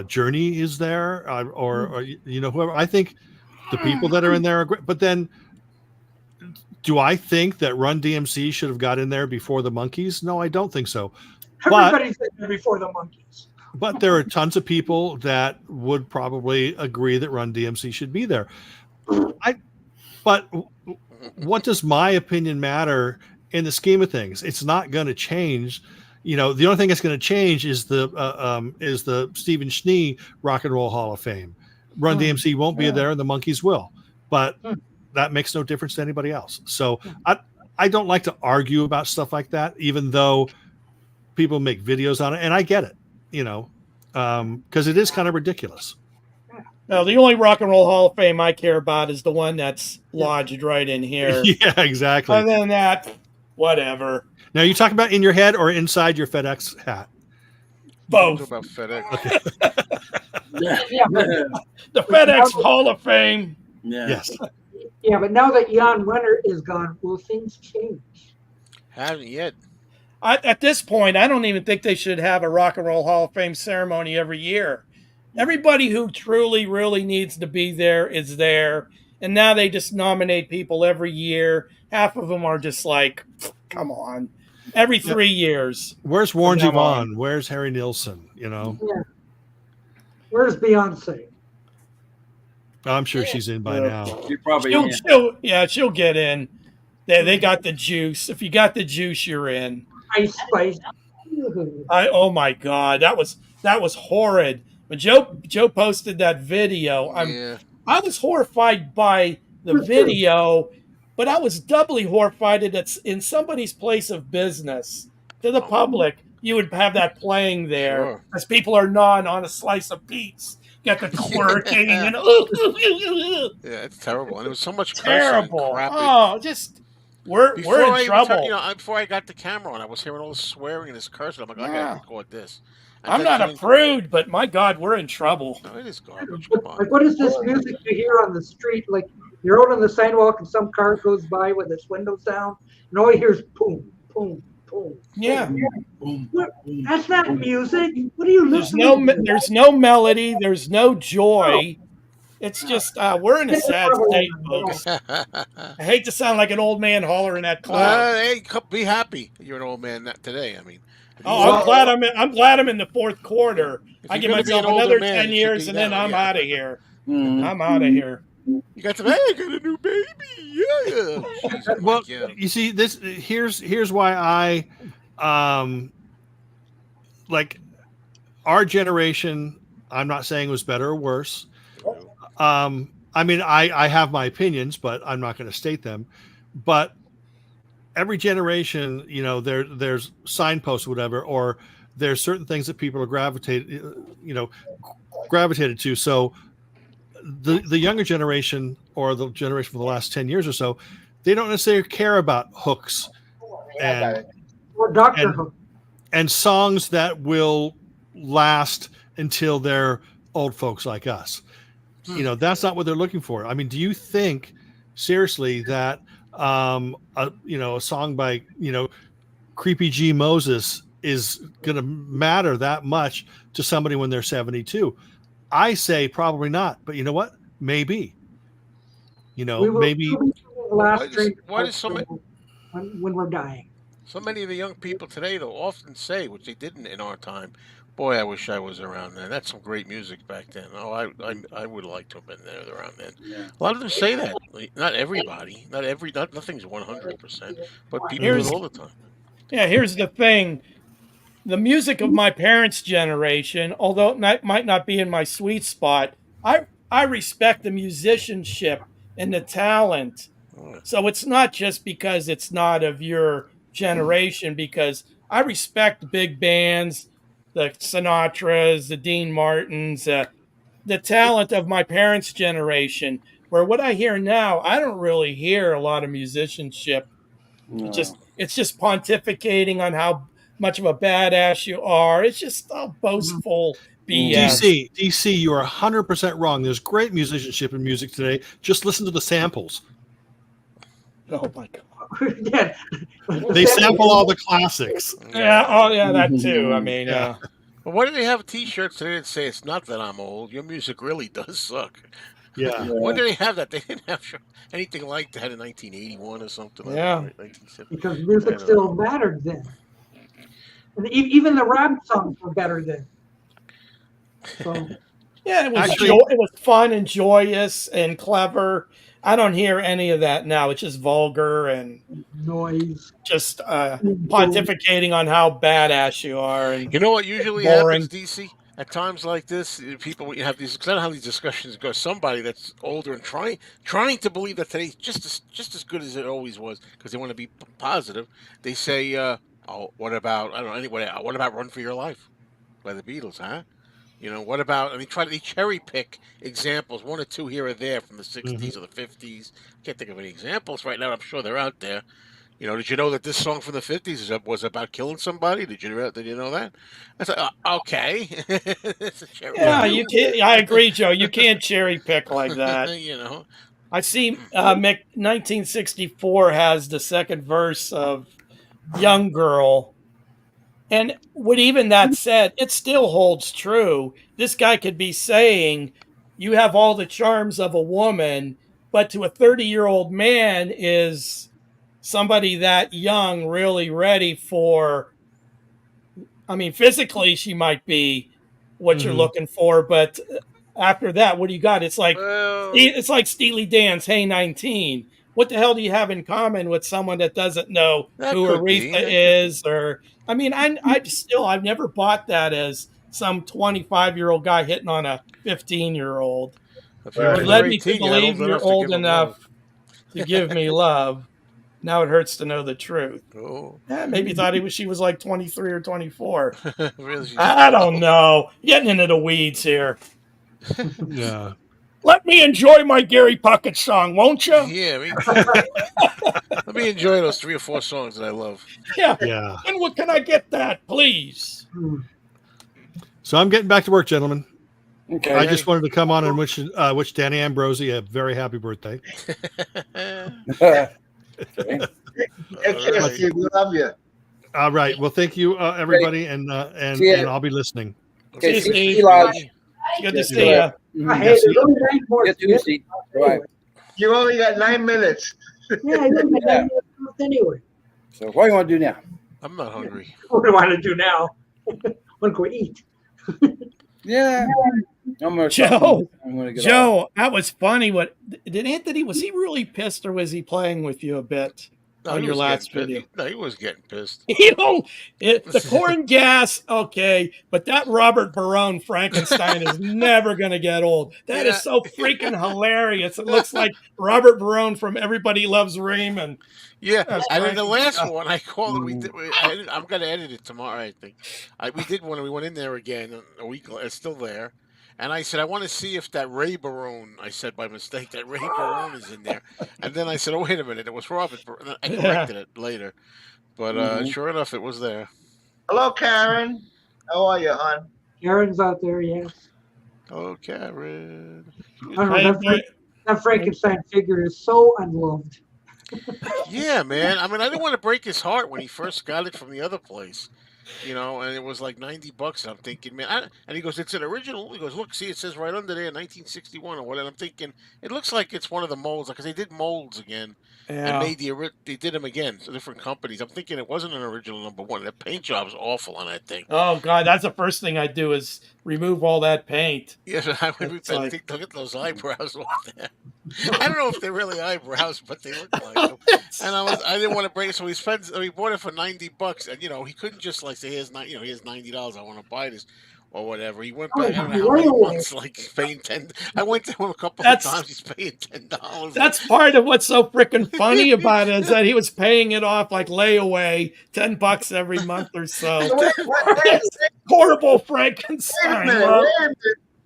Speaker 6: Journey is there, or you know, whoever. I think the people that are in there are great. But then, do I think that Run DMC should have got in there before the Monkees? No, I don't think so.
Speaker 1: Everybody's in there before the Monkees.
Speaker 6: But there are tons of people that would probably agree that Run DMC should be there. But what does my opinion matter in the scheme of things? It's not going to change. The only thing that's going to change is the Stephen Schnee Rock and Roll Hall of Fame. Run DMC won't be there, and the Monkees will. But that makes no difference to anybody else. So I don't like to argue about stuff like that, even though people make videos on it, and I get it, because it is kind of ridiculous.
Speaker 15: No, the only Rock and Roll Hall of Fame I care about is the one that's lodged right in here.
Speaker 6: Yeah, exactly.
Speaker 15: Other than that, whatever.
Speaker 6: Now, you talking about in your head or inside your FedEx hat?
Speaker 15: Both.
Speaker 5: About FedEx.
Speaker 15: The FedEx Hall of Fame.
Speaker 1: Yeah.
Speaker 6: Yes.
Speaker 1: Yeah, but now that Jan Wenner is gone, will things change?
Speaker 5: Haven't yet.
Speaker 15: At this point, I don't even think they should have a Rock and Roll Hall of Fame ceremony every year. Everybody who truly, really needs to be there is there. And now they just nominate people every year. Half of them are just like, come on. Every 3 years.
Speaker 6: Where's Warren Zevon? Where's Harry Nilsson?
Speaker 1: Yeah. Where's Beyonce?
Speaker 6: I'm sure she's in by now.
Speaker 15: She'll get in. They got the juice. If you got the juice, you're in.
Speaker 1: Ice Spice.
Speaker 15: Oh my God, that was horrid. When Joe posted that video, I was horrified by the video, but I was doubly horrified that it's in somebody's place of business. To the public, you would have that playing there as people are gnawing on a slice of pizza. Got the twerking and
Speaker 5: yeah, it's terrible, and it was so much
Speaker 15: terrible.
Speaker 5: Crap.
Speaker 15: Oh, just we're in trouble.
Speaker 5: Before I got the camera on, I was hearing all this swearing and this cursing. I'm like, I gotta record this.
Speaker 15: I'm not a prude, but my God, we're in trouble.
Speaker 5: No, it is garbage.
Speaker 1: Like, what is this music you hear on the street? Like, you're out on the sidewalk and some car goes by with its windows down, and all you hear is boom, boom, boom.
Speaker 15: Yeah.
Speaker 1: That's not music. What are you listening to?
Speaker 15: There's no melody. There's no joy. It's just, we're in a sad state, folks. I hate to sound like an old man hollering at clouds.
Speaker 5: Hey, be happy. You're an old man today. I mean.
Speaker 15: I'm glad I'm in the fourth quarter. I give myself another 10 years and then I'm out of here. I'm out of here.
Speaker 5: You got I got a new baby. Yeah.
Speaker 6: Well, you see, here's why I like our generation. I'm not saying it was better or worse. I mean, I have my opinions, but I'm not going to state them. But every generation, there's signposts, or whatever, or there's certain things that people are gravitated to. So the younger generation, or the generation for the last 10 years or so, they don't necessarily care about hooks and songs that will last until they're old folks like us. That's not what they're looking for. I mean, do you think seriously that a song by Creepy G Moses is going to matter that much to somebody when they're 72? I say probably not, but you know what? Maybe. Maybe.
Speaker 5: Why is so many
Speaker 1: when we're dying?
Speaker 5: So many of the young people today, though, often say, which they didn't in our time, boy, I wish I was around then. That's some great music back then. Oh, I would like to have been there around then. Yeah. A lot of them say that. Not everybody. Nothing's 100%, but people do it all the time.
Speaker 15: Yeah, here's the thing. The music of my parents' generation, although it might not be in my sweet spot, I respect the musicianship and the talent. So it's not just because it's not of your generation, because I respect big bands, the Sinatras, the Dean Martins, the talent of my parents' generation, where what I hear now, I don't really hear a lot of musicianship. No. It's just pontificating on how much of a badass you are. It's just all boastful BS.
Speaker 6: DC, you are 100% wrong. There's great musicianship in music today. Just listen to the samples.
Speaker 15: Oh my God.
Speaker 1: Yeah.
Speaker 6: They sample all the classics.
Speaker 15: Yeah. Oh yeah, that too. I mean,
Speaker 5: Well, why do they have T-shirts today that say it's not that I'm old? Your music really does suck.
Speaker 6: Yeah.
Speaker 5: When did they have that? They didn't have anything like that in 1981 or something.
Speaker 15: Yeah.
Speaker 5: Like that,
Speaker 1: because music still mattered then. And even the rap songs were better then. So
Speaker 15: Yeah, it was
Speaker 6: Actually-
Speaker 15: it was fun and joyous and clever. I don't hear any of that now. It's just vulgar and
Speaker 1: noise,
Speaker 15: just pontificating on how badass you are. And
Speaker 5: You know what usually
Speaker 15: boring.
Speaker 5: happens, DC? At times like this, people have these. Cause I don't know how these discussions go. Somebody that's older and trying to believe that today's just as good as it always was, because they want to be positive. They say, "Oh, what about I don't know anyway? What about Run for Your Life by the Beatles, huh? You know, what about?" And they cherry pick examples, one or two here or there from the '60s or the '50s. Can't think of any examples right now. I'm sure they're out there. You know, did you know that this song from the '50s was about killing somebody? Did you know that? I said, okay. It's a cherry
Speaker 15: Yeah,
Speaker 5: pick.
Speaker 15: you can't. I agree, Joe. You can't cherry pick like that.
Speaker 5: You know,
Speaker 15: I see. 1964 has the second verse of "Young Girl," and with even that said, it still holds true. This guy could be saying, "You have all the charms of a woman," but to a 30-year-old man, is somebody that young really ready for? I mean, physically she might be what you're looking for, but after that, what do you got? It's like Steely Dan's "Hey 19." What the hell do you have in common with someone that doesn't know
Speaker 5: that
Speaker 15: who
Speaker 5: could be.
Speaker 15: Aretha is? Or I mean, I've never bought that as some 25-year-old guy hitting on a 15-year-old.
Speaker 5: If you're under
Speaker 15: Led me
Speaker 5: 18,
Speaker 15: to
Speaker 5: you're not
Speaker 15: believe
Speaker 5: old
Speaker 15: you're
Speaker 5: enough to
Speaker 15: old
Speaker 5: give 'em
Speaker 15: enough to give me love. Now it hurts to know the truth.
Speaker 5: Oh.
Speaker 15: Yeah, maybe thought she was like 23 or 24.
Speaker 5: Really?
Speaker 15: I don't know. Getting into the weeds here.
Speaker 6: Yeah.
Speaker 15: Let me enjoy my Gary Puckett song, won't you?
Speaker 5: Yeah, let me enjoy those 3 or 4 songs that I love.
Speaker 15: Yeah.
Speaker 6: Yeah.
Speaker 15: And what can I get that, please?
Speaker 6: So I'm getting back to work, gentlemen.
Speaker 15: Okay.
Speaker 6: I just wanted to come on and wish Danny Ambrosi a very happy birthday.
Speaker 11: Steve, we love you.
Speaker 6: All right. Well, thank you, everybody, and I'll be listening.
Speaker 15: Okay,
Speaker 14: See
Speaker 15: Steve.
Speaker 14: you, Lodge.
Speaker 15: Good to see you.
Speaker 1: Hey, there's only 9 more.
Speaker 14: Get to see. Right.
Speaker 11: You only got 9 minutes.
Speaker 1: Yeah, I didn't get 9 minutes anyway.
Speaker 14: So what do you want to do now?
Speaker 5: I'm not hungry.
Speaker 1: What do I want to do now? Want to go eat?
Speaker 14: Yeah. I'm gonna
Speaker 15: Joe,
Speaker 14: I'm gonna get
Speaker 15: Joe, that was funny. What did Anthony? Was he really pissed, or was he playing with you a bit
Speaker 5: No,
Speaker 15: on
Speaker 5: he
Speaker 15: your
Speaker 5: was
Speaker 15: last
Speaker 5: getting
Speaker 15: video?
Speaker 5: pissed. No, he was getting pissed.
Speaker 15: You know, the corn gas, okay, but that Robert Barone Frankenstein is never going to get old. That is so freaking hilarious. It looks like Robert Barone from Everybody Loves Raymond.
Speaker 5: Yeah,
Speaker 15: That's
Speaker 5: and then the last
Speaker 15: Frankenstein.
Speaker 5: one I called it. We did. I'm gonna edit it tomorrow. I think we did one. And we went in there again a week. It's still there. And I said, I want to see if that Ray Barone, I said by mistake, that Ray Barone is in there. And then I said, oh, wait a minute, it was Robert Barone. I corrected it later. But sure enough, it was there.
Speaker 11: Hello, Karen. How are you, hon?
Speaker 1: Karen's out there, yes.
Speaker 5: Oh, Karen.
Speaker 1: I don't know, that Frankenstein figure is so unloved.
Speaker 5: Yeah, man. I mean, I didn't want to break his heart when he first got it from the other place. You know, and it was like $90. And I'm thinking, man, and he goes, it's an original. He goes, look, see, it says right under there, 1961 or what. And I'm thinking, it looks like it's one of the molds, because they did molds again.
Speaker 15: Yeah.
Speaker 5: And they did them again, so different companies. I'm thinking it wasn't an original #1. The paint job's awful on that thing.
Speaker 15: Oh God, that's the first thing I do is remove all that paint.
Speaker 5: Yeah, I would look at those eyebrows off there. I don't know if they're really eyebrows, but they look like them. And I didn't want to break it, so he bought it for $90. And you know, he couldn't just like say, here's $90. I want to buy this. Or whatever. He went back. I don't know how many months, like paying $10. I went to him a couple of times. He's paying $10.
Speaker 15: That's part of what's so freaking funny about it, is that he was paying it off like layaway, $10 every month or so. Horrible Frankenstein.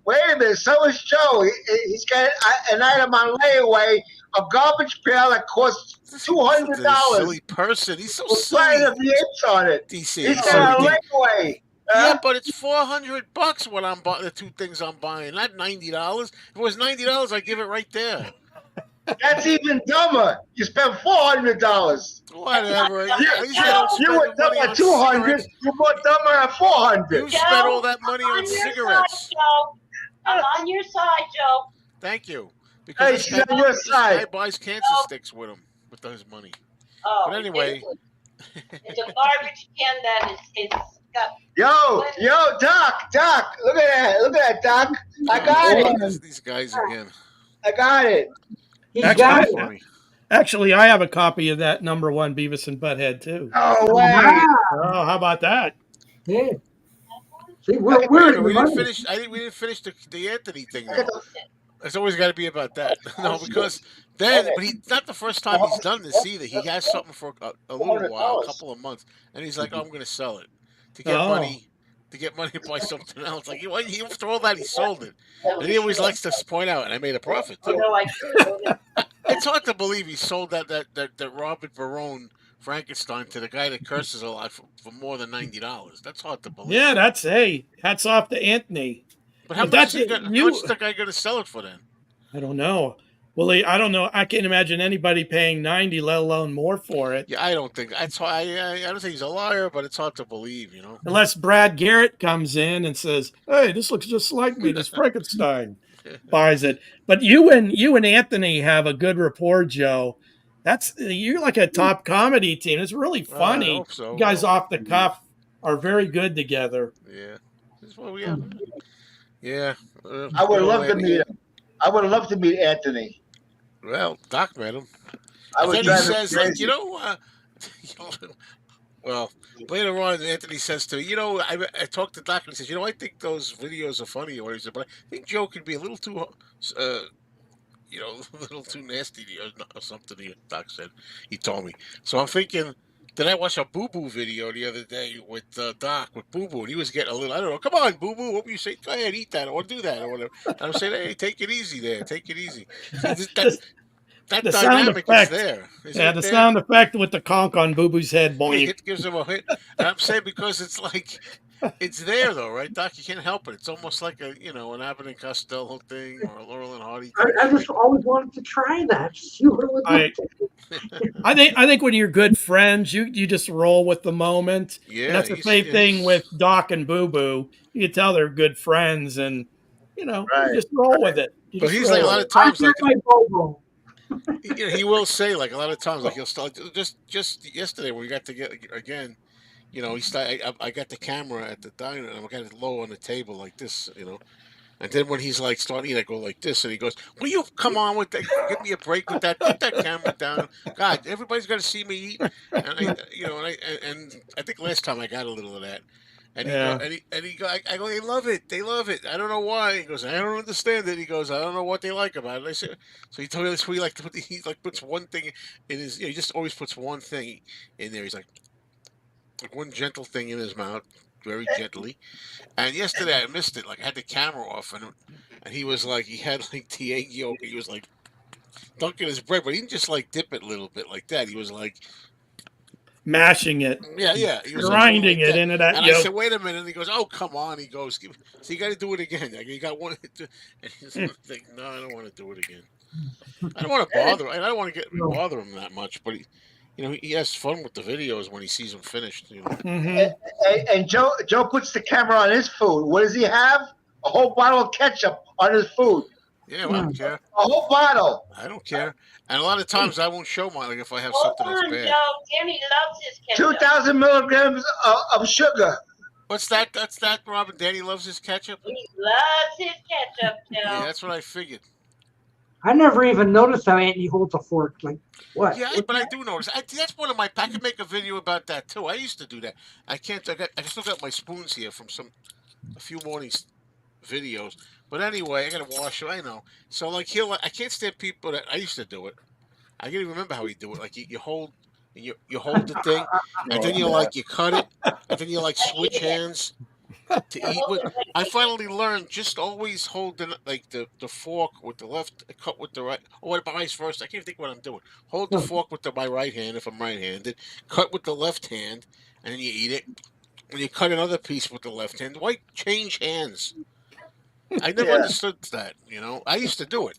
Speaker 11: Wait a minute. So is Joe. He's got an item on layaway, a garbage pail that costs $200.
Speaker 5: Silly person. He's so
Speaker 11: with
Speaker 5: silly.
Speaker 11: Planet of the Apes on it.
Speaker 5: DC.
Speaker 11: He's got a layaway.
Speaker 5: Yeah, but it's $400 what I'm buying. The 2 things I'm buying, not $90. If it was $90, I'd give it right there.
Speaker 11: That's even dumber. You spent $400.
Speaker 5: Whatever.
Speaker 11: You were dumb at $200. You bought dumber at $400.
Speaker 5: You spent all that money on cigarettes.
Speaker 17: I'm on your side, Joe.
Speaker 5: Thank you.
Speaker 11: Hey,
Speaker 5: Because
Speaker 11: she's on your
Speaker 5: this guy
Speaker 11: side.
Speaker 5: buys cancer sticks with him, with his money.
Speaker 17: Oh,
Speaker 5: But anyway,
Speaker 17: it's a garbage can that is
Speaker 11: Yo, Doc, look at that, Doc. I got it.
Speaker 5: These guys again.
Speaker 11: I got it.
Speaker 15: Actually, I have a copy of that #1 Beavis and Butthead too.
Speaker 11: Oh way!
Speaker 15: Oh, how about that?
Speaker 1: Yeah. See,
Speaker 5: we didn't finish. I think we didn't finish the Anthony thing though. It's always got to be about that. No, because then, but he's not the first time he's done this either. He has something for a little while, a couple of months, and he's like, "Oh, I'm going to sell it to get money." To get money to buy something else, like he after all that he sold it, and he always likes to point out, and I made a profit too. It's hard to believe he sold that Robert Barone Frankenstein to the guy that curses a lot for more than $90. That's hard to believe.
Speaker 15: Yeah, hats off to Anthony.
Speaker 5: But how much is the guy going to sell it for then?
Speaker 15: I don't know. Well, I don't know. I can't imagine anybody paying $90, let alone more for it.
Speaker 5: Yeah, I don't think that's why. I don't think he's a liar, but it's hard to believe, you know.
Speaker 15: Unless Brad Garrett comes in and says, "Hey, this looks just like me. This Frankenstein," buys it. But you and Anthony have a good rapport, Joe. You're like a top comedy team. It's really funny.
Speaker 5: I hope so.
Speaker 15: You guys off the cuff are very good together.
Speaker 5: Yeah, that's what we have. Yeah,
Speaker 11: I would love to meet him. I would love to meet Anthony.
Speaker 5: Well, Doc met him.
Speaker 11: I
Speaker 5: then he says, like, well, later on, Anthony says to me, I talked to Doc and he says, I think those videos are funny. Or he said, but I think Joe could be a little too, a little too nasty or something. Doc said, he told me. So I'm thinking, then I watched a Boo Boo video the other day with Doc, with Boo Boo, and he was getting a little, I don't know, come on, Boo Boo, what were you saying? Go ahead, eat that, or do that, or whatever. And I'm saying, hey, take it easy there, take it easy. That
Speaker 15: the sound
Speaker 5: dynamic
Speaker 15: effect
Speaker 5: is there.
Speaker 15: The sound effect with the conch on Boo Boo's head, boy.
Speaker 5: It gives him a hit. And I'm saying because it's like, it's there though, right, Doc? You can't help it. It's almost like an Abbott and Costello thing or a Laurel and Hardy thing.
Speaker 1: I just always wanted to try that. See what it would look like.
Speaker 15: I think when you're good friends, you just roll with the moment.
Speaker 5: Yeah,
Speaker 15: and that's the same thing with Doc and Boo Boo. You can tell they're good friends, and you just roll with it.
Speaker 5: But he's like a lot of times, like he will say, like a lot of times, like he'll start just yesterday when we got together again. He started. I got the camera at the diner, and I got it low on the table like this, And then when he's like starting, I go like this, and he goes, "Will you come on with that? Give me a break with that. Put that camera down. God, everybody's got to see me eat." And I think last time I got a little of that. And I go, they love it. They love it. I don't know why. He goes, I don't understand it. He goes, I don't know what they like about it. I said, so he told me this. He puts one thing in his. He just always puts one thing in there. He's like one gentle thing in his mouth, very gently. And yesterday I missed it. Like I had the camera off, and he was like, he had like the egg yolk. He was like dunking his bread, but he didn't just like dip it a little bit like that. He was like
Speaker 15: mashing it.
Speaker 5: Yeah. He was
Speaker 15: grinding it into that
Speaker 5: and
Speaker 15: yolk.
Speaker 5: I said, wait a minute. And he goes, oh, come on. He goes, so you got to do it again. Like, you got one. And he's like, no, I don't want to do it again. I don't want to bother. I don't want to bother him that much. But he has fun with the videos when he sees them finished.
Speaker 11: And Joe puts the camera on his food. What does he have? A whole bottle of ketchup on his food.
Speaker 5: Yeah, well, I don't care.
Speaker 11: A whole bottle.
Speaker 5: I don't care. And a lot of times I won't show mine, like if I have something that's bad.
Speaker 17: Danny loves his ketchup.
Speaker 11: 2,000 milligrams of sugar.
Speaker 5: What's that? That's that, Robin. Danny loves his ketchup?
Speaker 17: He loves his ketchup, Joe.
Speaker 5: Yeah, that's what I figured.
Speaker 1: I never even noticed how Anthony holds a fork. Like, what?
Speaker 5: Yeah, but I do notice. That's one of my. I could make a video about that too. I used to do that. I can't. I still got my spoons here from a few mornings videos. But anyway, I gotta wash it. I know. So like I can't stand people that I used to do it. I can't even remember how you do it. Like you hold. You hold the thing, and then you cut it, and then you switch hands to eat with. I finally learned just always hold the fork with the left, cut with the right, or vice versa. I can't think what I'm doing. Hold the fork with my right hand if I'm right-handed, cut with the left hand, and then you eat it. When you cut another piece with the left hand, why change hands? I never understood that. I used to do it.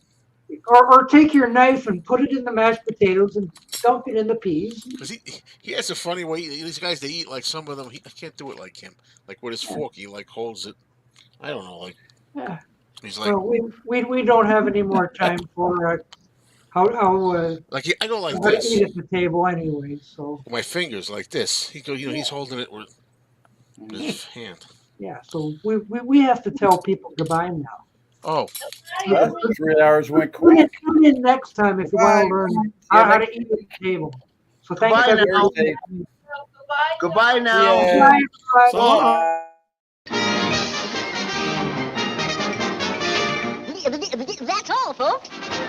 Speaker 1: Or take your knife and put it in the mashed potatoes and dunk it in the peas.
Speaker 5: Because he has a funny way. These guys, they eat like some of them. I can't do it like him. Like with his fork, he holds it. I don't know.
Speaker 1: Yeah.
Speaker 5: He's like.
Speaker 1: Well, we don't have any more time for how
Speaker 5: I go like
Speaker 1: how
Speaker 5: this.
Speaker 1: to eat at the table anyway. So
Speaker 5: my fingers like this. He goes. He's holding it with. His hand.
Speaker 1: Yeah, so we have to tell people goodbye now.
Speaker 5: Oh.
Speaker 14: 3 hours went
Speaker 1: Tune
Speaker 14: quick.
Speaker 1: in next time if you want to learn how to eat at the table. So thanks
Speaker 11: Goodbye now.
Speaker 1: everybody.
Speaker 11: Goodbye now.
Speaker 14: Yeah.
Speaker 1: Bye, everybody.
Speaker 10: That's all, folks.